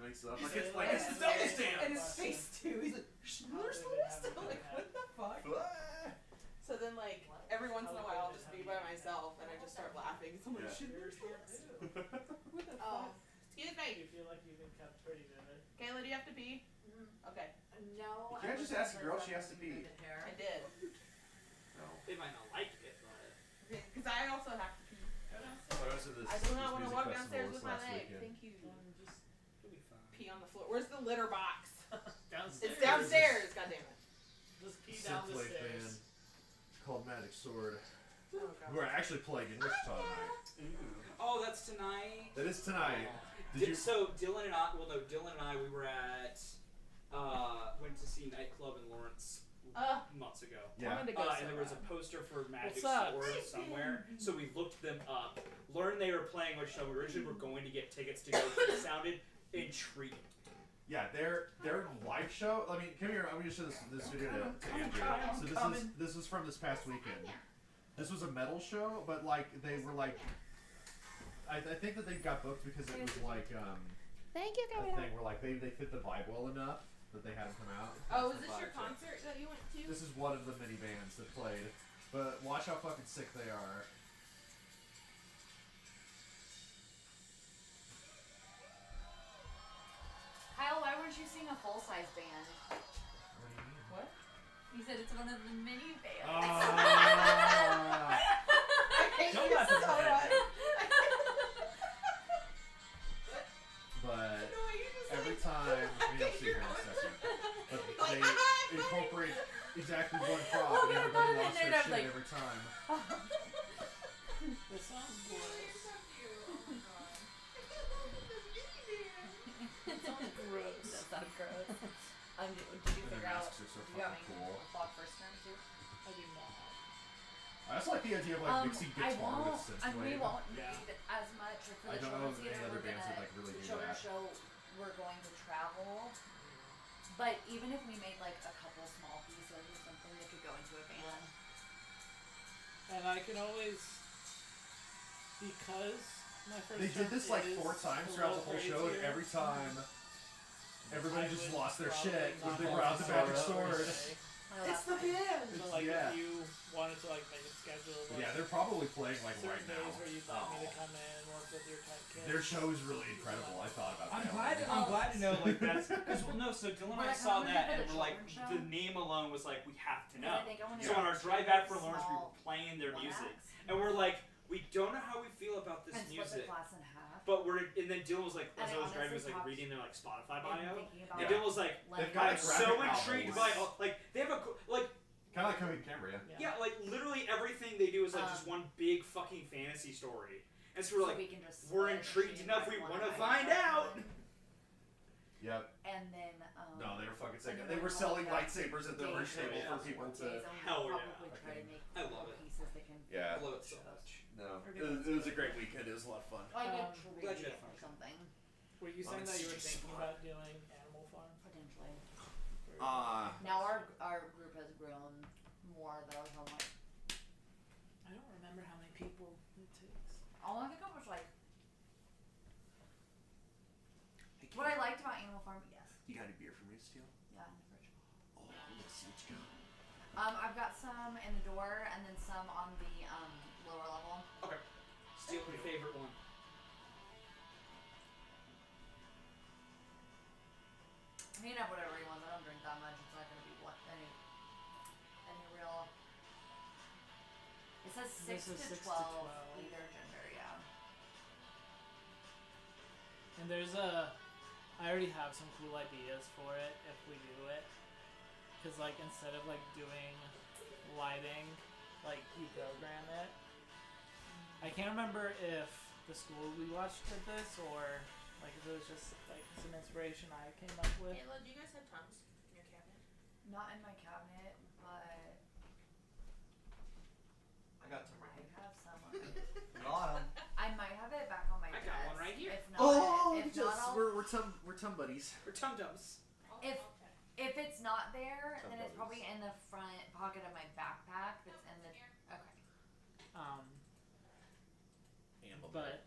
makes it up. Like it's like And it's the his double face- stamp. And his face too. He's like, Schindler's List? I'm like, what the fuck? So then like every once in a while I'll just be by myself and I just start laughing. So I'm like, Yeah. Schindler's List? What the Oh. fuck? Excuse me. You feel like you've been kept pretty vivid. Kayla, do you have to pee? Okay. No. You can't just ask a girl if she has to pee. I did. No. They might not like it, but Because I also have to pee. I do not want to walk downstairs with my leg. Thank you. it'll be fine. Pee on the floor. Where's the litter box? Downstairs. It's downstairs. God damn it. Just pee down the Synthwave band. stairs. It's called Magic Sword. Oh god. We're actually playing in Wichita tonight. Oh, that's tonight. That is tonight. Did you? So Dylan and I, we were at, went to see Nightclub in Lawrence months ago. Yeah. I wanted to go And so there was bad. a poster for Magic What's up? Sword somewhere, so we looked them up, learned they were playing Wichita. We originally were going to get tickets to go, but it sounded intriguing. Yeah, their live show. I mean, come here. I'm gonna show this video to Andrew. So this is from this past weekend. This was a metal show, but like they were like, I think that they got booked because it was like Thank you, a thing where like they fit the vibe well enough that they had them come out. Oh, was this your concert that you went to? This is one of the many bands that played, but watch how fucking sick they are. Kyle, why weren't you seeing a full-size band? What? He said it's one of the mini bands. Ah. Don't laugh at that. But No, you just every like- time, you'll see here in a second, but they incorporate exactly one prop, and everybody lost and their then I'm shit like- every time. This sounds gross. Gross. That's not gross. Did you And their figure out? masks are so You got fucking me cool. a clock first term too? I do not. I also like the idea of like mixing I guitar won't. with synthwave. We won't Yeah. need as much for I the don't know children's of theater. any other We're bands that gonna like really the do children's that. show. We're going to travel, but even if we made like a couple small pieces or something that could go into a band. And I can always, because my first They did term this like is 4 times a throughout little the whole show, and crazier, every time everybody I just would lost their probably shit when not they have brought out the magic Sora sword. per se. Oh, It's that's the nice. band. So like Yeah. if you wanted to like make a schedule of like Yeah, they're probably playing like certain right now. days where you'd like me to come in, work with your type kids. Their show is really incredible. I thought about I'm that. glad to know like that's because so Dylan and I But saw I'm gonna that do and the we're like children's the show. name alone was like we have to Because know. I think I wanna So do on our two drive back from Lawrence, we small were playing their one music, acts and we're like, we don't know how we feel about this and split the music, class in half. but and then Dylan was like, And as I I was driving, was honestly like talked reading their like Spotify and bio, thinking about and Yeah. Dylan was like, letting They've got I'm a so graphic intrigued novels. by like they have a like Kind of like Coheed Cambria. yeah like literally everything they do is like just one big fucking fantasy story, and so we're so like, we can just we're split intrigued between, enough, like, we one wanna night find and out. one. Yep. And then No, they were fucking sick. and They then were all selling of that lightsabers at the days merch table yeah. for people days, to. and we'll Hell yeah. probably try to make I love little it. pieces that can Yeah. I love it so much. No, Okay, it was a great weekend. It was a lot of fun. like a glad tree you had or fun. something Were you saying that you were thinking about doing Animal Farm? potentially. Now our group has grown more though, so I'm like, I don't remember how many people it takes. all I think it was like what I liked about Animal Farm. Yes, You got any beer for me to steal? yeah, in the fridge. Oh, let's see what you got. I've got some in the door and then some on the lower level. Okay, steal your favorite one. You can have whatever you want. I don't drink that much. It's not gonna be any real. It says This 6 is to 6 to 12, 12. either gender. Yeah. And I already have some cool ideas for it if we do it. Cause like instead of like doing lighting, like you program it. I can't remember if the school we watched did this or like if it was just like some inspiration I came up with. Ayla, do you guys have tongues in your cabinet? Not in my cabinet, but I got I some right might here. have some. Got 'em. I might have it back on my I desk. got one right here. If not, if not, I'll, we're tum buddies. We're tum dums. If- okay. if it's not there, Some then it's buddies. probably in the front pocket of my backpack. That's in the okay. But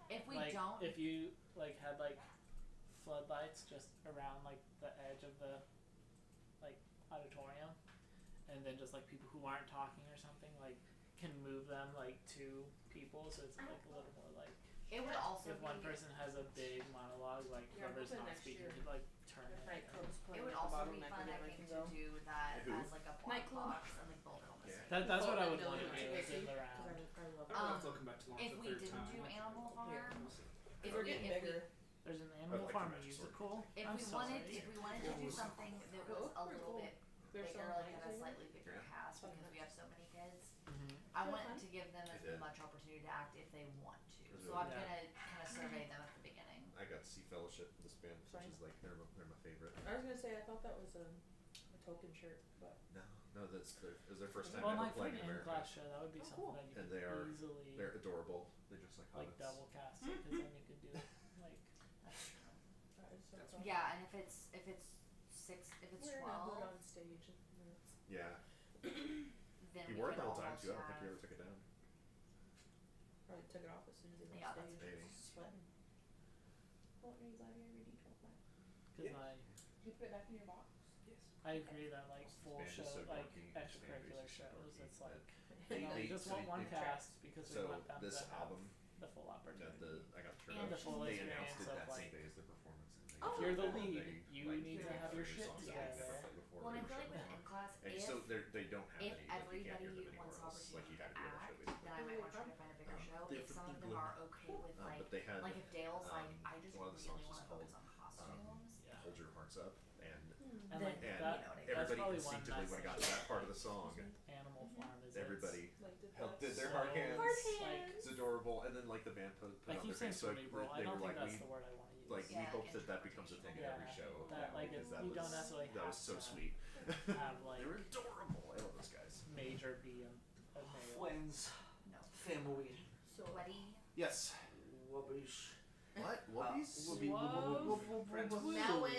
If we like don't, if you like had like floodlights just around like the edge of the like auditorium, and then just like people who aren't talking or something like can move them like to people, so it's like a little more like it would also if one be. person has a big monologue, like Yeah, I'm whoever's hoping not next speaking year could like turn If it. Night Club's It playing would at the also bottom, be I fun, can I get my think, thing to do that Who? as like a black Nightclub. box and like build it on the Yeah. side. That's what I would Build want it to do on is the in the Because round. I love I it. don't know if Um, they'll come back to launch If the we third didn't time. do Animal Yeah. Farm, if We're we getting if we bigger. There's an Animal like Farm the Magic Sword. musical. if I'm we so wanted sorry. if we wanted to do something that was a little bit There's bigger, some like had a lights slightly bigger Yeah. cast because we have so many kids, Mhm. I Is that want fun? to give them I as did. much opportunity to act if they want to. It was So really I'm good. gonna kind of survey them at the beginning. I got to see Fellowship in this band, Fine. which is like they're my favorite. I was gonna say I thought that was a token shirt, but No, it was their first time Well, ever like for playing an in America. in-class show, that would be Oh, something cool. that you And could they are- easily They're adorable. They're just like like hobbits. double cast it, because then you could do like That's true. that is so That's fun. Yeah, and if it's 12, We're in a hood on stage. And it's Yeah, then he we wore it could the whole time almost too. I don't think he have- ever took it down. probably took it off as soon as he went Yeah, on that's stage. Maybe. Sweating. Well, are you glad you already detailed that? because You put it back in your box? Yes. I agree that like This full band is show so like dorky. This band extracurricular is so shows, dorky, it's but like They- you know, they- you just so want they- one they- cast because we So want them this to have album the full that opportunity. I got turned And on. the full They experience announced it of, that like, same day as their performance. And they Oh, If you're the and lead, they, you like, need to played have your three shit songs that they'd never together. played before. Well, and I They feel were like with showing. in class, And if so they don't have if any. Like, you can't everybody hear them anywhere wants else. Like you opportunity had to to go to act, the show. then I might want to try to find a bigger show. If different some of them people. are okay with But they had like if Dale's like, um, I just one of the really songs want was to focus called, on costumes. Yeah. Hold Your Hearts Up, and And Then- like and that, you know what I mean. that's everybody probably one instinctively when it got to that part of the song, Animal Farm is everybody Like did held, that. did their hard So- hands. Like It's adorable, and then like the band put I on keep their saying face, so like, cerebral. I they don't were think like that's we the word I want to use. like Yeah, we hope like that becomes a thing at every Yeah, show. that, like, because it's- that you was don't necessarily that was have so to sweet. have like They were adorable. I love those guys. major be a male. Friends. No. Family. Sweaty. Yes. Rubbish. What? Whoopies? Knowledge.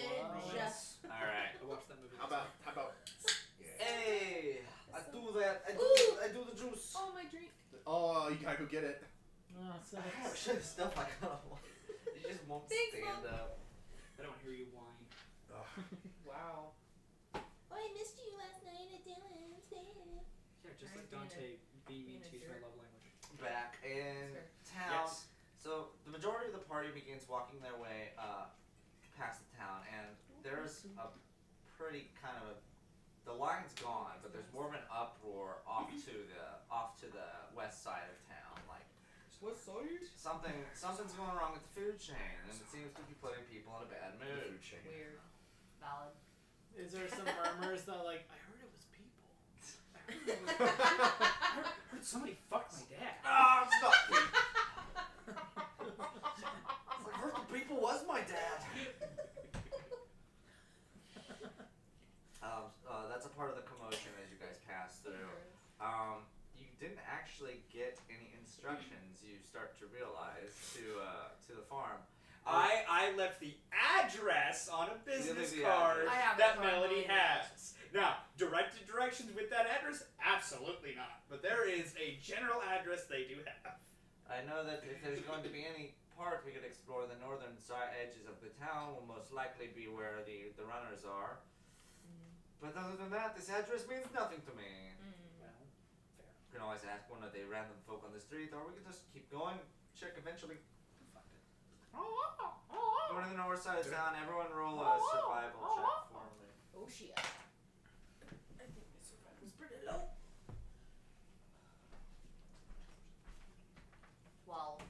Alright. I watched that movie. How about? Yeah. Hey! I do that. Ooh. I do the juice. Oh, my drink. Oh, you gotta go get it. Oh, so I have shit stuff I gotta watch. You just won't Thanks, stand Mom. up. I don't hear you whine. Wow. Oh, I missed you last night at Dylan's. Yeah, just like Alright, Dante being being me a to my jerk. love language. Back in Sure. town. Yes. So the majority of the party begins walking their way past the town, and there's a pretty kind of the line's gone, but there's more of an uproar off to the west side of town. Like What side? something's going wrong with the food chain, and it seems to be putting people in a bad The mood. food chain. Weird. Valid. is there some murmurs that like I heard it was people. I heard somebody fucked my dad. Ah, stop! Like, first the people was my dad. That's a part of the commotion as you guys pass through. You didn't actually get any instructions. You start to realize to the farm. I left the address on a business the card address. I have that it on Melody my has. Now, directed directions with that address? Absolutely not. But there is a general address they do have. I know that if there's going to be any part we could explore, the northern side edges of the town will most likely be where the runners are. But other than that, this address means nothing to me. Well, fair. You can always ask one of the random folk on the street, or we can just keep going, check eventually. Fuck it. Going to the north side of town, everyone roll a survival check for me. Oh, shit. I think my survival's pretty low. 12.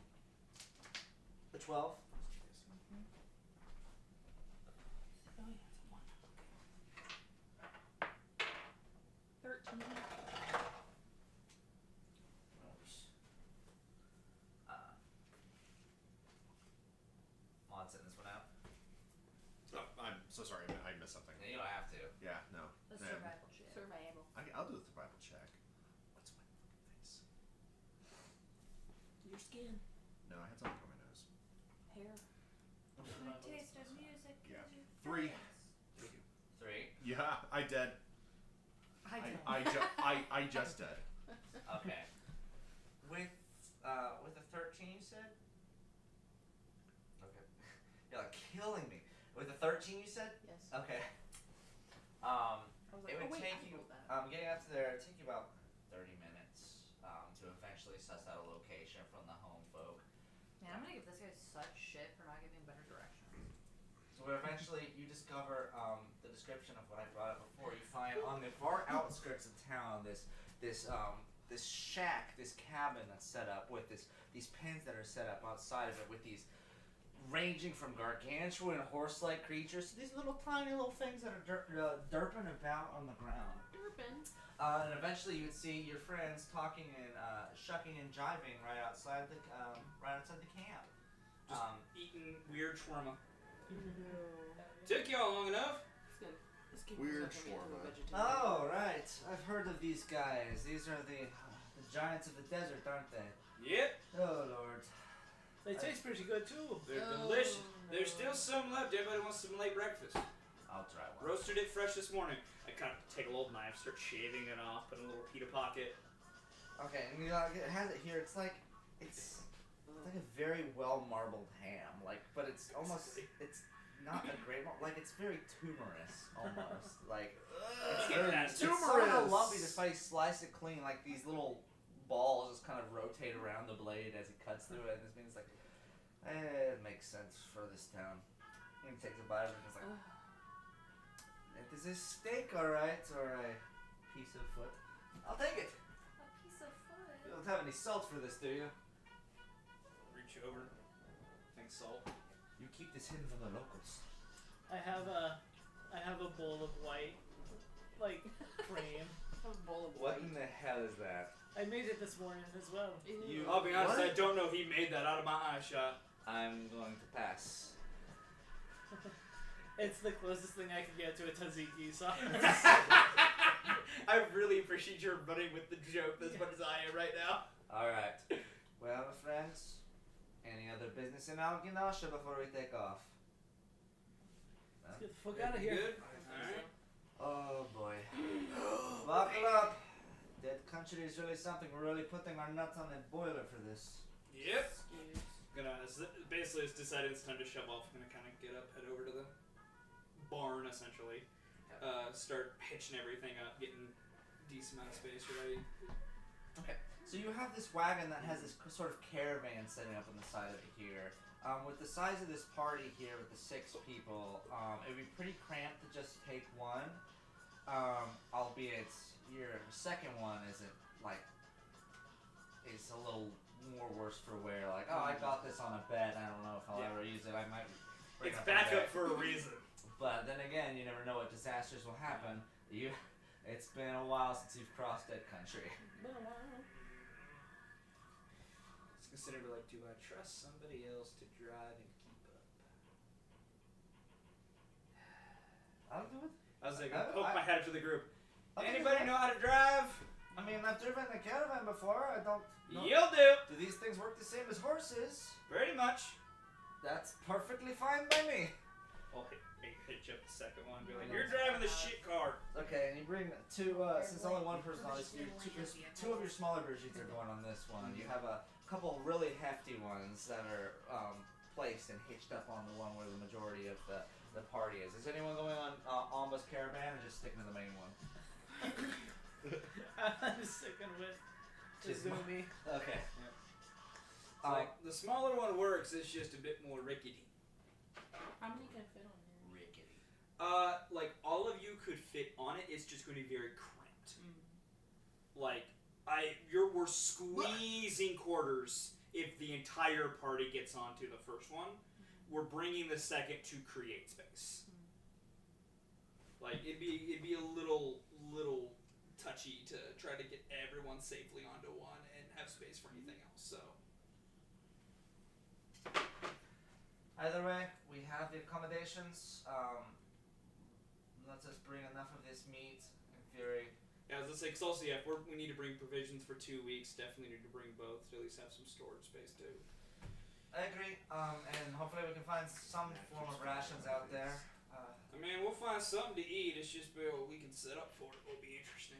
A 12? your skin. No, I had something on my nose. Hair. My taste of music. Yeah. is your 3. friends. 3. Yeah, I dead. I just dead. Okay. With the 13 you said? Okay. You're like killing me. With the 13 you said? Yes. Okay. I was like, It would oh, wait, take I you rolled that. getting up to there, it'd take you about 30 minutes to eventually suss out a location from the home folk. Man, I'm gonna give this guy such shit for not giving better directions. So eventually you discover the description of what I brought up before. You find on the far outskirts of town this shack, this cabin that's set up with these pens that are set up outside of it with these ranging from gargantuan horse-like creatures to these little tiny little things that are derping about on the ground. Durban. And eventually you would see your friends talking and shucking and jiving right outside the camp. Just eating weird shawarma. No. Took y'all long enough. This game Weird is not shawarma. gonna get into a vegetarian. Oh, right. I've heard of these guys. These are the giants of the desert, aren't they? Yep. Oh, Lord. They taste pretty good too. They're Oh, delicious. no. There's still some left. Everybody wants some late breakfast. I'll try one. Roasted it fresh this morning. I kind of take a little knife, start shaving it off, put it in a little pita pocket. Okay, and it has it here. It's like a very well marbled ham. But it's almost it's not a great it's very tumorous almost. It's Get that so tumorous. lumpy despite you slice it clean. Like these little balls just kind of rotate around the blade as he cuts through it. And this means it makes sense for this town. And he takes a bite of it and is like, is this steak alright or a piece of foot? I'll take it. A piece of You food. don't have any salt for this, do you? Reach over. Thanks, salt. You keep this hidden from the locals. I have a bowl of white, cream. A bowl of What white. in the hell is that? I made it this morning as well. Ew. I'll be honest, What? I don't know he made that out of my eye shot. I'm going to pass. It's the closest thing I can get to a tzatziki sauce. I really appreciate your running with the joke as much as I am right now. Alright. Well, friends, any other business in Alginasha before we take off? Let's get the fuck out of here. Good? Alright. Oh boy. Buckle up. That country is really something. We're really putting our nuts on that boiler for this. Yep. Excuse. Basically, it's decided it's time to shove off. I'm gonna kind of get up, head over to the barn, essentially. Start pitching everything up, getting decent amount of space ready. Okay. So you have this wagon that has this sort of caravan setting up on the side of it here. With the size of this party here, with the 6 people, it would be pretty cramped to just take one. Albeit your second one isn't it's a little more worse for wear. I got this on a bet. I don't know if I'll ever use it. I might. bring It's up back a up bet. for a reason. But then again, you never know what disasters will happen. It's been a while since you've crossed that country. It's considered do I trust somebody else to drive and keep up? I'll do it. I was poke my head to the group. I'll do Anybody it. know how to drive? I mean, I've driven a caravan before. I don't know. You'll do. Do these things work the same as horses? Pretty much. That's perfectly fine by me. I'll hitch up the second one. Be like, you're driving the shit car. Okay, and you bring 2, since only one person on this, two of your smaller Brigittes are going on this one. You have a couple really hefty ones that are placed and hitched up on the one where the majority of the party is. Is anyone going on Alma's caravan or just sticking to the main one? I'm sticking with Izumi. Okay. The smaller one works, it's just a bit more rickety. How many can fit on there? Rickety. All of you could fit on it, it's just going to be very cramped. We're squeezing quarters if the entire party gets onto the first one. We're bringing the second to create space. It'd be a little touchy to try to get everyone safely onto one and have space for anything else. So Either way, we have the accommodations. Let's just bring enough of this meat and fury Yeah, I was gonna say, 'cause also, yeah, if we need to bring provisions for 2 weeks, definitely need to bring both to at least have some storage space too. I agree. And hopefully we can find some form of rations out there. I mean, we'll find something to eat. It's just what we can set up for it will be interesting.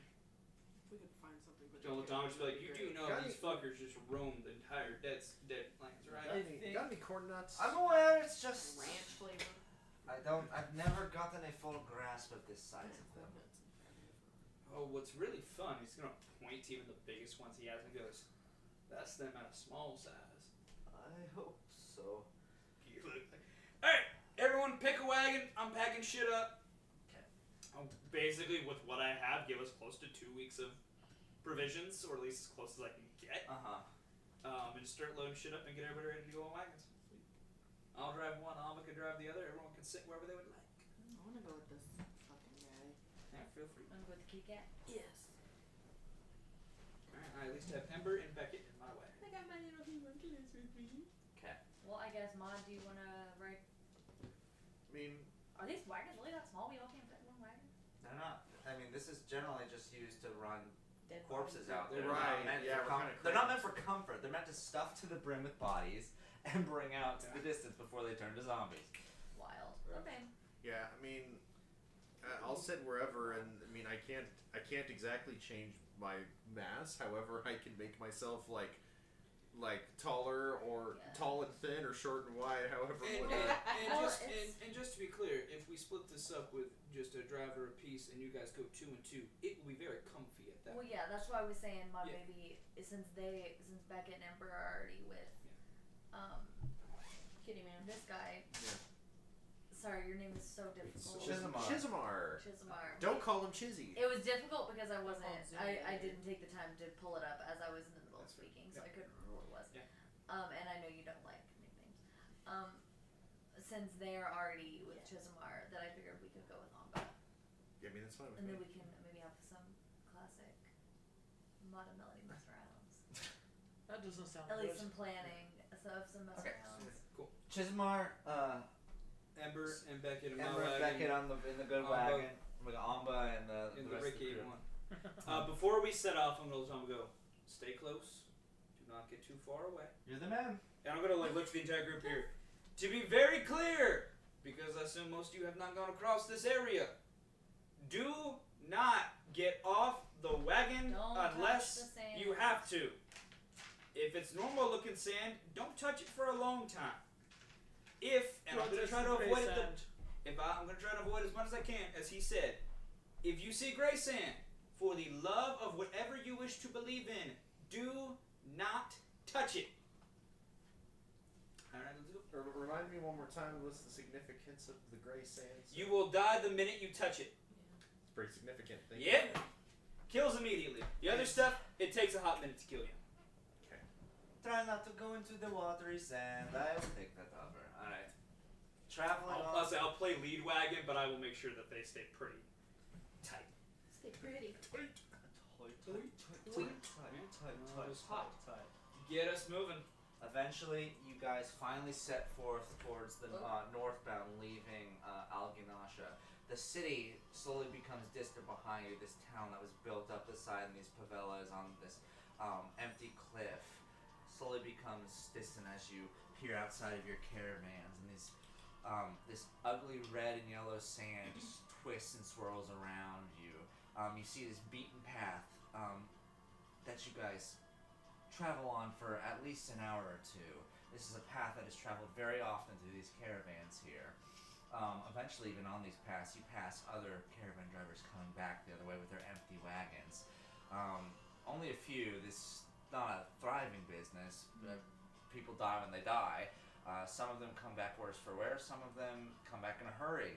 If we could find something. But Joel Thomas be like, you do know Got these any- fuckers just roam the entire dead lands, right? Got any corn nuts? I'm aware. It's just ranch flavor. I've never gotten a full grasp of this size of them. Oh, what's really fun, he's gonna point to even the biggest ones he has and goes, that's them at a small size. I hope so. You look like, alright, everyone pick a wagon, I'm packing shit up. Okay. Basically, with what I have, give us close to 2 weeks of provisions, or at least as close as I can get. And just start loading shit up and get everybody ready to go on wagons. I'll drive one, Alma can drive the other, everyone can sit wherever they would like. I want to go with this fucking guy. Yeah, feel free. I'm with the Kit Kat. Yes. Alright, I at least have Ember and Beckett in my way. I got my little homunculus with me. Okay. Well, I guess, Maud, do you want to ride? I mean, Are these wagons really that small? We all can't fit in one wagon? They're not. I mean, this is generally just used to run Dead corpses bodies. out there. Right, They're not meant yeah, for we're kinda they're not crazy. meant for comfort. They're meant to stuff to the brim with bodies and bring out to the distance before they turn to zombies. Wild. Okay. yeah, I mean, I'll sit wherever, and I mean, I can't exactly change my mass. However, I can make myself like taller or Yeah. tall and thin or short and wide. However, And, whatever. Well, and just to be clear, if we split this up with just a driver apiece and you guys go 2 and 2, it will be very comfy at that Well, point. yeah, that's why I was saying, Maud, Yeah. maybe since Beckett and Ember are already with, Kitty man. this guy. Yeah. Sorry, your name is so difficult. Chisimar. Chismar. Don't call him Chizzy. It was difficult because I wasn't. Oh, I didn't take the time to pull it up as I was in the middle of That's fair. speaking, so Yeah. I couldn't remember what it was. Yeah. And I know you don't like nicknames. Since they are already with Chismar, that I figured we could go with Amba, Yeah, I mean, that's fine with and me. then we can maybe have some classic Mod and Melody mess arounds. That doesn't sound At good. least some planning, some mess Okay. arounds. Cool. Chisimar, Ember and Beckett in my Ember and wagon. Beckett in the good Amba. wagon. We got Amba and the in the rest of the Ricky crew. one. Before we set off, I'm gonna let Tom go. Stay close. Do not get too far away. You're the man. And I'm gonna look to the entire group here. To be very clear, because I assume most of you have not gone across this area. Do not get off the wagon Don't unless touch the sand. you have to. If it's normal looking sand, don't touch it for a long time. And I'm gonna try to avoid it. I'm gonna try to avoid as much as I can, as he said. If you see gray sand, for the love of whatever you wish to believe in, do not touch it. Alright, let's go. Remind me one more time. What's the significance of the gray sands? You will die the minute you touch it. It's pretty significant. Thank you. Yep. Kills immediately. The other stuff, it takes a hot minute to kill you. Try not to go into the watery sand. I will take that over. Alright. Traveling on. I'll play lead wagon, but I will make sure that they stay pretty tight. Stay pretty. Hot. Get us moving. Eventually, you guys finally set forth towards the northbound, leaving Alginasha. The city slowly becomes distant behind you. This town that was built up beside these favelas on this empty cliff slowly becomes distant as you peer outside of your caravans, and this ugly red and yellow sand just twists and swirls around you. You see this beaten path that you guys travel on for at least an hour or two. This is a path that is traveled very often through these caravans here. Eventually, even on these paths, you pass other caravan drivers coming back the other way with their empty wagons. Only a few. This is not a thriving business. People die when they die. Some of them come back worse for wear. Some of them come back in a hurry.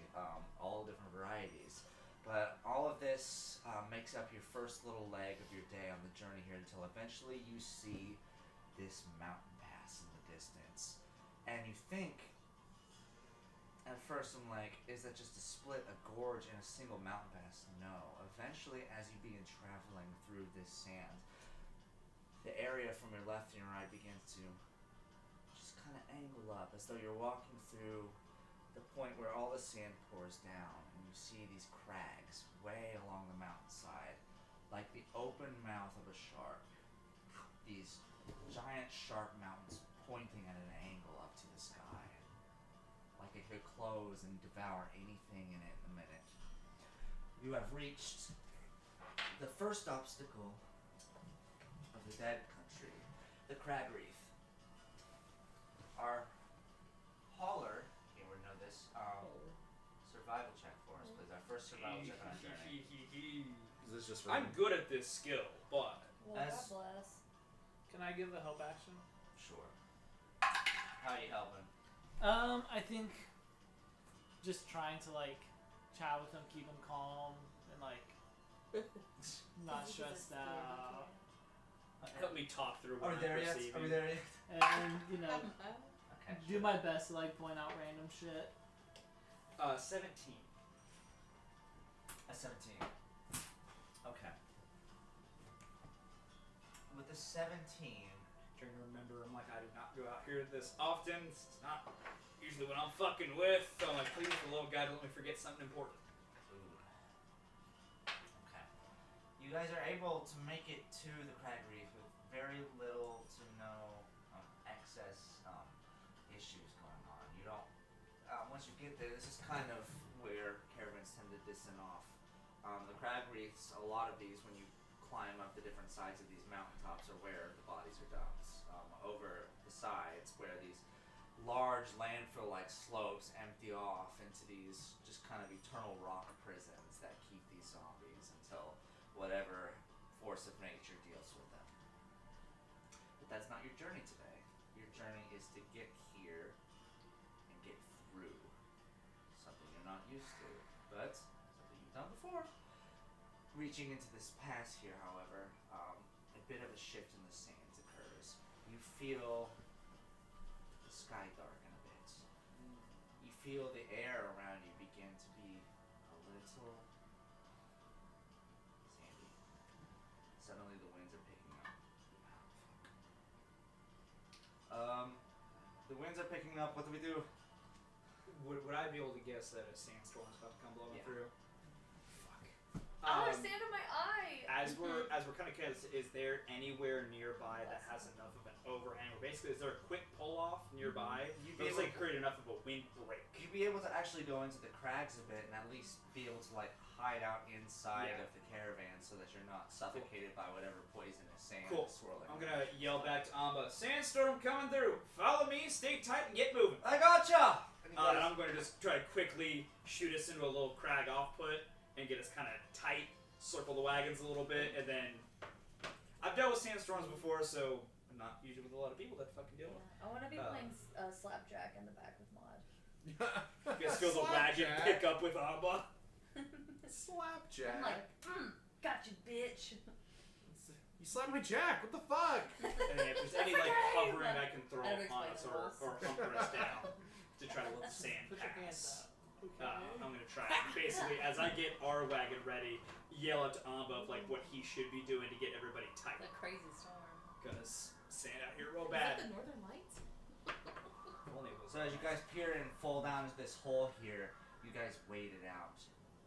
All different varieties. But all of this makes up your first little leg of your day on the journey here until eventually you see this mountain pass in the distance. And you think, at first I'm like, is that just a split, a gorge, and a single mountain pass? No. Eventually, as you begin traveling through this sand, the area from your left and your right begins to just kind of angle up as though you're walking through the point where all the sand pours down, and you see these crags way along the mountainside, like the open mouth of a shark. These giant shark mountains pointing at an angle up to the sky. Like it could close and devour anything in it in a minute. You have reached the first obstacle of the dead country, the Crag Reef. Our hauler, you would know this, survival check for us, please. Our first survival check on our journey. Is this just for I'm good at this skill, but Well, As- God bless. Can I give the help action? Sure. How are you helping? I think just trying to like chat with him, keep him calm, and like not stressed out, help me talk through Are what we I'm there yet? perceiving. Are we there yet? and you know Okay. do my best to like point out random shit. 17. A 17. Okay. With the 17, Trying to remember, I'm like, I do not go out here this often. It's not usually what I'm fucking with. So I'm like, please, for the love of God, don't let me forget something important. ooh. Okay. You guys are able to make it to the Crag Reef with very little to no excess issues going on. You don't. Once you get there, this is kind of where caravans tend to disten off. The Crag Reefs, a lot of these, when you climb up the different sides of these mountaintops, are where the bodies are dumped. Over the sides, where these large landfill-like slopes empty off into these just kind of eternal rock prisons that keep these zombies until whatever force of nature deals with them. But that's not your journey today. Your journey is to get here and get through. Something you're not used to, but something you've done before. Reaching into this pass here, however, a bit of a shift in the sands occurs. You feel the sky darken a bit. You feel the air around you begin to be a little sandy. Suddenly the winds are picking up. The winds are picking up. What do we do? Would I be able to guess that a sandstorm is about to come blowing Yeah. through? Fuck. Oh, there's sand in my eye. As we're kind of curious, is there anywhere nearby that has enough of an overhang? Or basically, is there a quick pull off nearby? You'd be It's able like create enough of a windbreak. You'd be able to actually go into the crags a bit and at least be able to like hide out inside Yeah. of the caravan so that you're not suffocated by whatever poisonous sand Cool. is swirling. I'm gonna yell back to Amba, sandstorm coming through. Follow me, stay tight, and get moving. I gotcha! And you And guys- I'm going to just try to quickly shoot us into a little crag off put and get us kind of tight, circle the wagons a little bit, and then I've dealt with sandstorms before, so I'm not usually with a lot of people that fucking deal with I want to be playing Slapjack in the back with Maud. it. You guys feel the wagon Slapjack. pick up with Amba. Slapjack. I'm like, gotcha, bitch. You slapped my jack. What the fuck? And if there's any like hovering I can throw I don't upon explain us the or hunker us down to try to let the sand Put your hands pass. up. I'm gonna try and basically, as I get our wagon ready, yell out to Amba of like what he should be doing to get everybody tight. The crazy storm. Cause sand out here real Is that bad. the Northern Lights? Only it was So as you guys peer and fall down into this hole here, you guys wait it out.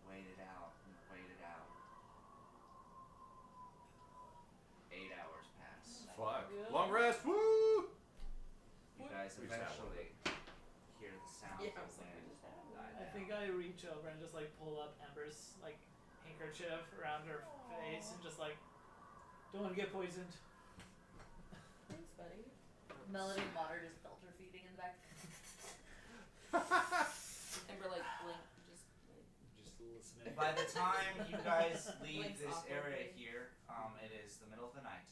Wait it out. And wait it out. 8 hours pass. Fuck. Yeah. Long rest. Woo! You guys We just had eventually hear the sound Yeah, I of was the like, wind we just had one. die I down. think I reach over and just like pull up Ember's like handkerchief around her face and just like, don't want to get poisoned. Thanks, buddy. Melody and Maud are just filter feeding in the back. Ember like blink, just like, just listening. By the time you guys leave Blinks this area awkwardly. here, it is the middle of the night.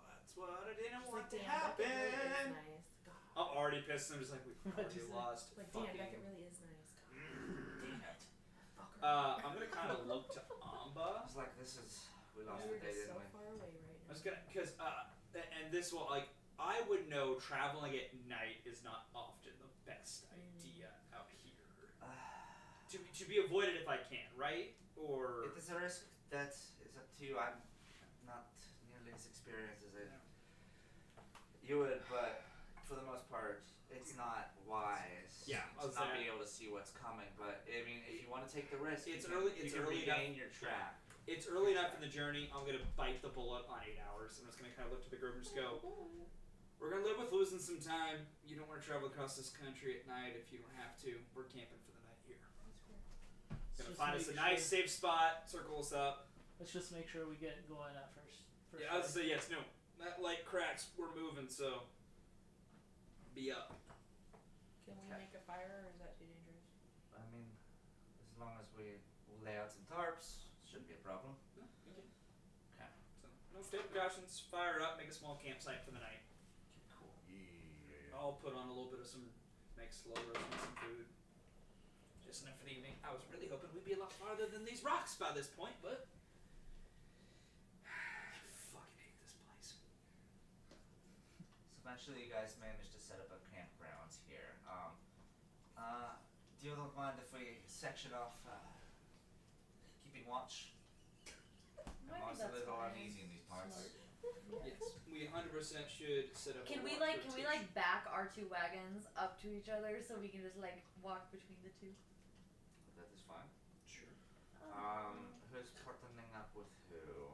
That's what I didn't it's want like to damn, Beckett really is happen. nice. God. I'm already pissed. I'm just like, we've What'd already you say? lost. Like damn, fucking. Beckett really is nice. God. Damn it. Fucker. I'm gonna kind of look to Amba. I was like, this is. We lost You're the day, just didn't so we? far away right I now. was gonna, cause and this will like I would know traveling at night is not often the best idea out here. To be avoided if I can, right? Or It is a risk that is up to you. I'm not nearly as experienced as you would, but for the most part, it's not wise Yeah, I to was not there. be able to see what's coming. But I mean, if you want to take the risk, It's you can, early- you it's can early regain enough- your track. it's early enough in the journey. I'm gonna bite the bullet on 8 hours. I'm just gonna kind of look to the group and just go. We're gonna live with losing some time. You don't want to travel across this country at night if you don't have to. We're camping for the night here. Gonna find us a nice, safe spot. Circle us up. Let's just make sure we get going at first. Yeah, I was gonna say yes. No, that light cracks. We're moving, so be up. Can we make a fire, or is that too dangerous? I mean, as long as we lay out some tarps, shouldn't be a problem. No, okay. Okay. So no state precautions. Fire up. Make a small campsite for the night. Cool. Yeah. I'll put on a little bit of make slow roast and some food. Just enough for the evening. I was really hoping we'd be a lot farther than these rocks by this point, but I fucking hate this place. So eventually you guys managed to set up a campground here. Do you don't mind if we section off keeping watch? I'm always a little uneasy in these parts. Yes, we 100% should set up. Can a we watch like rotation. back our 2 wagons up to each other so we can just like walk between the 2? That is fine. Sure. Who's partnering up with who?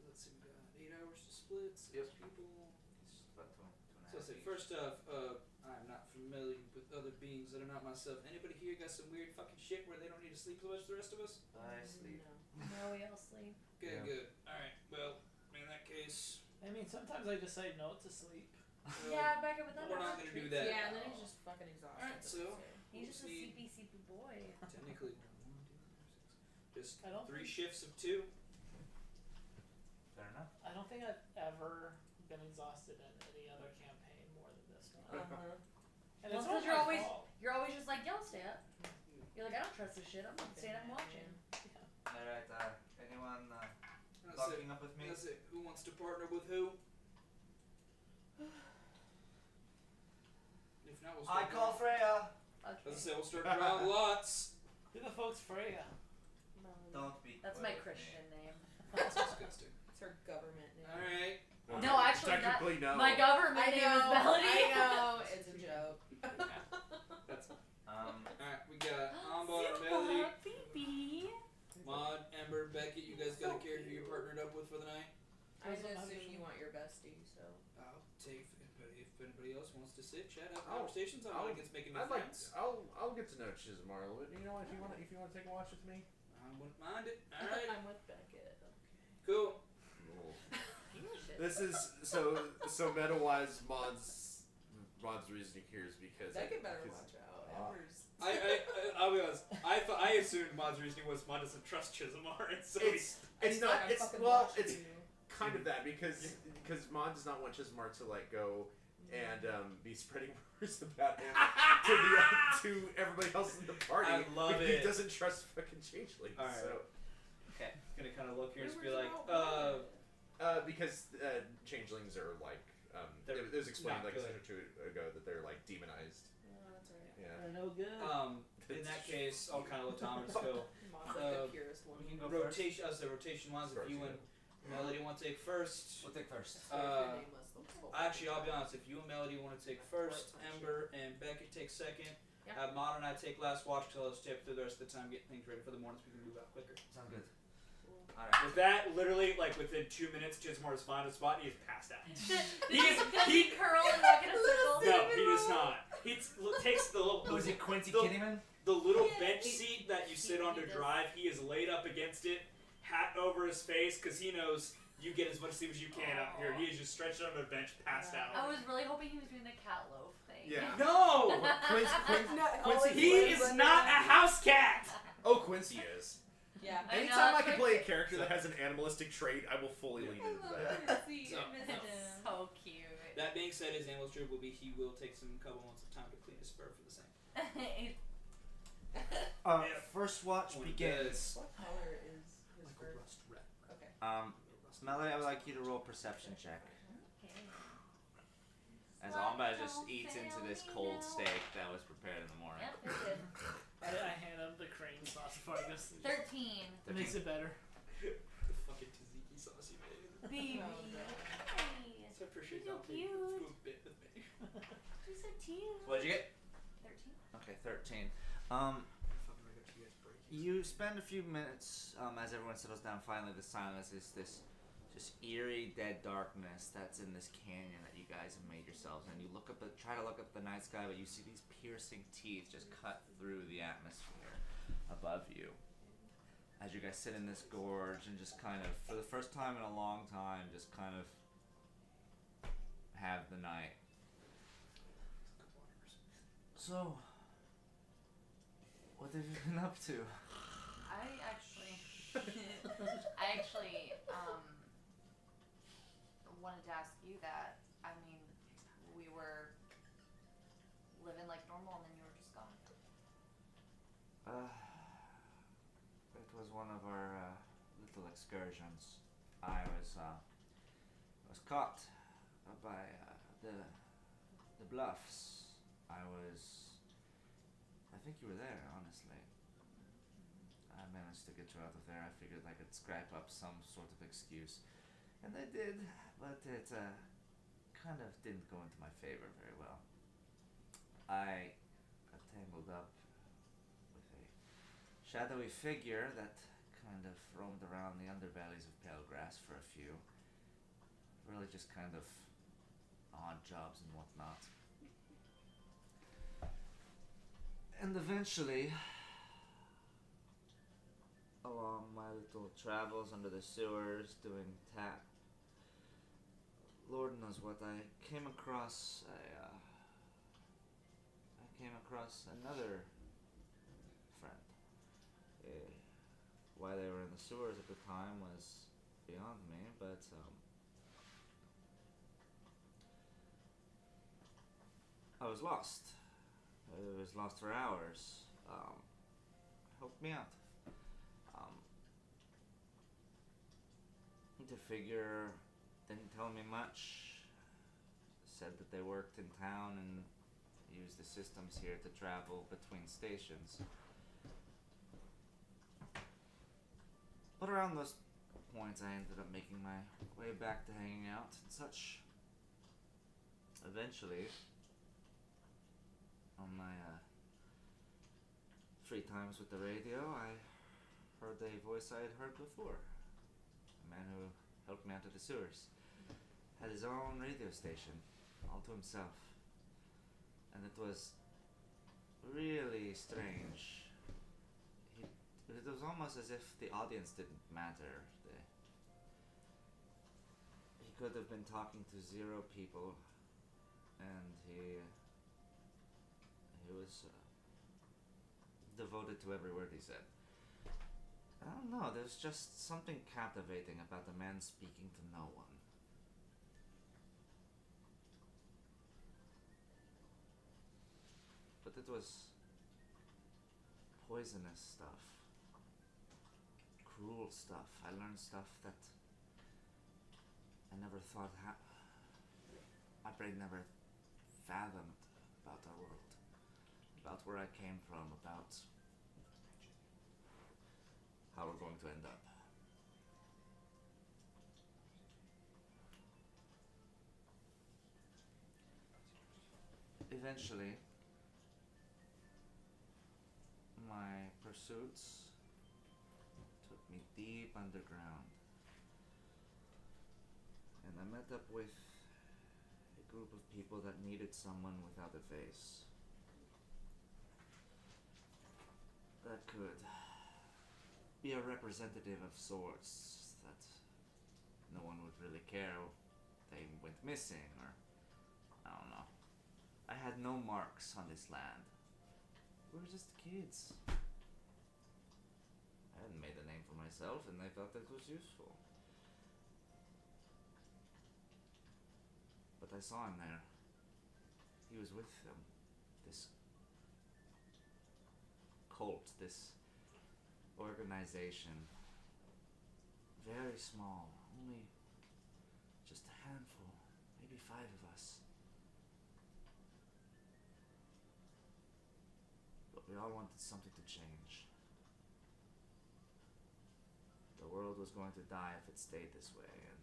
Let's see, we got 8 hours to split. 6 people. It's about two and a So half say each. first off, I'm not familiar with other beings that are not myself. Anybody here got some weird fucking shit where they don't need to sleep as much as the rest of us? I sleep. No, we all sleep. Good, Yeah. good. Alright, well, in that case, I mean, sometimes I decide not to sleep. Yeah, Becca, but that we're not never gonna do treats that. you. Yeah, and then he's just fucking exhausted. Alright, so He's just a we'll see. sleepy boy. Technically, just I don't 3 think- shifts of 2. Fair enough. I don't think I've ever been exhausted in any other campaign more than this one. And Well, it's because not you're my always fault. you're always just like, y'all stay up. You're like, I don't trust this shit. I'm not staying up and watching. Alright, anyone That's it. locking up with me? That's it. Who wants to partner with who? If not, we'll I start call Freya! Okay. As I say, we'll start drawing lots. Who the fuck's Freya? Don't be That's quick my with me. Christian name. That's disgusting. It's her government name. Alright. No, actually, technically no. My government I name is know, Melody. I know, it's a joke. That's Um, alright. We got Amba, Melody, Phoebe. Maud, Ember, Beckett. You guys got a character you're partnered up with for the night? I assume you want your bestie, so. I'll take if anybody else wants to sit, chat, have I'll- conversations. I'm not against making new I'd like. friends. I'll get to know Chismar a little bit. You know, if you want to take a watch with me. I wouldn't mind it. Alright. I'm with Beckett. Cool. This is so meta wise. Mod's reasoning here is because Beckett better because- watch out. Ember's. I'll be honest. I assumed Maud's reasoning was Maud doesn't trust Chismar, and so It's He's not. like, I'm It's fucking well. watching It's you. kind of that because Mod does not want Chismar to like go and be spreading rumors about him to everybody else in the party. I love because it. He doesn't trust fucking changelings. All right. So okay, gonna kind of look here and just be Rumors like, about what? because changelings are like They're it was explained not like a good. second or two ago that they're like demonized. Oh, that's right. Yeah. They're no good. in that case, I'll kind of look Tom and just go. Mom's like the purest one. We can go rotation. As the rotation wise, if First, you yeah. and Melody want to take first. We'll take first. Actually, I'll be honest. If you and Melody want to take first, Ember and Beckett take second. Yep. Have Mod and I take last watch till I'll tip through the rest of the time, getting things ready for the morning so we can move out quicker. Sounds good. Alright. With that, literally, like within 2 minutes, Chismar has found a spot and he is passed out. Does he curl and walk in a circle? No, he does not. He takes the little, Was it Quincy the- Kinnaman? the little Yeah, bench he- seat that you sit on to he does. drive. He is laid up against it, hat over his face, because he knows you get as much sleep as you can out here. He is just stretched on the bench, passed I out. was really hoping he was doing the cat loaf thing. Yeah. No! He is not a house cat! Oh, Quincy is. Yeah. I know, Anytime I that's can my play a favorite. character that has an animalistic trait, I will fully lean into that. So- So cute. That being said, his animal trip will be he will take some couple months of time to clean his fur for the same. Yeah. First watch One begins. What color is his Like a fur? rust red. Okay. Melody, I would like you to roll perception check. Okay. As Amba just eats into this cold steak that was prepared in the morning. Yep, they're good. I hand him the cream sauce before I go sleep. 13. It makes it better. The fucking tzatziki sauce you made. Baby. Oh, no. Hey. So I appreciate You're so y'all taking cute. to a bit with me. You're so cute. What did you get? 13. Okay, 13. Fucking right up to you guys breaking. You spend a few minutes as everyone settles down. Finally, the silence is this just eerie, dead darkness that's in this canyon that you guys have made yourselves. And you try to look up at the night sky, but you see these piercing teeth just cut through the atmosphere above you. As you guys sit in this gorge and just kind of, for the first time in a long time, just kind of have the night. So, what have you been up to? I actually wanted to ask you that. I mean, we were living like normal and then you were just gone. It was one of our little excursions. I was caught by the bluffs. I think you were there, honestly. I managed to get you out of there. I figured I could scrap up some sort of excuse. And I did, but it kind of didn't go into my favor very well. I got tangled up with a shadowy figure that kind of roamed around the underbellies of Palegrass for a few. Really just kind of odd jobs and whatnot. And eventually, along my little travels under the sewers, doing tap, Lord knows what, I came across another friend. Why they were in the sewers at the time was beyond me, but I was lost. I was lost for hours. Helped me out. The figure didn't tell me much. Said that they worked in town and used the systems here to travel between stations. But around those points I ended up making my way back to hanging out and such. Eventually, on my free times with the radio, I heard a voice I had heard before. A man who helped me out of the sewers. Had his own radio station, all to himself. And it was really strange. It was almost as if the audience didn't matter. He could have been talking to 0 people, and he was devoted to every word he said. I don't know, there's just something captivating about a man speaking to no one. But it was poisonous stuff. Cruel stuff. I learned stuff that I never thought my brain never fathomed about our world. About where I came from, about how we're going to end up. Eventually, my pursuits took me deep underground, and I met up with a group of people that needed someone without a face. That could be a representative of sorts, that no one would really care they went missing, or I don't know. I had no marks on this land. We were just kids. I hadn't made a name for myself, and they felt that was useful. But I saw him there. He was with them. This cult, this organization. Very small, only just a handful, maybe 5 of us. But we all wanted something to change. The world was going to die if it stayed this way, and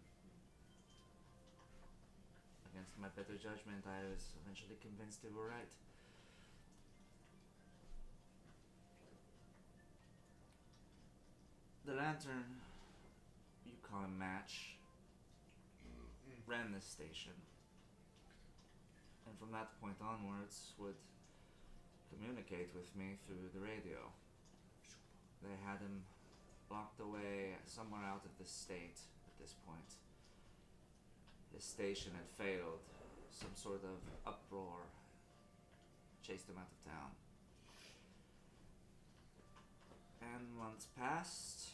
against my better judgment, I was eventually convinced they were right. lantern, you call him Match, ran this station. And from that point onwards would communicate with me through the radio. They had him locked away somewhere out of the state at this point. His station had failed. Some sort of uproar chased him out of town. And months passed.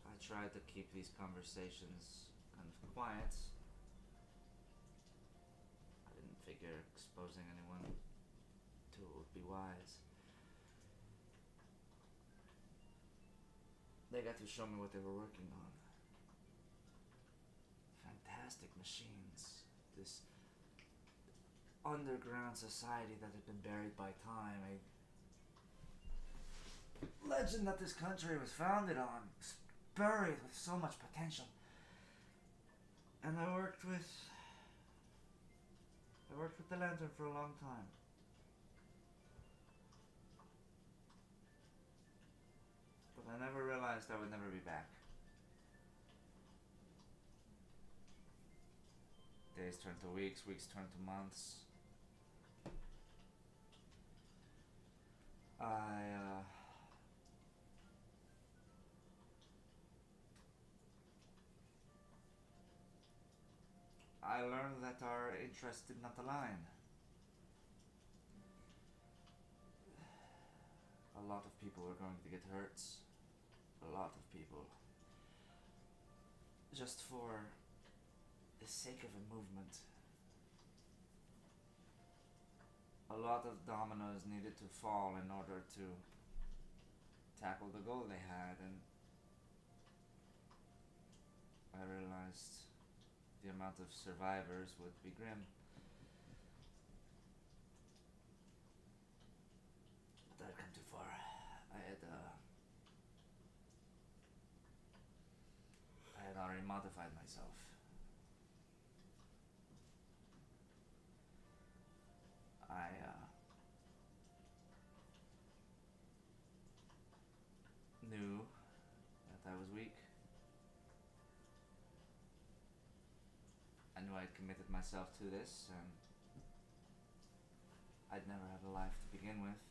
I tried to keep these conversations kind of quiet. I didn't figure exposing anyone to it would be wise. They got to show me what they were working on. Fantastic machines. This underground society that had been buried by time. A legend that this country was founded on. Buried with so much potential. And I worked with the lantern for a long time. But I never realized I would never be back. Days turn to weeks, weeks turn to months. I learned that our interests did not align. A lot of people are going to get hurt. A lot of people. Just for the sake of a movement. A lot of dominoes needed to fall in order to tackle the goal they had, and I realized the amount of survivors would be grim. But I'd come too far. I had already modified myself. I knew that I was weak. I knew I'd committed myself to this, and I'd never had a life to begin with.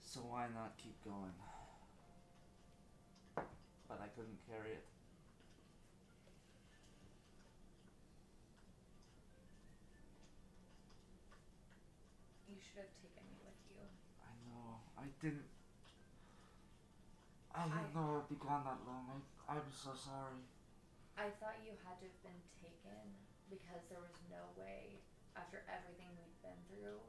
So why not keep going? But I couldn't carry it. You should have taken me with you. I know. I didn't know I'd be gone that long. I'm so sorry. I thought you had to have been taken because there was no way, after everything we'd been through,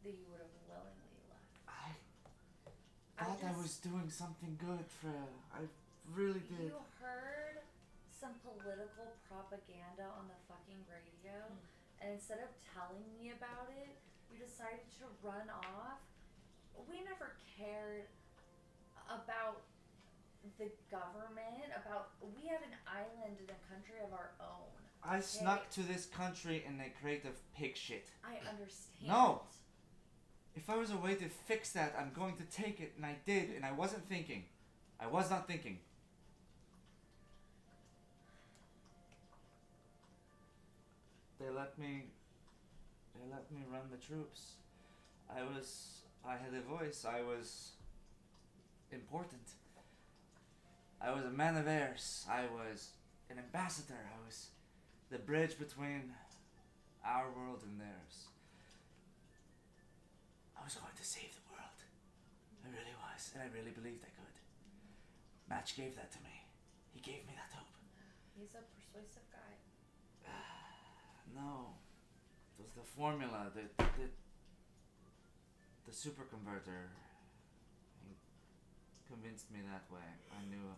that you would have willingly left. I thought I was doing something good, Freya. I really did. You heard some political propaganda on the fucking radio, and instead of telling me about it, you decided to run off. We never cared about the government, we had an island in a country of our own. I snuck to this country in a crate of pig shit. I understand. No! If I was a way to fix that, I'm going to take it, and I did, and I wasn't thinking. I was not thinking. They let me run the troops. I had a voice. I was important. I was a man of airs. I was an ambassador. I was the bridge between our world and theirs. I was going to save the world. I really was, and I really believed I could. Match gave that to me. He gave me that hope. He's a persuasive guy. No. It was the formula, the super converter. He convinced me that way. I knew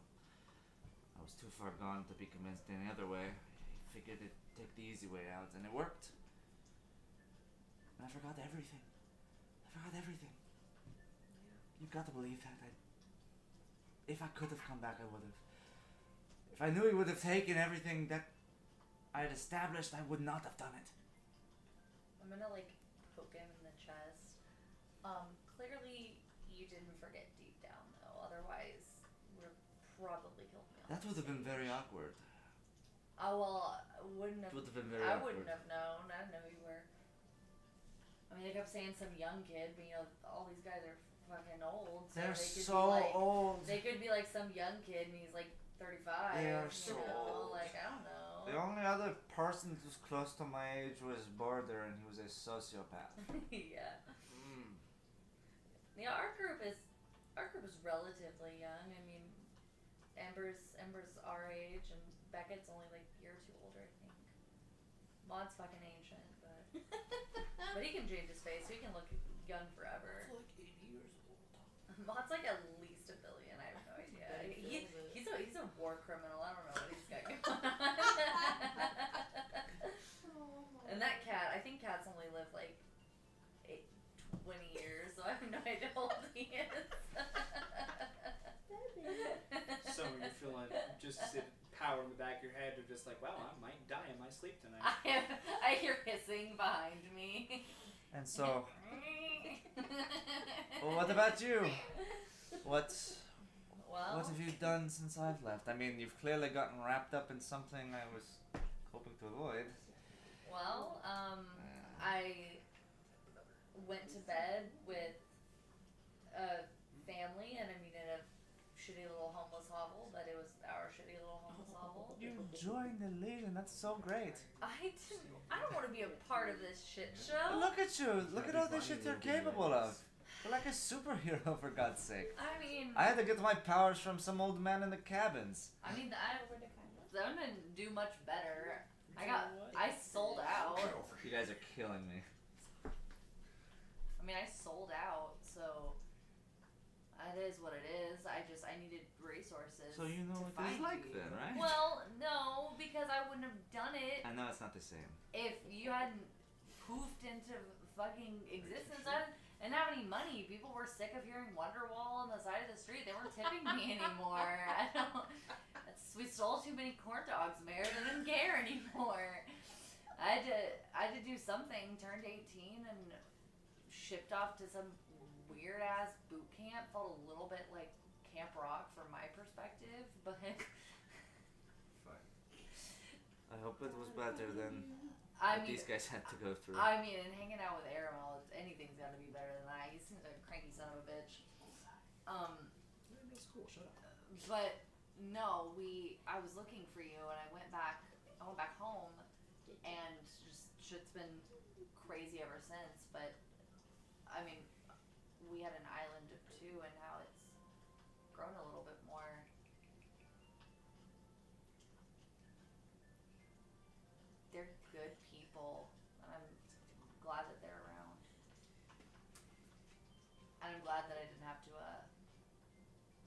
I was too far gone to be convinced any other way. I figured it'd take the easy way out, and it worked. And I forgot everything. You've got to believe that. If I could have come back, I would have. If I knew he would have taken everything that I had established, I would not have done it. I'm gonna poke him in the chest. Clearly you didn't forget deep down though, otherwise we're probably killed me. That would have been very awkward. Oh well, wouldn't have. It would have been very I awkward. wouldn't have known. I didn't know who you were. I mean, they kept saying some young kid, but you know, all these guys are fucking old. So They're they could so be like, old. They could be like some young kid, and he's like 35. They are you so know? old. Like I don't know. The only other person who was close to my age was Border, and he was a sociopath. Yeah. Mm. Yeah, our group is relatively young. I mean, Amber's our age, and Beckett's only like a year or two older, I think. Maud's fucking ancient, but he can change his face, so he can look young forever. like 80 years old. Maud's like at least $1 billion. I have no idea. He's a war criminal. I don't know what he's got going on. And that cat, I think cats only live like 20 years, so I have no idea how old he is. So you're feeling just power in the back of your head of just like, wow, I might die in my sleep tonight. I hear hissing behind me. And so, well, what about you? What Well, have you done since I've left? I mean, you've clearly gotten wrapped up in something I was hoping to avoid. I went to bed with a family, and I mean in a shitty little homeless hovel, but it was our shitty little homeless hovel. You joined the Legion. That's so great. I don't want to be a part of this shit show. Look at you. Look at all the shit you're capable of. You're like a superhero, for God's sake. I mean, I had to get my powers from some old man in the cabins. I didn't do much better. I sold out. You guys are killing me. I mean, I sold out, so it is what it is. I needed resources. So you know to what find it's like you. then, right? Well, no, because I wouldn't have done it I know it's not the same. if you hadn't poofed into fucking existence. I didn't have any money. People were sick of hearing Wonderwall on the side of the street. They weren't tipping me anymore. We stole too many corn dogs, Mayor. They didn't care anymore. I had to do something. Turned 18 and shipped off to some weird ass boot camp. Felt a little bit like Camp Rock from my perspective, but I hope it was better than I what mean, these guys had to go through. I mean, and hanging out with Aramel, anything's got to be better than that. He seems like a cranky son of a bitch. That's cool. Shut up. But no, I was looking for you, and I went back home, and just shit's been crazy ever since. But I mean, we had an island of two, and now it's grown a little bit more. They're good people, and I'm glad that they're around. And I'm glad that I didn't have to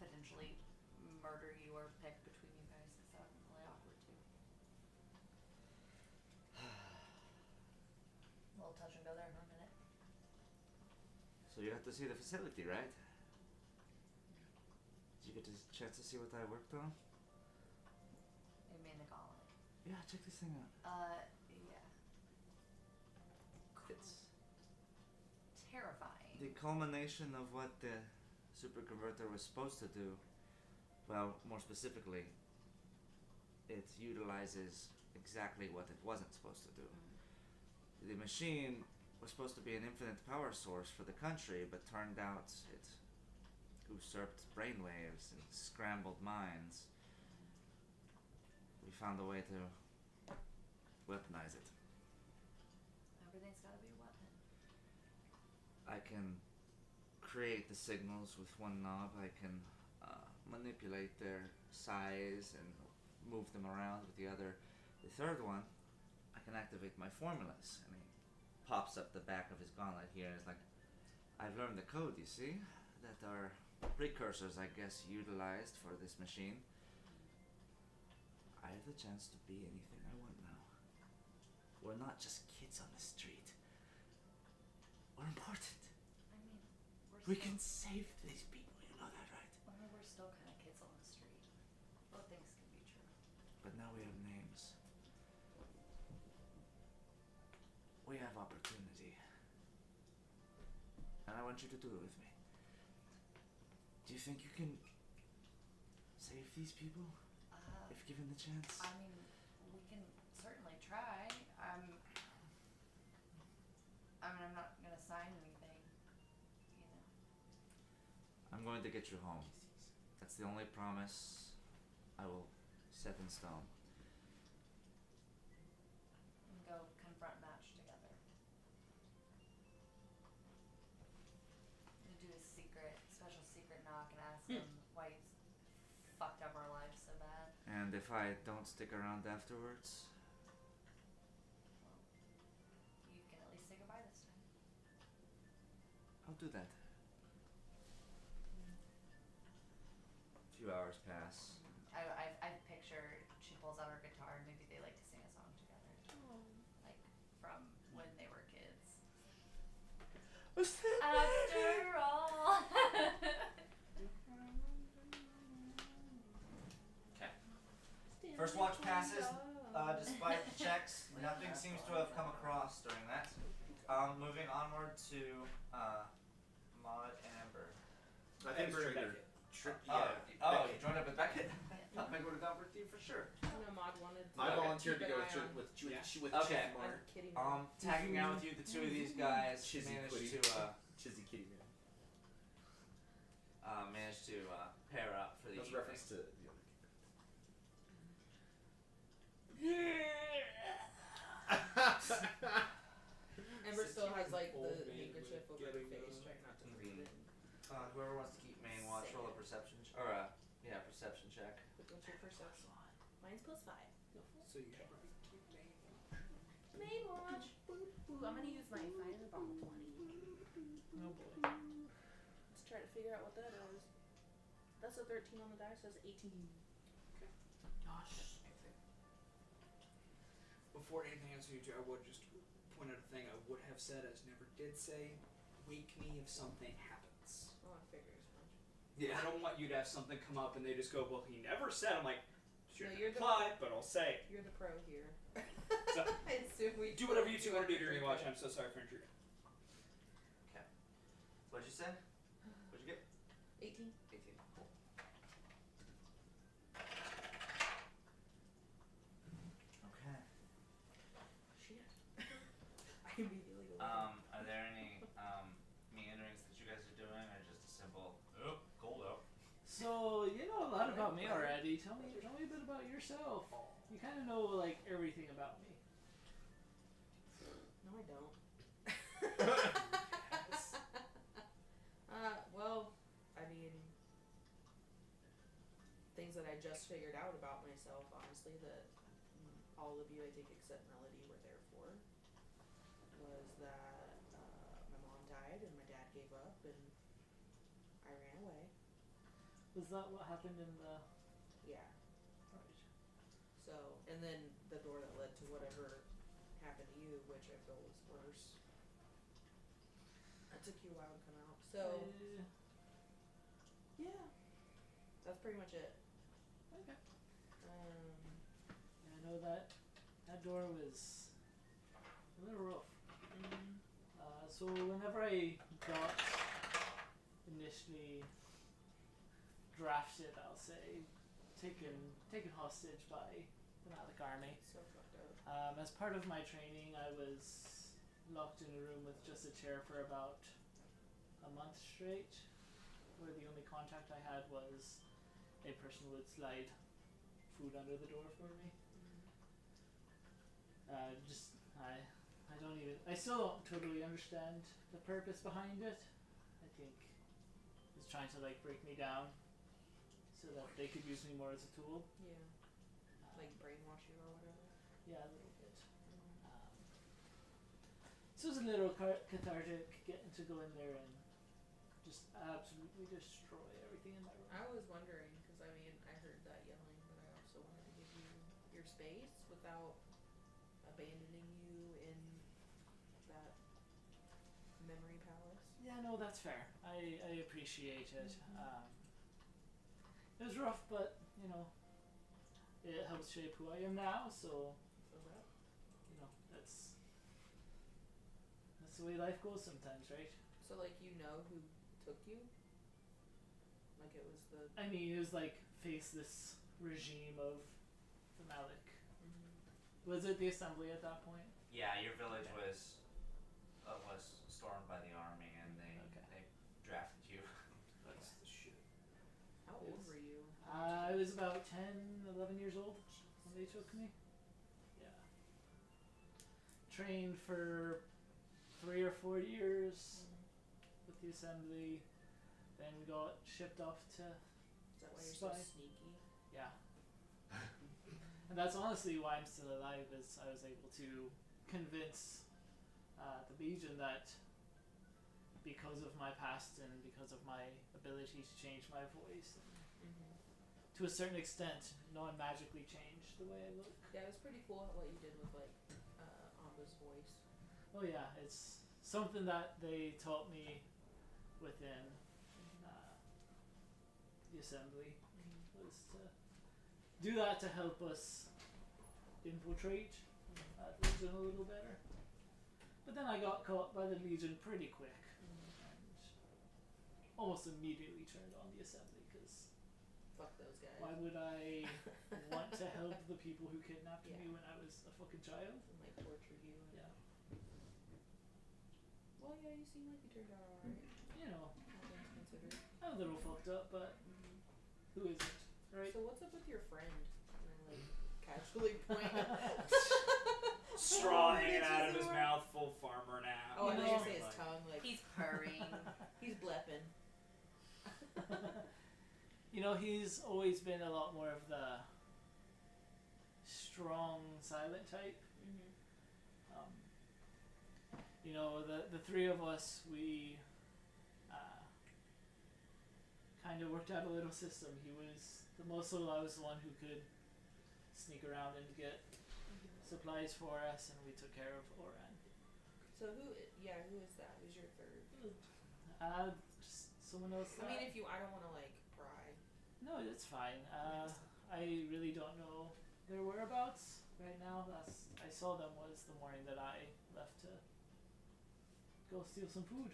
potentially murder you or pick between you guys, because that would be really awkward too. A little touch and go there for a minute. So you got to see the facility, right? Did you get a chance to see what I worked on? I mean the gauntlet. Yeah, check this thing out. Yeah. It's Terrifying. the culmination of what the super converter was supposed to do. Well, more specifically, it utilizes exactly what it wasn't supposed to do. The machine was supposed to be an infinite power source for the country, but turned out it usurped brainwaves and scrambled minds. We found a way to weaponize it. Everything's gotta be a weapon. I can create the signals with one knob. I can manipulate their size and move them around with the other. The third one, I can activate my formulas, and he pops up the back of his gauntlet here. It's like, I've learned the code, you see, that are precursors, I guess, utilized for this machine. I have the chance to be anything I want now. We're not just kids on the street. We're important. I mean, We can save these people, you know that, right? we're still kind of kids on the street. Both things can be true. But now we have names. We have opportunity. And I want you to do it with me. Do you think you can save these people if given the chance? I mean, we can certainly try. I'm not gonna sign anything. You know. I'm going to get you home. That's the only promise I will set in stone. And go confront Match together. We do a special secret knock and ask him why he's fucked up our lives so bad. And if I don't stick around afterwards, You can at least say goodbye this time. I'll do that. A few hours pass. I picture she pulls out her guitar and maybe they like to sing a song together. Like from when they were kids. After all. Okay. First watch passes. Despite the checks, nothing seems to have come across during that. Moving onward to Maud and Amber. I think Amber and Trigger. You joined up with Beckett? I thought Beckett would have gone with you for sure. No, Maud wanted to I volunteered to keep go an eye on- with Okay. Chizzy on Kitty Man. Tagging out with you, the two of these guys Chizzy managed Quitty. to Chizzy Kitty Man. pair up for the That's a evening. reference to the other Amber still has like Old the man handkerchief with over her getting, face, trying not to breathe in. Whoever wants to keep main watch, roll a perception perception check. What's your perception? Mine's +5. So you should probably keep main. Main watch. Ooh, I'm gonna use my fireball 20. Oh boy. Let's try to figure out what that is. That's a 13 on the dice. That's 18. Gosh. Before anything else you do, I would just point out a thing I would have said as never did say. Wake me if something happens. Oh, I figured as much. Yeah. I don't want you to have something come up and they just go, well, he never said. I'm like, shouldn't you're the- reply, but I'll say it. You're the pro here. So, I assume we do whatever you two want to do during your watch. I'm so sorry for intruding. What'd you say? What'd you get? 18. 18. Cool. Okay. Shit. I immediately go. Are there any meanderings that you guys are doing, or just a simple cold out? So you know a lot about me already. Tell me a bit about yourself. You kind of know like everything about me. No, I don't. Well, I mean, things that I just figured out about myself, honestly, that all of you, I think, except Melody, were there for, was that my mom died and my dad gave up and I ran away. Was that what happened in the? Yeah. Right. So, and then the door that led to whatever happened to you, which I feel was worse. It took you a while to come out. So, yeah. That's pretty much it. Okay. Um, I know that door was a little rough. So whenever I got initially drafted, I'll say, taken hostage by the Malik army. so fucked up. As part of my training, I was locked in a room with just a chair for about a month straight, where the only contact I had was a person would slide food under the door for me. I still don't totally understand the purpose behind it. I think it's trying to like break me down so that they could use me more as a tool. Yeah. Like brainwash you or whatever. Yeah, a little bit. So it was a little cathartic getting to go in there and just absolutely destroy everything in my room. I was wondering, because I mean, I heard that yelling, but I also wanted to give you your space without abandoning you in that memory palace. Yeah, no, that's fair. I appreciate it. It was rough, but you know, it helps shape who I am now. So Feel that? you know, that's the way life goes sometimes, right? So like, you know who took you? Like it was the. I mean, it was like face this regime of the Malik. Mm-hmm. Was it the assembly at that point? Yeah, your village Okay. was stormed by the army, and they drafted you. That's the shit. How old Yes. were you? I was about 10, 11 years old when they took me. Yeah. Trained for 3 or 4 years with the assembly, then got shipped off to, Is that why you're so Spy. sneaky? yeah. And that's honestly why I'm still alive, is I was able to convince the Legion that because of my past and because of my ability to change my voice, and Mm-hmm. to a certain extent, non-magically change the way I look. Yeah, it was pretty cool what you did with like Amba's voice. Oh yeah, it's something that they taught me within the assembly, was to do that to help us infiltrate the Legion a little better. But then I got caught by the Legion pretty quick and almost immediately turned on the assembly, because Fuck those guys. why would I want to help the people who kidnapped Yeah. me when I was a fucking child? And like torture you. And Yeah. Well, yeah, you seem like you turned out alright. You know, All things considered. I'm a little fucked up, but who isn't, right? So what's up with your friend? And I like casually point. Straw hanging Bitches out of his are- mouth, full farmer now. Oh, I You thought you know- say his tongue. Like He's purring. he's blepping. You know, he's always been a lot more of the strong, silent type. You know, the three of us, we kind of worked out a little system. He was the muscle, I was the one who could sneak around and get supplies for us, and we took care of Oran. So who? Yeah, who is that? Who's your third? Just someone else. I mean, if you, I don't want to like pry. No, it's fine. I really don't know their whereabouts right now. I saw them was the morning that I left to go steal some food,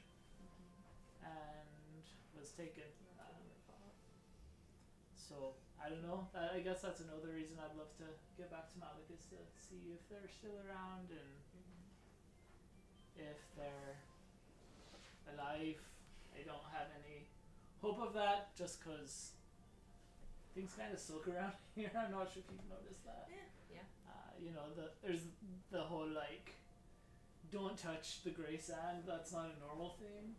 and was taken. So I don't know. I guess that's another reason I'd love to get back to Malik, is to see if they're still around and if they're alive. I don't have any hope of that, just because things kind of suck around here. I'm not sure if you've noticed that. Yeah. You know, there's the whole like, don't touch the grey sand. That's not a normal thing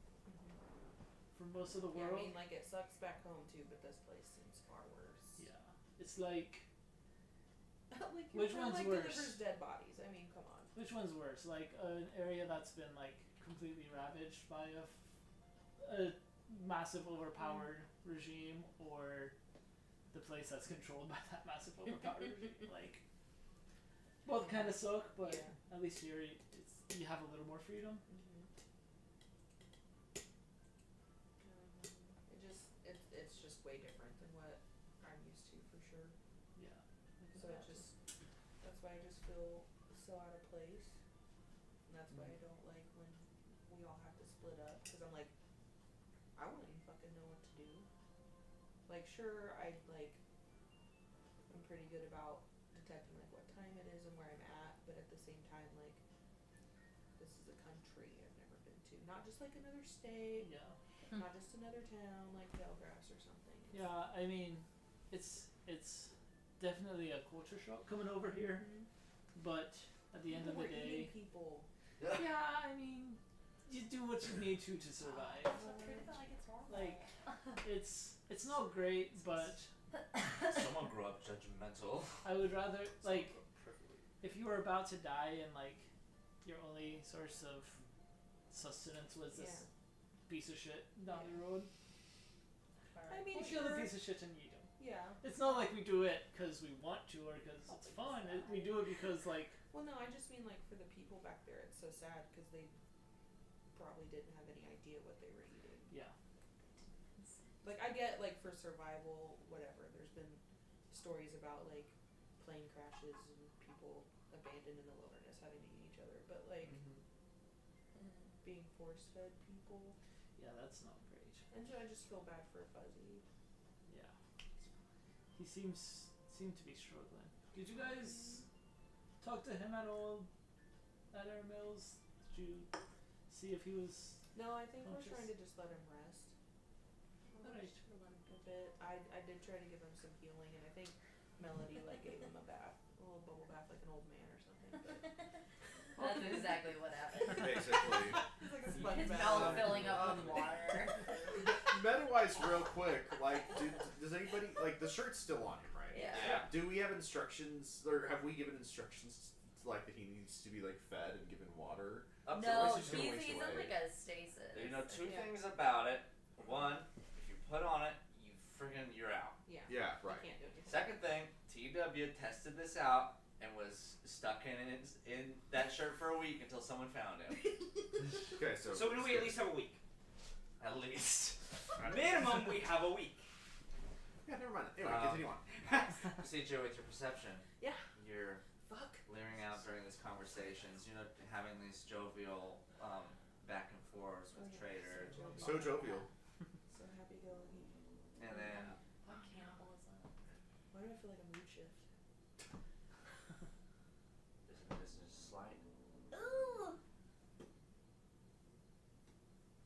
for most of the Yeah, I world. mean, like it sucks back home too, but this place seems far worse. Yeah, it's like, Like Which your friend, one's like worse? delivers dead bodies. I mean, come on. which one's worse? Like an area that's been like completely ravaged by a massive overpowered regime, or the place that's controlled by that massive overpowered regime? Like, both kind of suck, but Yeah. at least here you have a little more freedom. It's just way different than what I'm used to for sure. Yeah. So that's why I just feel so out of place, and that's why I don't like when we all have to split up, because I'm like, I wouldn't even fucking know what to do. Like, sure, I'm pretty good about detecting like what time it is and where I'm at, but at the same time, like, this is a country I've never been to, not just like another state, Yeah. not just another town like Delgrass or something. It's- Yeah, I mean, it's definitely a culture shock coming over here, but at the end of the We're eating day, people. yeah, I mean, you do what you need to survive. So treat it like it's normal. Like, it's not great, but Someone grew up judgmental. I would rather, like, if you were about to die and like your only source of sustenance was this piece of shit down the road, I mean, we'll kill the sure. piece of shit and eat him. Yeah. It's not like we do it because we want to or because it's fun. We do it because, like, Well, no, I just mean like for the people back there, it's so sad because they probably didn't have any idea what they were eating. yeah, Like, I get like for survival, whatever. There's been stories about like plane crashes and people abandoned in the wilderness having to eat each other, but like being force fed people, yeah, that's not great. and so I just feel bad for Fuzzy. Yeah. he seemed to be struggling. Did you guys talk to him at all at Air Mills? Did you see if he was No, I think we're Conscious. trying to just let him rest. Alright. A bit. I did try to give him some healing, and I think Melody like gave him a bath, a little bubble bath, like an old man or something. But That's exactly what happened. Basically. it's like a sponge His bath. mouth filling up with water. Meta-wise, real quick, like, does anybody, like, the shirt's still on him, right? Yeah. Do we have instructions, or have we given instructions, like, that he needs to be, like, fed and given water? Up to No, he's just gonna he's waste in away. like a stasis. You know two Yeah. things about it. One, if you put on it, you're out. Yeah. Yeah, I right. can't do anything. Second thing, TW tested this out and was stuck in that shirt for a week until someone found him. Okay, so... So we at least have a week. At least. Minimum, we have a week. Yeah, never mind. Anyway, continue on. CJ, with your perception, Yeah. you're Fuck. leering out during these conversations, you know, having these jovial back and forths with Trader. So jovial. So happy-go-lucky. And then What cannibalism? Why do I feel like a mood shift? this is slight. Ooh.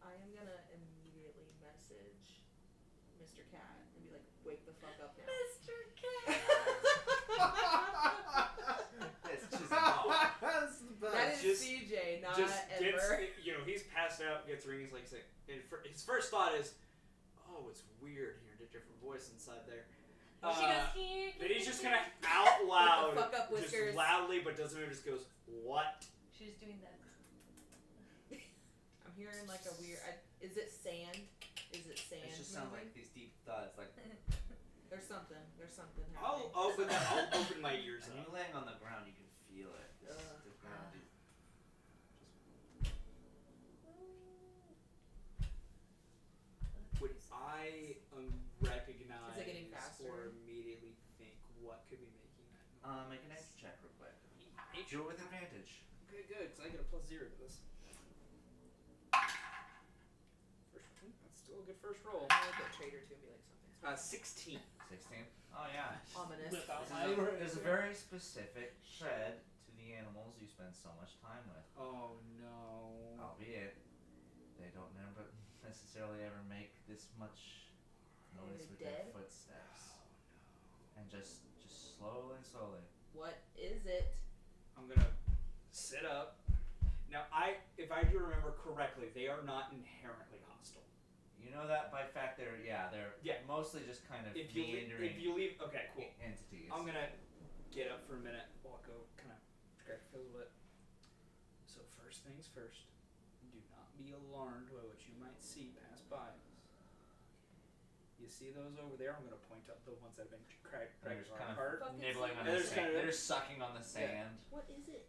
I am gonna immediately message Mr. Cat and be like, wake the fuck up now. Mr. Cat. It's just oh. That's the best. That is Just- CJ, not Just gets, Ember. he's passed out, gets ring, he's like saying, and his first thought is, oh, it's weird hearing a different voice inside there. She goes here. Then he's just gonna out loud, fuck up, just Whiskers. loudly, but doesn't move, just goes, what? She's doing that. I'm hearing like a weird. Is it sand? Is it sand? It just sounds moving? like these deep thuds. Like There's something. There's something I'll happening. open my ears when up. you're laying on the ground, you can feel it. The ground is Would I recognize Is it getting faster? or immediately think what could be making that noise? make a nature check real quick. Nature? Do it with advantage. Okay, good, because I get a +0 to this. First one, that's still a good first roll. I'm gonna look at Trader too and be like something 16. 16. Oh yeah. ominous. Without There's a very specific shred to the animals you spend so much time with. Oh no. Albeit, they don't necessarily ever make this much noise They're with dead? their footsteps. And just slowly. What is it? I'm gonna sit up. Now, if I do remember correctly, they are not inherently hostile. You know that by fact they're Yeah. mostly just kind of If you leave, okay, cool. entities. I'm gonna get up for a minute, walk over, kind of scratch a little bit. So first things first, do not be alarmed by what you might see pass by us. You see those over there? I'm gonna point up the ones that have been They're dragged just kind of apart. Fucking nibbling on Yeah, the there's sand. kind of- They're just sucking on the sand. What is it?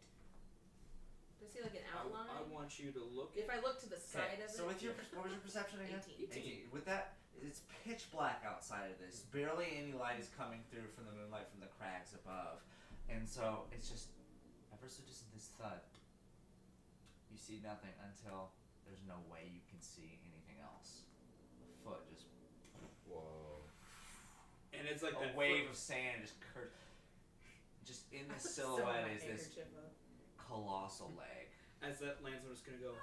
Do I see like an outline? I want you to look. If I look to the side of it. So with your what was your perception again? 18. With that, it's pitch black outside of this. Barely any light is coming through from the moonlight from the crags above, and so it's just ever so distant this thud. You see nothing until there's no way you can see anything else. A foot just Whoa. And it's like a that wave of sand just in the silhouette is this colossal leg. As that lands, I'm just gonna go.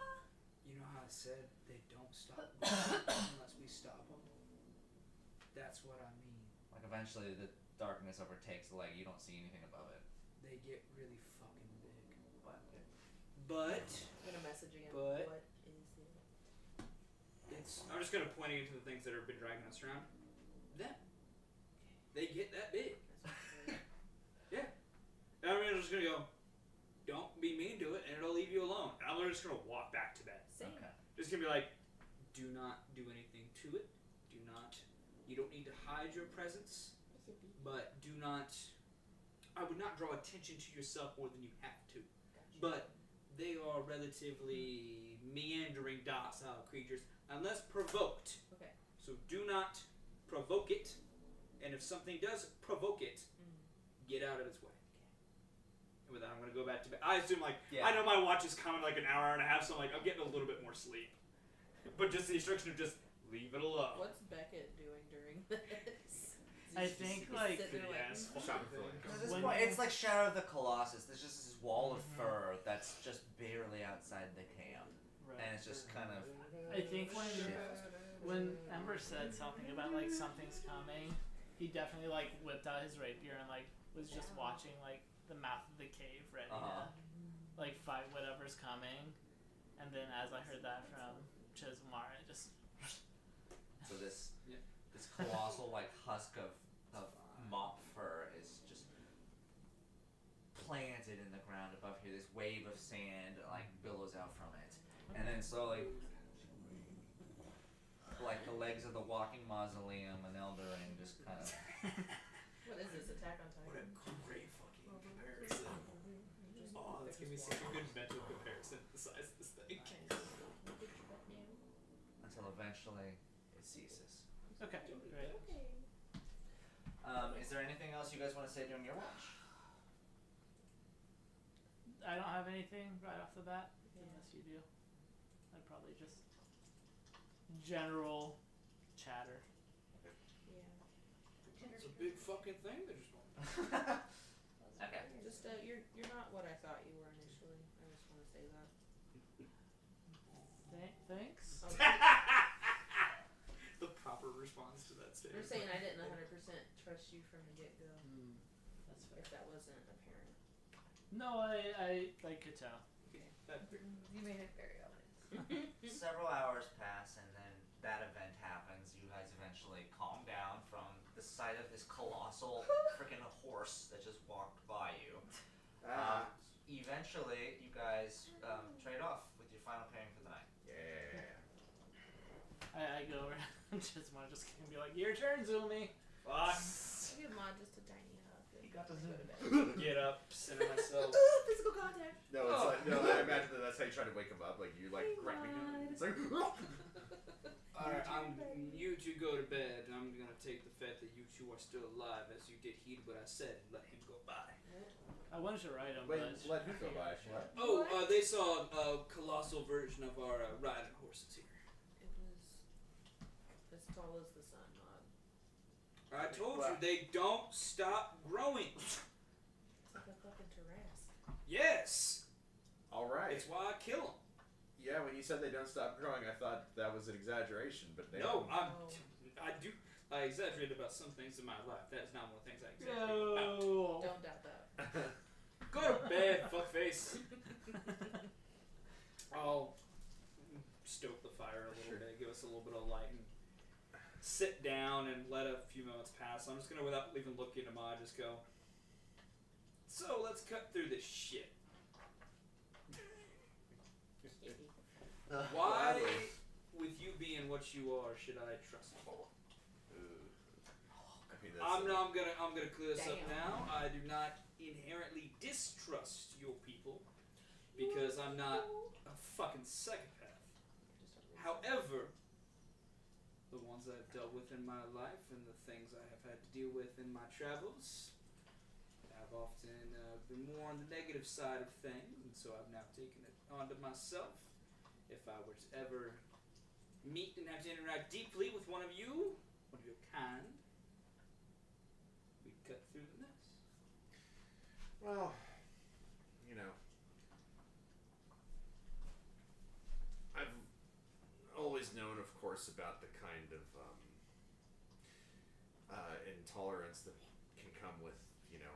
You know how I said they don't stop unless we stop them. That's what I mean. Like eventually the darkness overtakes the leg. You don't see anything above it. They get really fucking big. But I'm gonna message again. But- What is it? I'm just gonna point into the things that have been dragging us around. Them. They get that big. Yeah. And I'm just gonna go. Don't be mean to it, and it'll leave you alone. And I'm just gonna walk back to bed. Same. okay. Just gonna be like, do not do anything to it. Do not. You don't need to hide your presence, but do not. I would not draw attention to yourself more than you have to. But they are relatively meandering, docile creatures, unless provoked. Okay. So do not provoke it, and if something does provoke it, get out of its way. And with that, I'm gonna go back to bed. I assume I know my watch is coming like an hour and a half, so I'm getting a little bit more sleep. But just the instruction of just leave it alone. What's Beckett doing during this? I think like it. They're like, Yes, Shot thing. for At this When- point, it's like Shadow of the Colossus. There's just this wall of fur that's just barely outside the camp, and it's just kind of. I think Shit. when Ember said something about like something's coming, he definitely like whipped out his rapier and like was just watching like the mouth of the cave ready to like fight whatever's coming. And then as I heard that from Chismar, I just So this Yeah. this colossal like husk of mop fur is just planted in the ground above here. This wave of sand like billows out from it, and then slowly, like the legs of the walking mausoleum and Eldaring just kind of. what is this? Attack on What a Titan? great fucking comparison. Oh, that's gonna be such a good mental comparison to the size of this thing. Until eventually it ceases. okay, great. Is there anything else you guys want to say during your watch? I don't have anything right off the bat, unless you do. I'd probably just general chatter. It's a big fucking thing they just won. Okay. Just you're not what I thought you were initially. I just want to say that. Thanks. The proper response to that You're statement. saying I didn't 100% trust you from the get go. That's fair. If that wasn't apparent. No, I could tell. Okay, that big. You made it very obvious. Several hours pass, and then that event happens. You guys eventually calm down from the sight of this colossal freaking horse that just walked by you. Eventually, you guys trade off with your final pairing for the night. Yeah. I go over and just want to just be like, your turn, Zumi. Fuck. I'll give Maud just a tiny hug. He got the Go to bed. Get up, center myself. Physical contact. No, it's like no. I imagine that's how you try to wake him up. Like you like grabbing him. It's like. Alright, you two go to bed, and I'm gonna take the fact that you two are still alive as you did heed what I said and let him go by. I wanted to write him, Wait, but let who go by? What? Oh, they saw a colossal version of our riding horses here. It was as tall as the sun, Maud. I told you, they don't stop growing. It's like a fucking Tarrasque. Yes! All right. It's why I kill them. Yeah, when you said they don't stop growing, I thought that was an exaggeration, but they No, don't. I exaggerate about some things in my life. That is not one of the things I exaggerate about. no. Don't doubt that. Go to bed, fuckface. I'll stoke the fire a little bit, give us a little bit of light, and sit down and let a few moments pass. I'm just gonna, without even looking at Ma, just go. So let's cut through this shit. Why, with you being what you are, should I trust you? I mean, that's I'm gonna clear this up Damn. now. I do not inherently distrust your people because I'm not a fucking psychopath. However, the ones I've dealt with in my life and the things I have had to deal with in my travels have often been more on the negative side of things, and so I've now taken it onto myself. If I were to ever meet and have to interact deeply with one of your kind, we'd cut through the mess. well, you know, I've always known, of course, about the kind of intolerance that can come with, you know,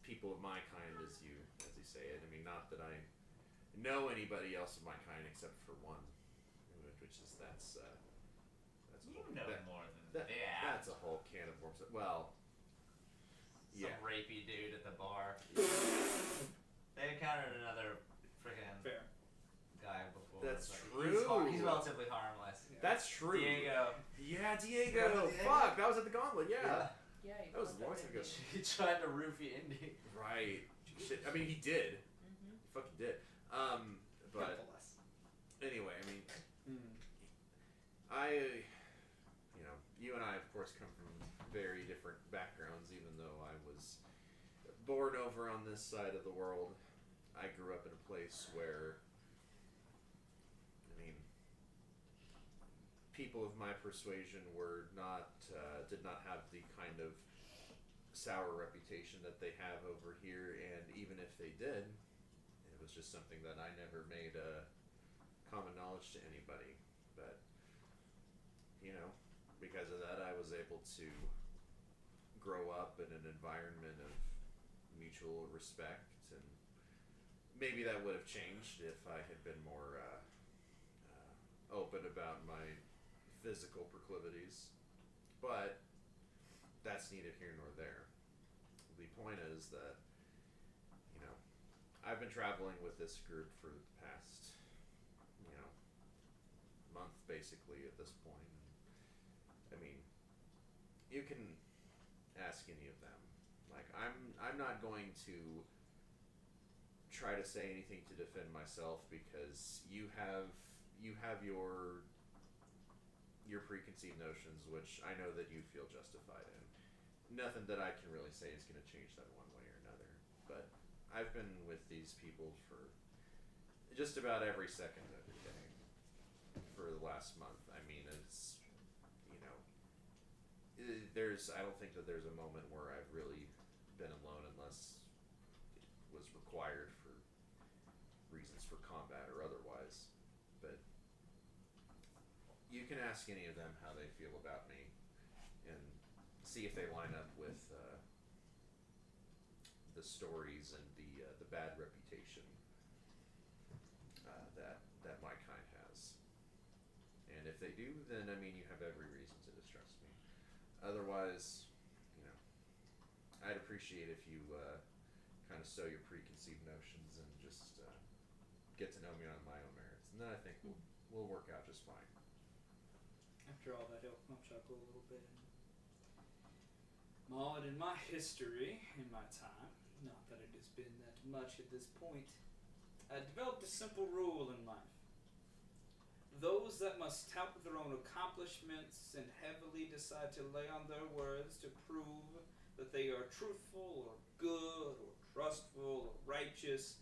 people of my kind, as you say it. I mean, not that I know anybody else of my kind except for one, which is that's a You whole, know that, more than that, that. that's a whole can of worms. Well, Some yeah. rapey dude at the bar. They encountered another freaking Fair. guy before. That's but true. He's relatively harmless. That's true. Diego. Yeah, Diego. Remember Diego? Fuck, that was at the Gauntlet. Yeah. Yeah, you That was fucked a long up time ago. Indy. He tried to roofie Indy. Right. Shit. I mean, he did. Mhm. He fucking did. But anyway, I mean, you know, you and I, of course, come from very different backgrounds. Even though I was born over on this side of the world, I grew up in a place where, I mean, people of my persuasion were not did not have the kind of sour reputation that they have over here, and even if they did, it was just something that I never made common knowledge to anybody. But, you know, because of that, I was able to grow up in an environment of mutual respect, and maybe that would have changed if I had been more open about my physical proclivities, but that's neither here nor there. The point is that, you know, I've been traveling with this group for the past, you know, month basically at this point. I mean, you can ask any of them. Like, I'm not going to try to say anything to defend myself, because you have your preconceived notions, which I know that you feel justified in. Nothing that I can really say is going to change that one way or another. But I've been with these people for just about every second of the day for the last month. I mean, it's, you know, I don't think that there's a moment where I've really been alone unless it was required for reasons for combat or otherwise. But you can ask any of them how they feel about me and see if they line up with the stories and the bad reputation that my kind has. And if they do, then I mean, you have every reason to distrust me. Otherwise, you know, I'd appreciate if you kind of sow your preconceived notions and just get to know me on my own merits, and then I think we'll work out just fine. After all that, I'll chuckle a little bit. Maud, in my history, in my time, not that it has been that much at this point, I developed a simple rule in life. Those that must tout their own accomplishments and heavily decide to lay on their words to prove that they are truthful or good or trustful or righteous,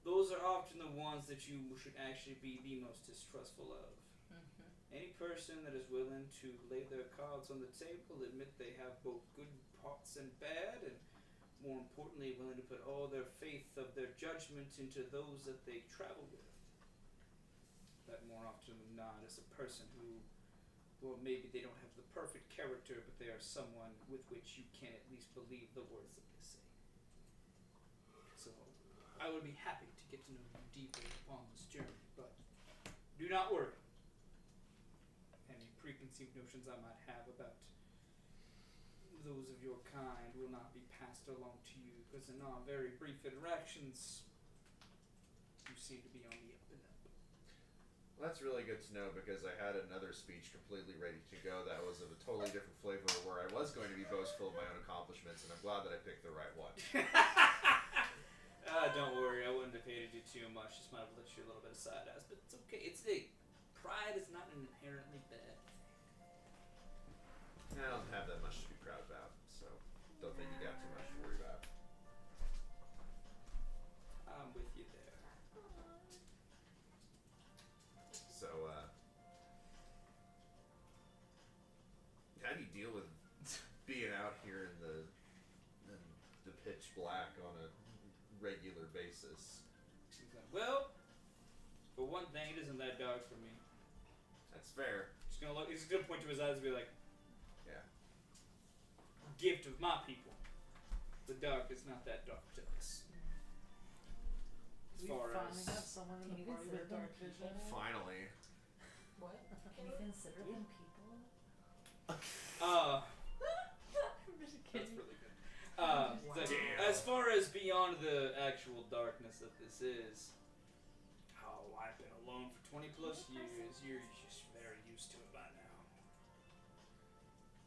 those are often the ones that you should actually be the most distrustful of. Any person that is willing to lay their cards on the table, admit they have both good parts and bad, and more importantly, willing to put all their faith of their judgment into those that they travel with, that more often than not is a person who, well, maybe they don't have the perfect character, but they are someone with which you can at least believe the words that they say. So, I would be happy to get to know you deeper upon this journey, but do not worry. Any preconceived notions I might have about those of your kind will not be passed along to you, because in our very brief interactions, you seem to be on the up and up. Well, that's really good to know, because I had another speech completely ready to go that was of a totally different flavor, where I was going to be boastful of my own accomplishments, and I'm glad that I picked the right one. Don't worry, I wouldn't have hated you too much. Just might have let you a little bit of side eyes, but it's okay. Pride is not an inherently bad thing. I don't have that much to be proud about, so don't think you got too much to worry about. I'm with you there. So, how do you deal with being out here in the pitch black on a regular basis? Well, for one thing, it isn't that dark for me. That's fair. He's gonna point to his eyes and be like, Yeah. gift of my people. The dark is not that dark to us. As We far finally as have someone in Can the you party with consider them dark vision. people? Finally. What? Can you consider them people? I'm just that's kidding. really good. Damn. As far as beyond the actual darkness that this is, I've been alone for 20 plus years. You're just very used to it by now.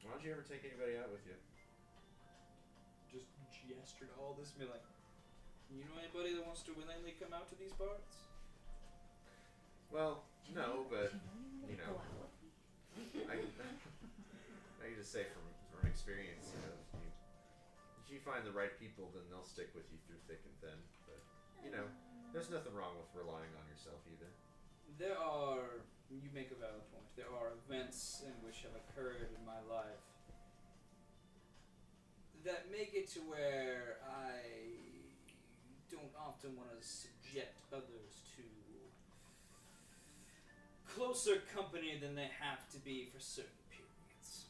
Why don't you ever take anybody out with you? Just gestured all this and be like, you know anybody that wants to willingly come out to these parts? Well, no, but you know, Go out with me? I can just say from experience, you know, if you find the right people, then they'll stick with you through thick and thin. But you know, there's nothing wrong with relying on yourself either. You make a valid point. There are events in which have occurred in my life that make it to where I don't often want to subject others to closer company than they have to be for certain periods.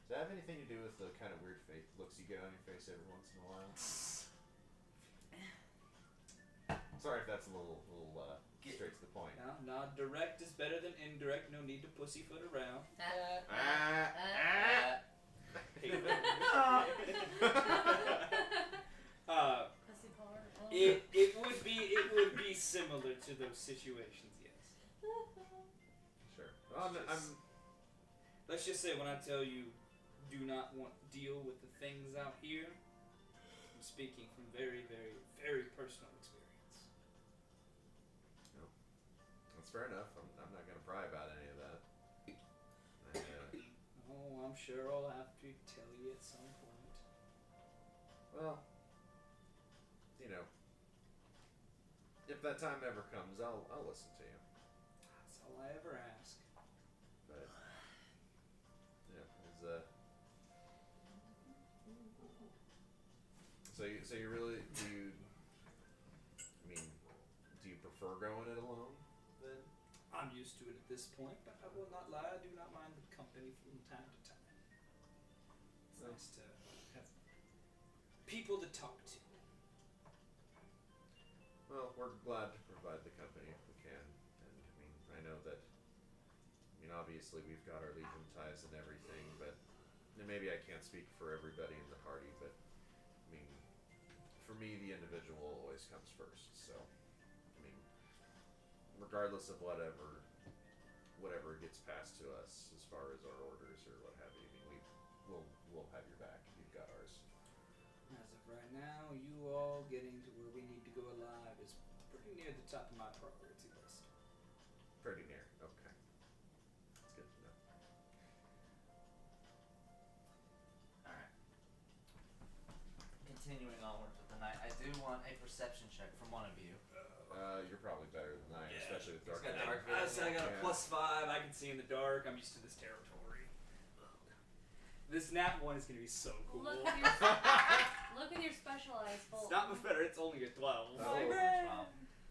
Does that have anything to do with the kind of weird looks you get on your face every once in a while? Sorry if that's a little straight to the point. Now, direct is better than indirect. No need to pussyfoot around. It would be similar to those situations, yes. Sure. Let's just say when I tell you do not want to deal with the things out here, I'm speaking from very, very, very personal experience. That's fair enough. I'm not going to pry about any of that. Oh, I'm sure I'll have to tell you at some point. Well, if that time ever comes, I'll listen to you. That's all I ever ask. But so you really do you prefer going it alone then? I'm used to it at this point, but I will not lie, I do not mind the company from time to time. It's nice to have people to talk to. Well, we're glad to provide the company if we can, and I know that. Obviously we've got our Legion ties and everything, but maybe I can't speak for everybody in the party, but for me, the individual always comes first. So, regardless of whatever gets passed to us as far as our orders or what have you, we'll have your back. You've got ours. As of right now, you all getting to where we need to go alive is pretty near the top of my priority list. Pretty near. Okay. That's good to know. Alright. Continuing onward with the night, I do want a perception check from one of you. You're probably better than I am, Yeah. especially with He's dark got vision. dark vision. I got a Yeah. +5. I can see in the dark. I'm used to this territory. This nat one is gonna be so cool. Look with your specialized bolt. It's not much better. It's only a 12. Oh. Wow.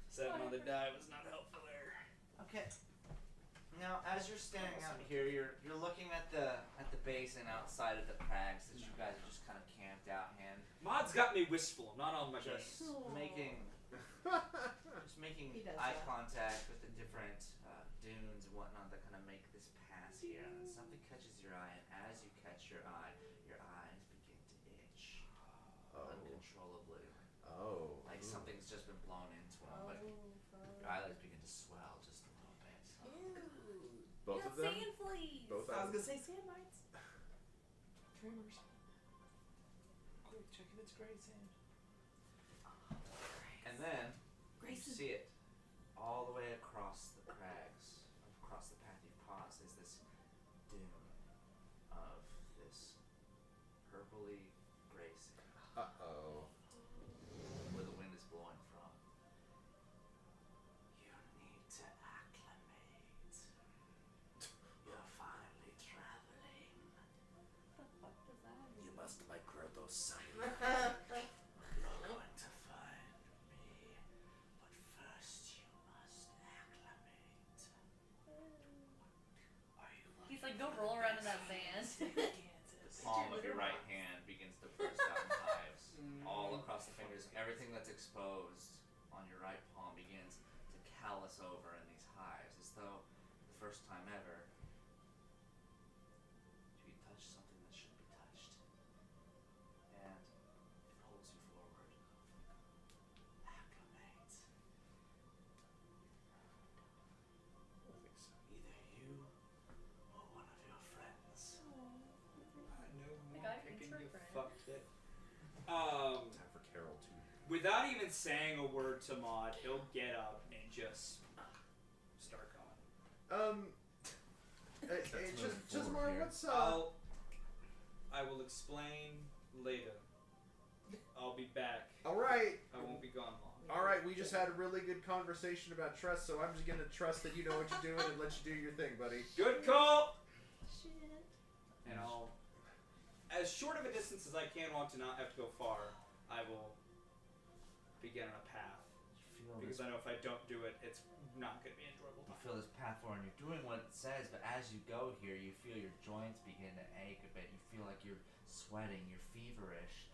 7 on the die was not helpful there. Okay. Now, as you're standing out here, you're looking at the basin outside of the crags that you guys are just kind of camped out in, Mod's got me wistful. I'm not on my just best. making He does eye that. contact with the different dunes and whatnot that kind of make this pass here, and then something catches your eye, and as you catch your eyes begin to itch uncontrollably, Oh. like something's just been blown into them, but your eyelids begin to swell just a little bit. Both of them? Sand fleas. Both I of was them? gonna say sand mites. Tremors. Quick, check if it's gray sand. And then you Grayson. see it all the way across the crags, across the path you've paused, is this dune of this purpley gray sand, Uh-oh. where the wind is blowing from. You need to acclimate. You're finally traveling. What the fuck does that mean? You must micro those signs. You're going to find me, but first you must acclimate. Are you He's like, go roll around in that sand. palm of your right hand begins to burst out in hives all across the fingers. Everything that's exposed on your right palm begins to callus over in these hives, as though the first time ever you touch something that shouldn't be touched. And it holds you forward. Acclimate. I think so. Either you or one of your friends. I know who Like, I I'm can picking, trip you her. fucked it. Time for Carol too. Without even saying a word to Mod, he'll get up and just start going. Just more. What's I will explain later. I'll be back. All right. I won't be gone long. All right. We just had a really good conversation about trust, so I'm just gonna trust that you know what you're doing and let you do your thing, buddy. Good call. Shit. And I'll, short of a distance as I can walk to not have to go far, I will begin on a path. You feel Because this, I know if I don't do it, it's not going to be an enjoyable you time. feel this path forward, and you're doing what it says, but as you go here, you feel your joints begin to ache a bit. You feel like you're sweating, you're feverish.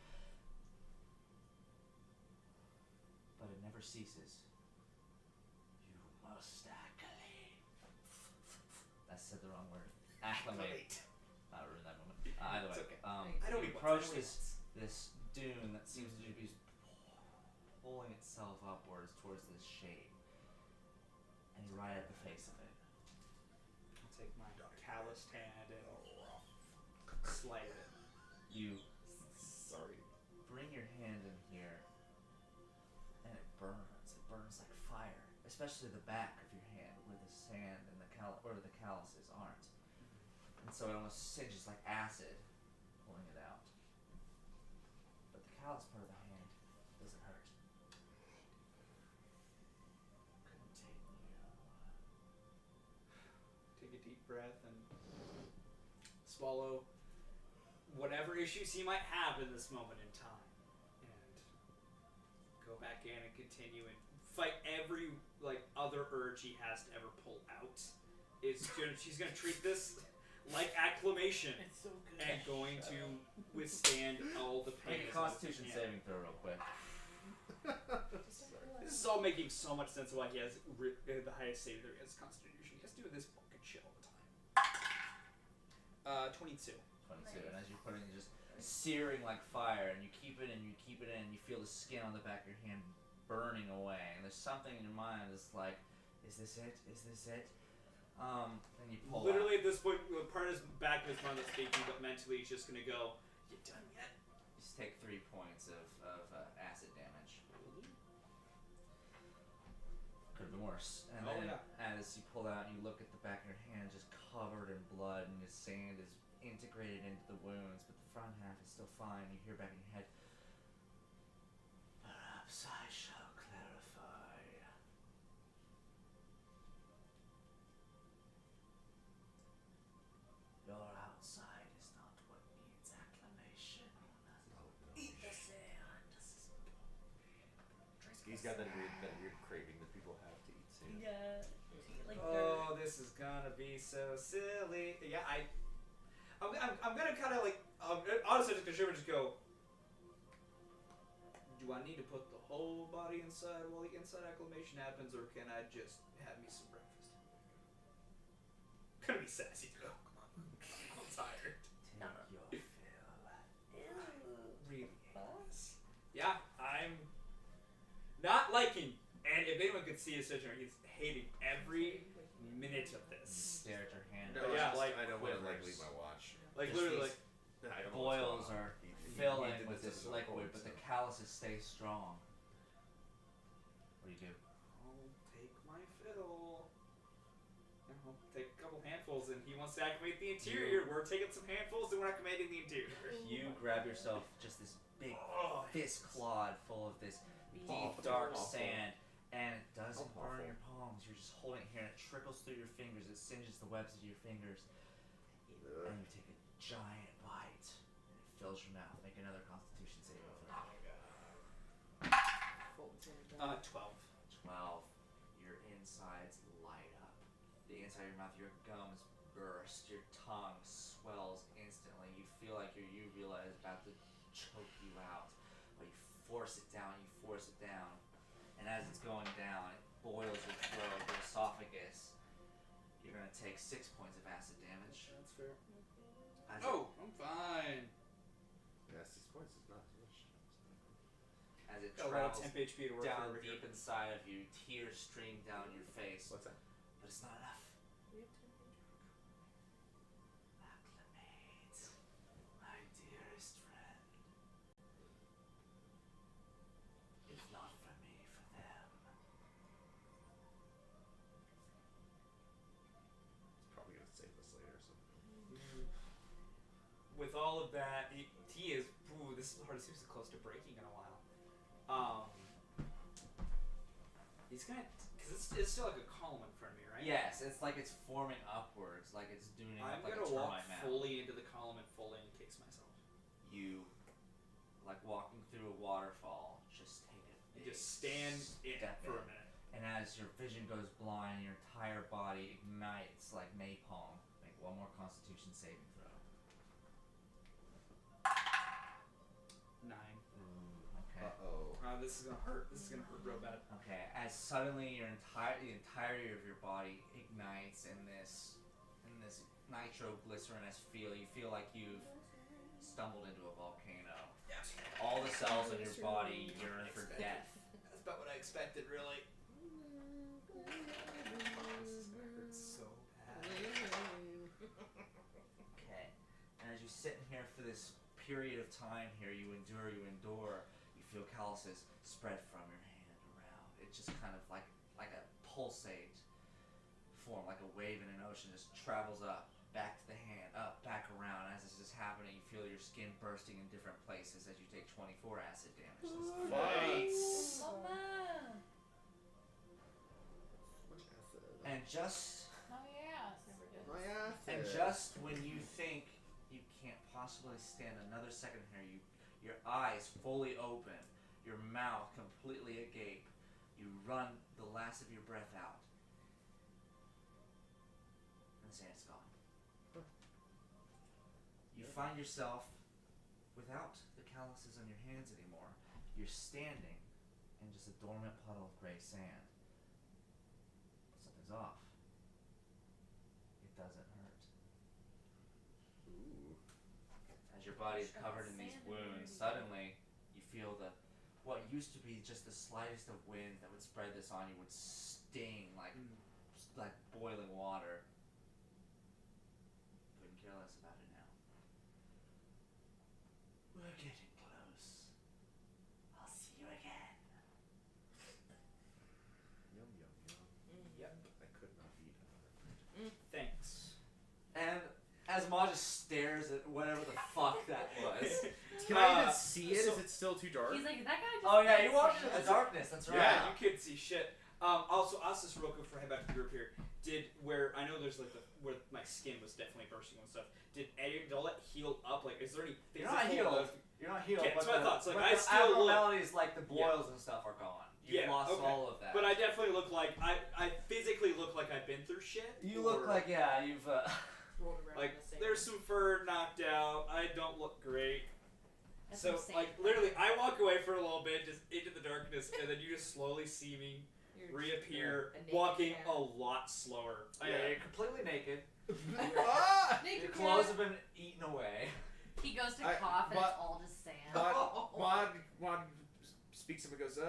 But it never ceases. You must acclimate. I said the wrong word. Acclimate. I ruined that moment. Either way, It's okay. I don't you need approach once, this dune that seems to be pulling itself upwards towards this shade, and you're right at the face of it. I'll take my calloused hand and slide it. You Sorry. bring your hand in here, and it burns. It burns like fire, especially the back of your hand where the sand and the calluses aren't. And so it almost singes like acid, pulling it out. But the callous part of the hand doesn't hurt. Continue. Take a deep breath and swallow whatever issues he might have in this moment in time, and go back in and continue and fight every other urge he has to ever pull out. She's gonna treat this like acclimation It's so good. and going to withstand all the pain. Make a as much as Constitution he can. saving throw real quick. This is all making so much sense of why he has the highest save there is Constitution. He has to do this fucking shit all the time. 22. 22, and as you're putting it just searing like fire, and you keep it in, you keep it in, you feel the skin on the back of your hand burning away, and there's something in your mind that's like, is this it? Is this it? And you pull Literally out. at this point, part of his back of his mind that's speaking, but mentally he's just gonna go, "You done yet?" Just take 3 points of acid damage. Could have been worse. And Oh, then yeah. as you pull out and you look at the back of your hand, just covered in blood, and the sand is integrated into the wounds, but the front half is still fine. You hear back in your head, perhaps I shall clarify. Your outside is not what needs acclamation. Eat the sand. He's got that weird craving that people have to eat sand. Yeah. Like Oh, this is gonna be so silly. Yeah, I'm gonna kind of honestly just gonna just go. Do I need to put the whole body inside while the inside acclimation happens, or can I just have me some breakfast? Gonna be sassy though. Come on, I'm tired. Take your fill. Really hate this. Yeah, I'm not liking. And if anyone could see his situation, he's hating every minute of this. Stare at your hand. No, yeah, I don't want to leave my watch. Like Just literally, these I don't know what's boils going on. are He filling did with this this of his own liquid, accord, but the so. calluses stay strong. What do you do? I'll take my fiddle. I'll take a couple handfuls, and he wants to acclimate the interior. We're taking some handfuls, and we're acclimating the interior. You grab yourself just this big Oh, fist clod full of this deep, Awful. dark Awful. sand, and it doesn't Awful. burn your palms. You're just holding it here, and it trickles through your fingers. It singes the webs of your fingers, Ugh. and you take a giant bite, and it fills your mouth. Make another Constitution saving throw. 12. 12. Your insides light up. The inside of your mouth, your gums burst. Your tongue swells instantly. You feel like your uvula is about to choke you out. But you force it down, And as it's going down, it boils your throat, your esophagus. You're going to take 6 points of acid damage. That's fair. As Oh, I'm fine. Yeah, 6 points is not too much. as it Got a lot of travels temp HP to work down for over deep here. inside of you, tears stream down your face. What's that? But it's not enough. Acclimate, my dearest friend. If not for me, for them. It's probably gonna save us later or something. With all of that, he is. Ooh, this is the hardest he was close to breaking in a while. He's gonna, cause it's still like a column in front of me, right? Yes, it's like it's forming upwards, like it's doing I'm like gonna a walk termite mound. fully into the column and fully encase myself. you, like walking through a waterfall, just take it. You just stand in it for a minute. And as your vision goes blind, your entire body ignites like napalm. Make one more Constitution saving throw. 9. Ooh, okay. Uh-oh. This is gonna hurt. This is gonna hurt real bad. Okay, as suddenly the entirety of your body ignites in this nitroglycerinous feel. You feel like you've stumbled into a volcano. Yeah. All the cells in your body yearn for death. That's about what I expected, really. This is gonna hurt so bad. Okay, and as you sit in here for this period of time here, you endure, you feel calluses spread from your hand around. It just kind of like a pulsate form, like a wave in an ocean, just travels up, back to the hand, up, back around. As this is happening, you feel your skin bursting in different places as you take 24 acid damage this time. Nice. Mama. And just Oh yeah, never did. My ass. And just when you think you can't possibly stand another second here, your eyes fully open, your mouth completely agape, you run the last of your breath out, and the sand's gone. You find yourself without the calluses on your hands anymore. You're standing in just a dormant puddle of gray sand. Something's off. It doesn't hurt. Ooh. As your body is Sure, covered in these sand wounds, already. suddenly you feel what used to be just the slightest of wind that would spread this on you would sting like boiling water. Couldn't care less about it now. We're getting close. I'll see you again. Yum, yum, yum. Yep. I could not eat another. Thanks. And as Ma just stares at whatever the fuck that was. Can I even see it? Is it still too dark? He's like, that guy just Oh yeah, did you walked something." into the darkness, that's right. Yeah, you couldn't see shit. Also, I'll ask this real quick before I head back to the group here. I know there's like where my skin was definitely bursting and stuff. Did all that heal up? Like, is there any You're physical? not healed. You're not healed. Okay, but that's what I thought. So, like, but I the still look- abnormalities like the boils and stuff are gone. You've Yeah, lost okay. all of that. But I definitely look like I physically look like I've been through shit. You or, look like you've Rolled around like in the sand. there's some fur knocked out. I don't look great. That's So some like sand. literally, I walk away for a little bit, just into the darkness, and then you just slowly see me You're reappear, a naked walking cat. a lot slower. you're completely naked. Ah! Naked Your cat. clothes have been eaten away. He goes to I- cough and but- it's all just sand. Wad speaks up and goes,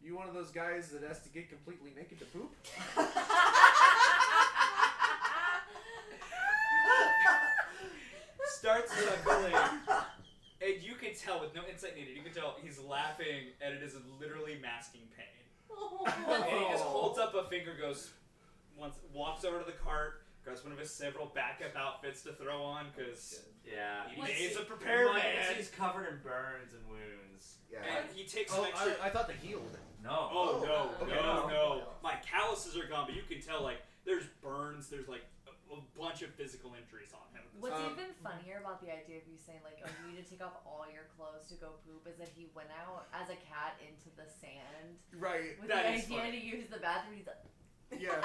you one of those guys that has to get completely naked to poop? Starts chuckling, and you can tell with no insight needed. You can tell he's laughing, and it is literally masking pain. And he just holds up a finger, walks over to the cart, grabs one of his several backup outfits to throw on, because Yeah. he What's needs he- a prepared man. He's covered in burns and wounds. Yeah. And he takes some Oh, extra. I thought they healed. No. Oh no, okay, no, no. no! My calluses are gone, but you can tell like there's burns. There's like a bunch of physical injuries on him. What's Um, even funnier about the idea of you saying like, "Oh, you need to take off all your clothes to go poop," is that he went out as a cat into the sand Right. with That the is idea funny. to use the bathroom. He's like, Yeah.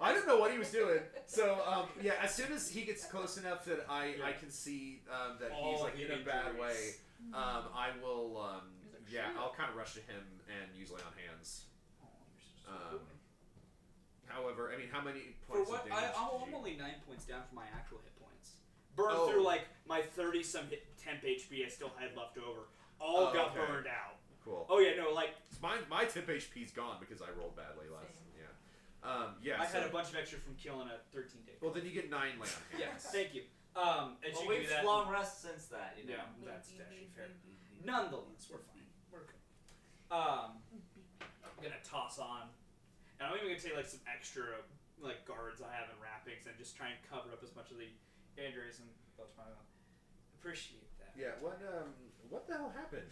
I didn't know what he was doing. So, yeah, as soon as he gets close enough that I can see that he's All like the in a bad way, injuries. I will, He's like, yeah, "Shit." I'll kind of rush to him and use lay on hands. Oh, you're so cool. However, I mean, how many For points what? of damage? I'm did you- only 9 points down from my actual hit points. Burned Oh. through like my 30-some temp HP I still had left over. All Oh, got okay. burned out. Cool. Oh yeah, no, like My tip HP's gone because I rolled badly last. Same. Yeah. Yeah. I so, had a bunch of extra from killing a 13-day. Well, then you get 9 lay on hands. Yes, thank you. As Well, you do we've that. long rest since that, you know. Yeah, that's actually fair. Nonetheless, we're fine. We're good. I'm gonna toss on, and I'm even gonna take like some extra like guards I have in wrappings and just try and cover up as much of the injuries and appreciate that. Yeah. What the hell happened?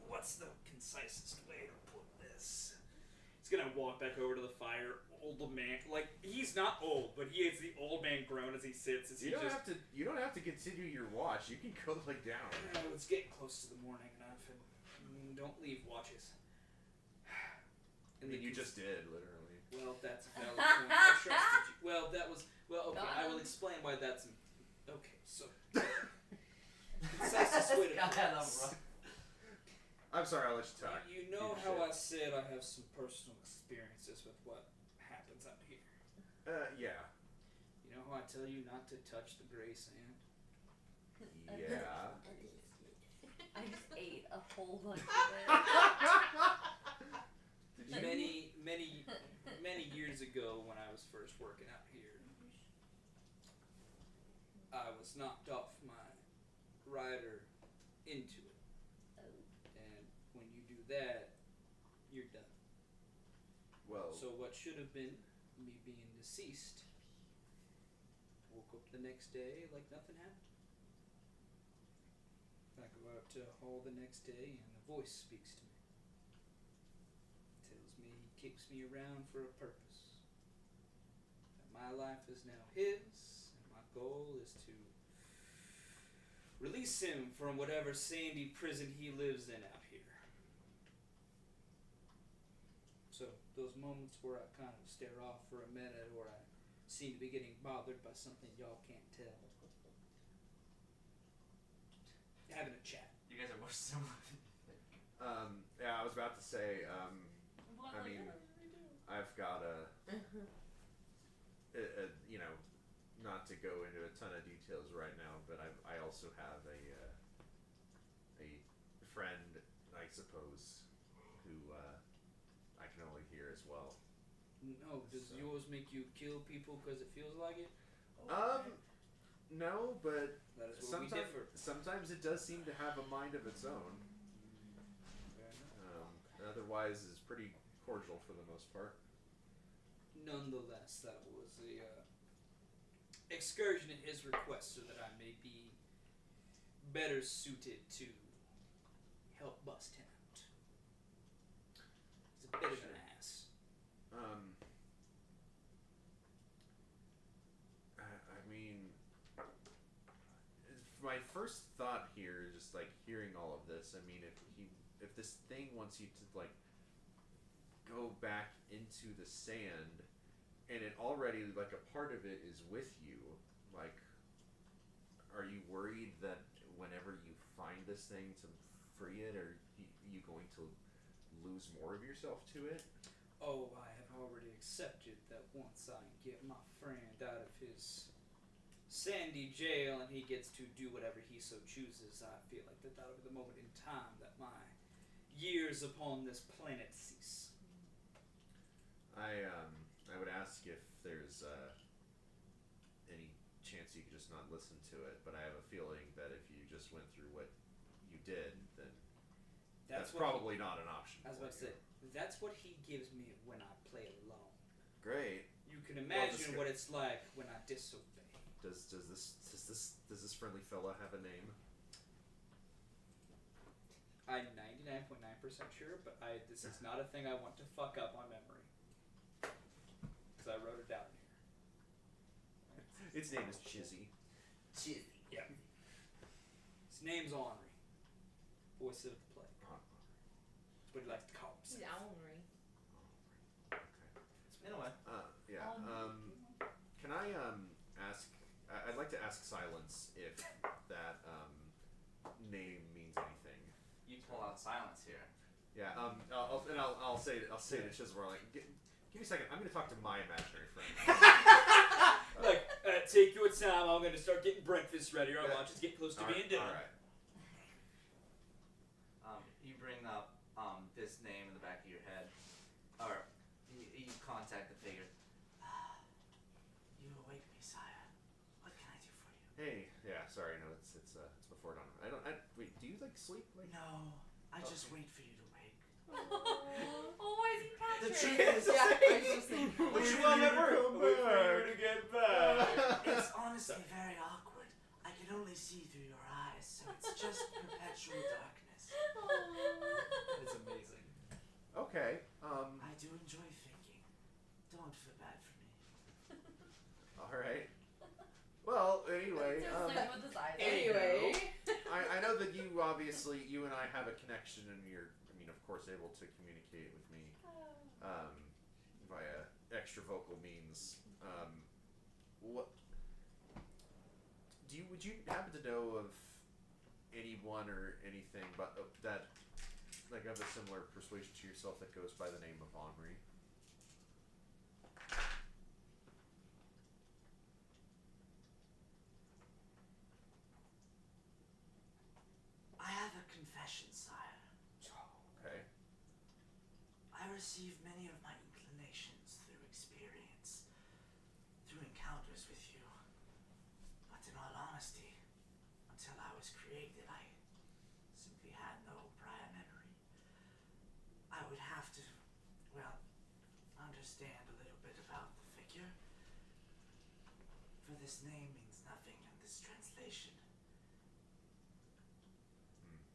What's the concisest way to put this? He's gonna walk back over to the fire, old man. Like, he's not old, but he is the old man groan as he sits. As You don't have to. You don't have to continue your watch. You can go like down. It's getting close to the morning enough, and don't leave watches. I mean, you just did, literally. Well, that's a valid point. I trusted you. Well, that was... Well, okay, I will explain why that's... Okay, so... Concisest way to put this. I'm sorry, I'll let you talk. You know how I said I have some personal experiences with what happens out here. Yeah. You know how I tell you not to touch the gray sand? Yeah. I just ate a whole bunch of it. Many years ago when I was first working out here, I was knocked off my rider into it. And when you do that, you're done. Well. So what should have been me being deceased, woke up the next day like nothing happened. I go out to hall the next day and a voice speaks to me. Tells me he keeps me around for a purpose. That my life is now his, and my goal is to release him from whatever sandy prison he lives in out here. So those moments where I kind of stare off for a minute, or I seem to be getting bothered by something y'all can't tell. Having a chat. You guys are more similar. Yeah, I was about to say, I mean, I've got a, you know, not to go into a ton of details right now, but I also have a friend, I suppose, who I can only hear as well. No, does yours make you kill people because it feels like it? No, but That is where we differ. sometimes it does seem to have a mind of its own. Fair enough. Otherwise, is pretty cordial for the most part. Nonetheless, that was a excursion at his request so that I may be better suited to help bust him out. He's a bit of an ass. I mean, my first thought here is just like hearing all of this. I mean, if this thing wants you to like go back into the sand, and it already like a part of it is with you, like, are you worried that whenever you find this thing to free it, are you going to lose more of yourself to it? Oh, I have already accepted that once I get my friend out of his sandy jail and he gets to do whatever he so chooses, I feel like that'll be the moment in time that my years upon this planet cease. I would ask if there's any chance you could just not listen to it, but I have a feeling that if you just went through what you did, then that's probably not an option. I was about to say, that's what he gives me when I play alone. Great. You can imagine what it's like when I disobey. Does this friendly fella have a name? I'm 99.9% sure, but this is not a thing I want to fuck up my memory. Because I wrote it down here. Its name is Chizzy. Chizzy. Yeah. His name's Henri. Voice of the plague. That's what he likes to call himself. Yeah, Henri. In a way. Yeah. Can I ask? I'd like to ask Silence if that name means anything. You pull out silence here. Yeah. I'll say to Chisholm, like, give me a second. I'm going to talk to my imaginary friend. Like, take your time. I'm going to start getting breakfast ready. Or watch us get close to being dinner. All right. You bring up this name in the back of your head, or you contact the figure. You awake me, sire. What can I do for you? Hey. Yeah. Sorry. No. It's before dawn. Wait. Do you like sleep? Like? No, I just wait for you to wake. Oh, why is he Patrick? The truth is, Yeah, I was just thinking. Which will never wait for you to get back. it's honestly very awkward. I can only see through your eyes, so it's just perpetual darkness. That is amazing. Okay. I do enjoy thinking. Don't Don't feel bad for me. All right. Well, anyway, Just looking with his eyes. Anyway. I know that you and I have a connection, and you're, I mean, of course, able to communicate with me via extra vocal means. What would you happen to know of anyone or anything but that, like, of a similar persuasion to yourself that goes by the name of Henri? I have a confession, sire. Okay. I receive many of my inclinations through experience, through encounters with you. But in all honesty, until I was created, I simply had no prior memory. I would have to, well, understand a little bit about the figure. For this name means nothing in this translation.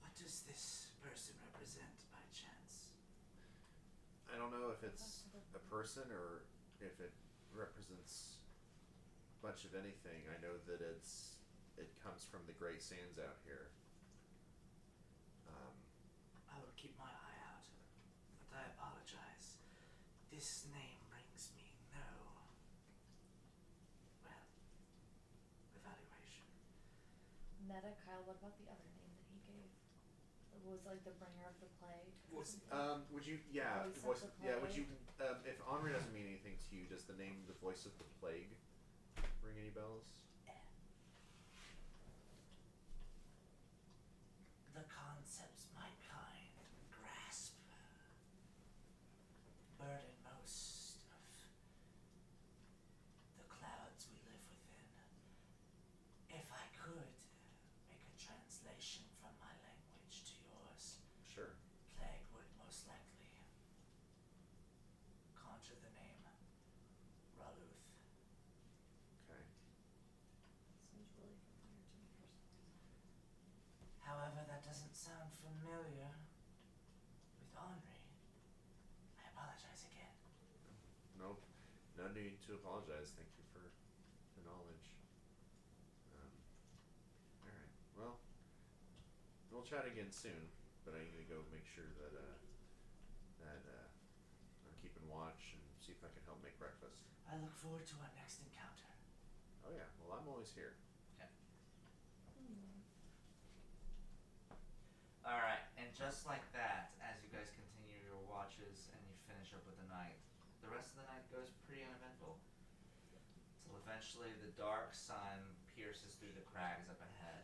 What does this person represent by chance? I don't know if it's a person or if it represents much of anything. I know that it comes from the Great Sands out here. I will keep my eye out, but I apologize. This name brings me no, well, evaluation. Meta, Kyle, what about the other name that he gave? It was like the bringer of the plague. or Voice- something? Would you, Voice of the would you, Plague. if Henri doesn't mean anything to you, does the name The Voice of the Plague ring any bells? The concepts my kind grasp burden most of the clouds we live within. If I could make a translation from my language to yours, Sure. plague would most likely conjure the name Raluth. Okay. Seems really familiar to me for some reason. However, that doesn't sound familiar with Henri. I apologize again. Nope. No need to apologize. Thank you for the knowledge. Alright. Well, we'll chat again soon, but I need to go make sure that I'm keeping watch and see if I can help make breakfast. I look forward to our next encounter. Oh yeah, well I'm always here. Alright, and just like that, as you guys continue your watches and you finish up with the night, the rest of the night goes pretty uneventful. Till eventually the dark sun pierces through the crags up ahead.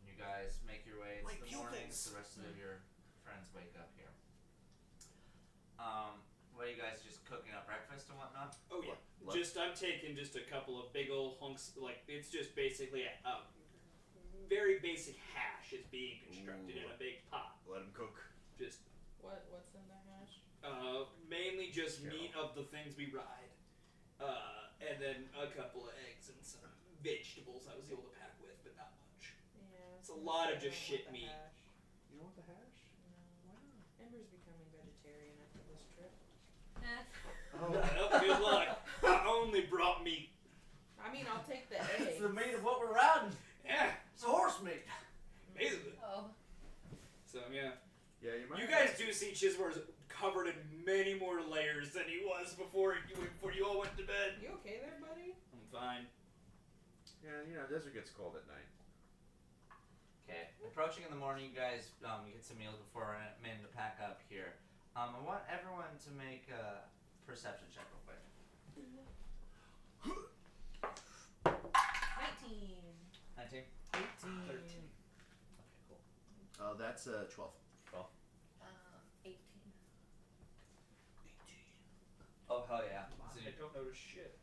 And you guys make your way into the morning, so the rest of your friends wake up here. What are you guys just cooking up breakfast and whatnot? Oh yeah. Let- I'm taking just a couple of big old hunks. Like it's just basically a very basic hash is being constructed in a big pot. Let him cook. Just What's in the hash? mainly just Carol. meat of the things we ride, and then a couple of eggs and some vegetables I was able to pack with, but not much. Yeah. It's a lot of just shit meat. You don't want the hash? No. Ember's becoming vegetarian after this trip. Oh. Well, good luck. I only brought meat. I mean, I'll take the eggs. It's the meat of what we're riding. Yeah, It's horse meat. basically. Oh. So yeah, Yeah, you might. you guys do see Chismore is covered in many more layers than he was before you all went to bed. You okay there, buddy? I'm fine. Yeah, desert gets cold at night. Okay. Approaching in the morning, you guys you get some meals before we're meant to pack up here. I want everyone to make a perception check real quick. 19. 19. 18. 13. Okay, cool. That's 12. 12. 18. 18. Oh hell yeah. So I don't notice shit.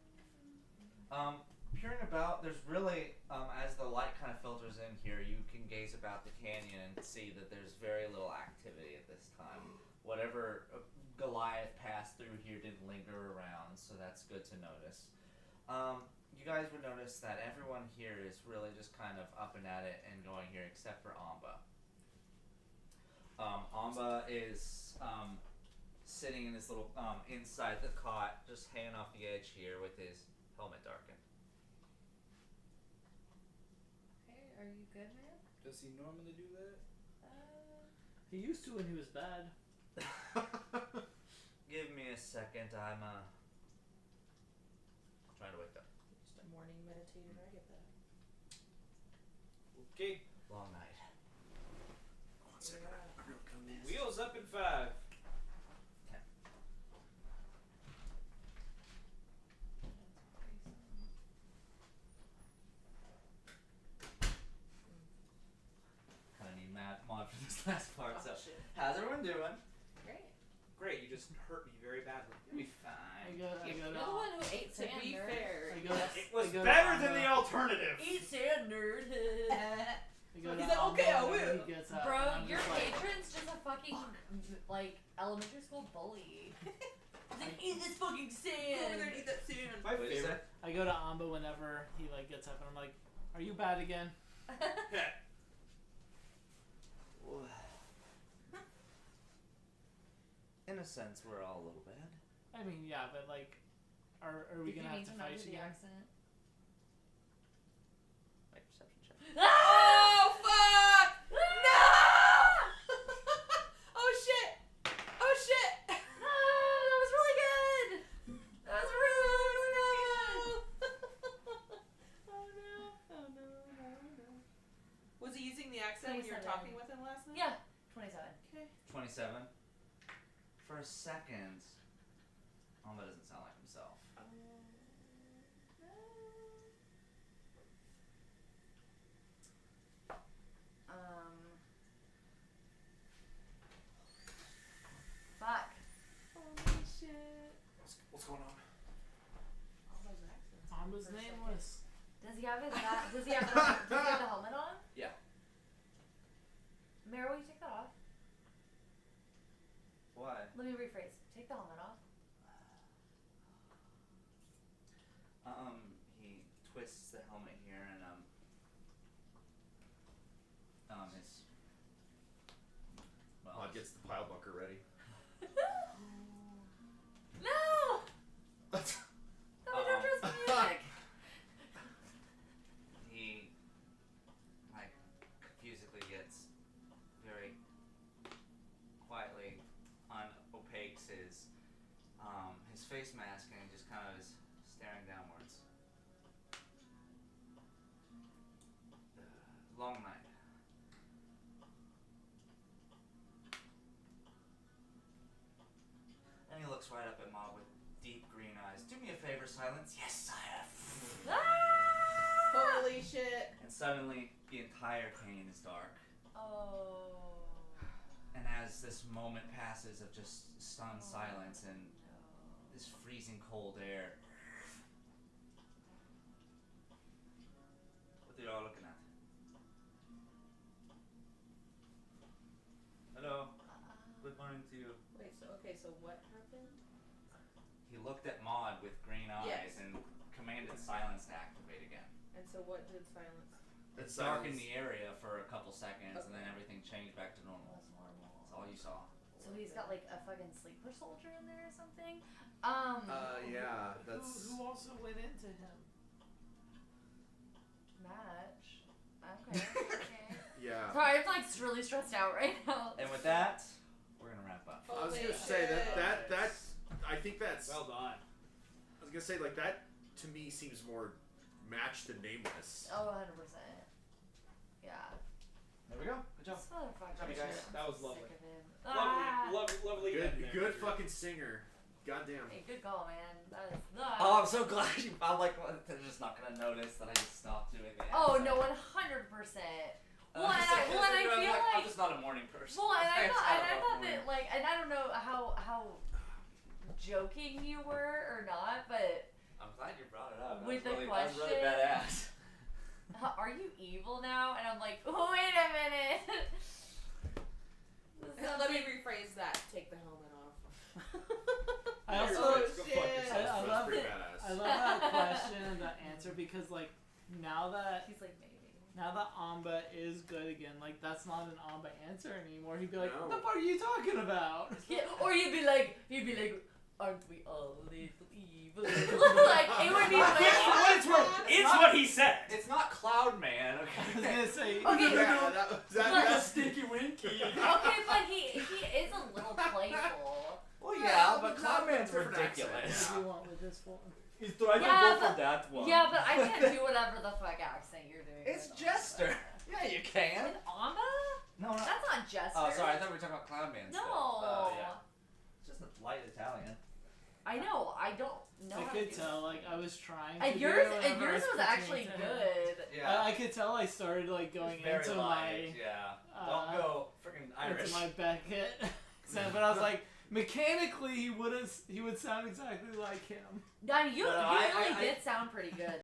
Peering about, there's really, as the light kind of filters in here, you can gaze about the canyon and see that there's very little activity at this time. Whatever Goliath passed through here didn't linger around, so that's good to notice. You guys would notice that everyone here is really just kind of up and at it and going here, except for Amba. Amba is sitting in his little inside the cot, just hanging off the edge here with his helmet darkened. Hey, are you good, man? Does he normally do that? He used to when he was bad. Give me a second. I'm trying to wake up. Just a morning meditator. I get that. Okay. Long night. Wheels up in 5. Kind of need mod for this last part. Oh, So, shit. how's everyone doing? Great. Great, you just hurt me very badly. You'll be I fine. go You're the one who ate To sand, be nerd. fair, I go It was I go better to than the alternative. eat sand, nerd. I go He's to like, okay, I Ambo will. when he gets out, Bro, and I'm your just like, patron's just a fucking like elementary school bully. He's like, eat this fucking Go over there and sand. eat that sand. My What'd you favorite. I go to Amba whenever he like gets up, and I'm like, "Are you bad again?" In a sense, we're all a little bad. I mean, yeah, but like, are we Did gonna you have need to know fight the again? accent? Make perception check. Oh fuck! No! Oh shit! Oh shit! That was really good. That was really good. Oh no! Oh no! No! No! Was he using the accent when you were 27. talking with him last night? Yeah, 27. Okay. 27. For a second, Alma doesn't sound like himself. Fuck. Holy shit! What's going on? All those accents. Amba's For a second. nameless. Does he have his does he have the helmet on? Yeah. Mara, will you take that off? Why? Let me rephrase. Take the helmet off. He twists the helmet here and his well, Mod gets the pile bunker ready. No! No, we don't trust the music. he like confusedly gets very quietly unopaques his face mask and he just kind of is staring downwards. Long night. And he looks right up at Mob with deep green eyes. Do me a favor, silence. Yes, sire. Holy shit! And suddenly, the entire cane is dark. Oh. And as this moment passes of just stunned silence and this freezing cold air, what are you all looking at? Hello. Good morning to you. Wait, so what happened? He looked at Maud with green eyes Yes. and commanded silence to activate again. And so what did silence? It darkened the area for a couple seconds and then Okay. everything changed back to normal. That's normal. That's all you saw. So he's got like a fucking sleeper soldier in there or something. Yeah, that's. Who also went into him? Match. Okay. Okay. Yeah. Sorry, I'm like really stressed out right now. And with that, we're gonna wrap up. I was Holy gonna say shit. that I think that's. Well done. I was gonna say like that to me seems more matched to nameless. Oh, 100%. Yeah. There we go. Good job. This motherfucker. Good job, you guys. I'm That was so lovely. sick of him. Lovely Good, end there, good dude. fucking singer. Goddamn. Hey, good call, man. That is Oh, I'm so glad you. I'm like, well, they're just not gonna notice that I just stopped doing the Oh accent. no, 100%. Well, and I feel I'm like. just not a morning person. Well, and I It's thought, not and I about thought morning. that like, and I don't know how joking you were or not, but I'm glad you brought it up. With that the was really question- badass. are you evil now? And I'm like, wait a minute. This sounds Let me like- rephrase that. Take the helmet off. I also Oh Go fuck shit! yourself. I That's love pretty it. badass. I love that question and the answer because like now that He's like maybe. Now that Amba is good again, like that's not an Amba answer anymore. He'd be like, No. "What the fuck are you talking about?" Yeah, or he'd be like, aren't we all a little evil? Like, it would be like, It's what he said. It's not Cloud Man. I was Okay. gonna say. Okay. Yeah, that's Stinky Winky. okay, but he is a little playful. Well, Yeah, yeah, but but Cloud Man's different ridiculous. accent. What do you want with this one? He's trying Yeah, to go but- for that one. Yeah, but I can't do whatever the fuck accent you're doing. It's with Jester. Amba. Yeah, you can. With Amba? No, no. That's not Jester. Oh, sorry. I thought we were talking about Cloud Man. No. Still. Oh, yeah. It's just a light Italian. I know. I don't know. I how could to do tell, like I was trying. To And do yours, it and whenever I yours was pitching actually to him. good. Yeah. I could tell I started like going It's very into light. my Yeah. Don't go freaking Irish. into my Beckett accent, but I was like, mechanically he would sound exactly like him. Yeah, you No, you I- really I- did sound pretty good.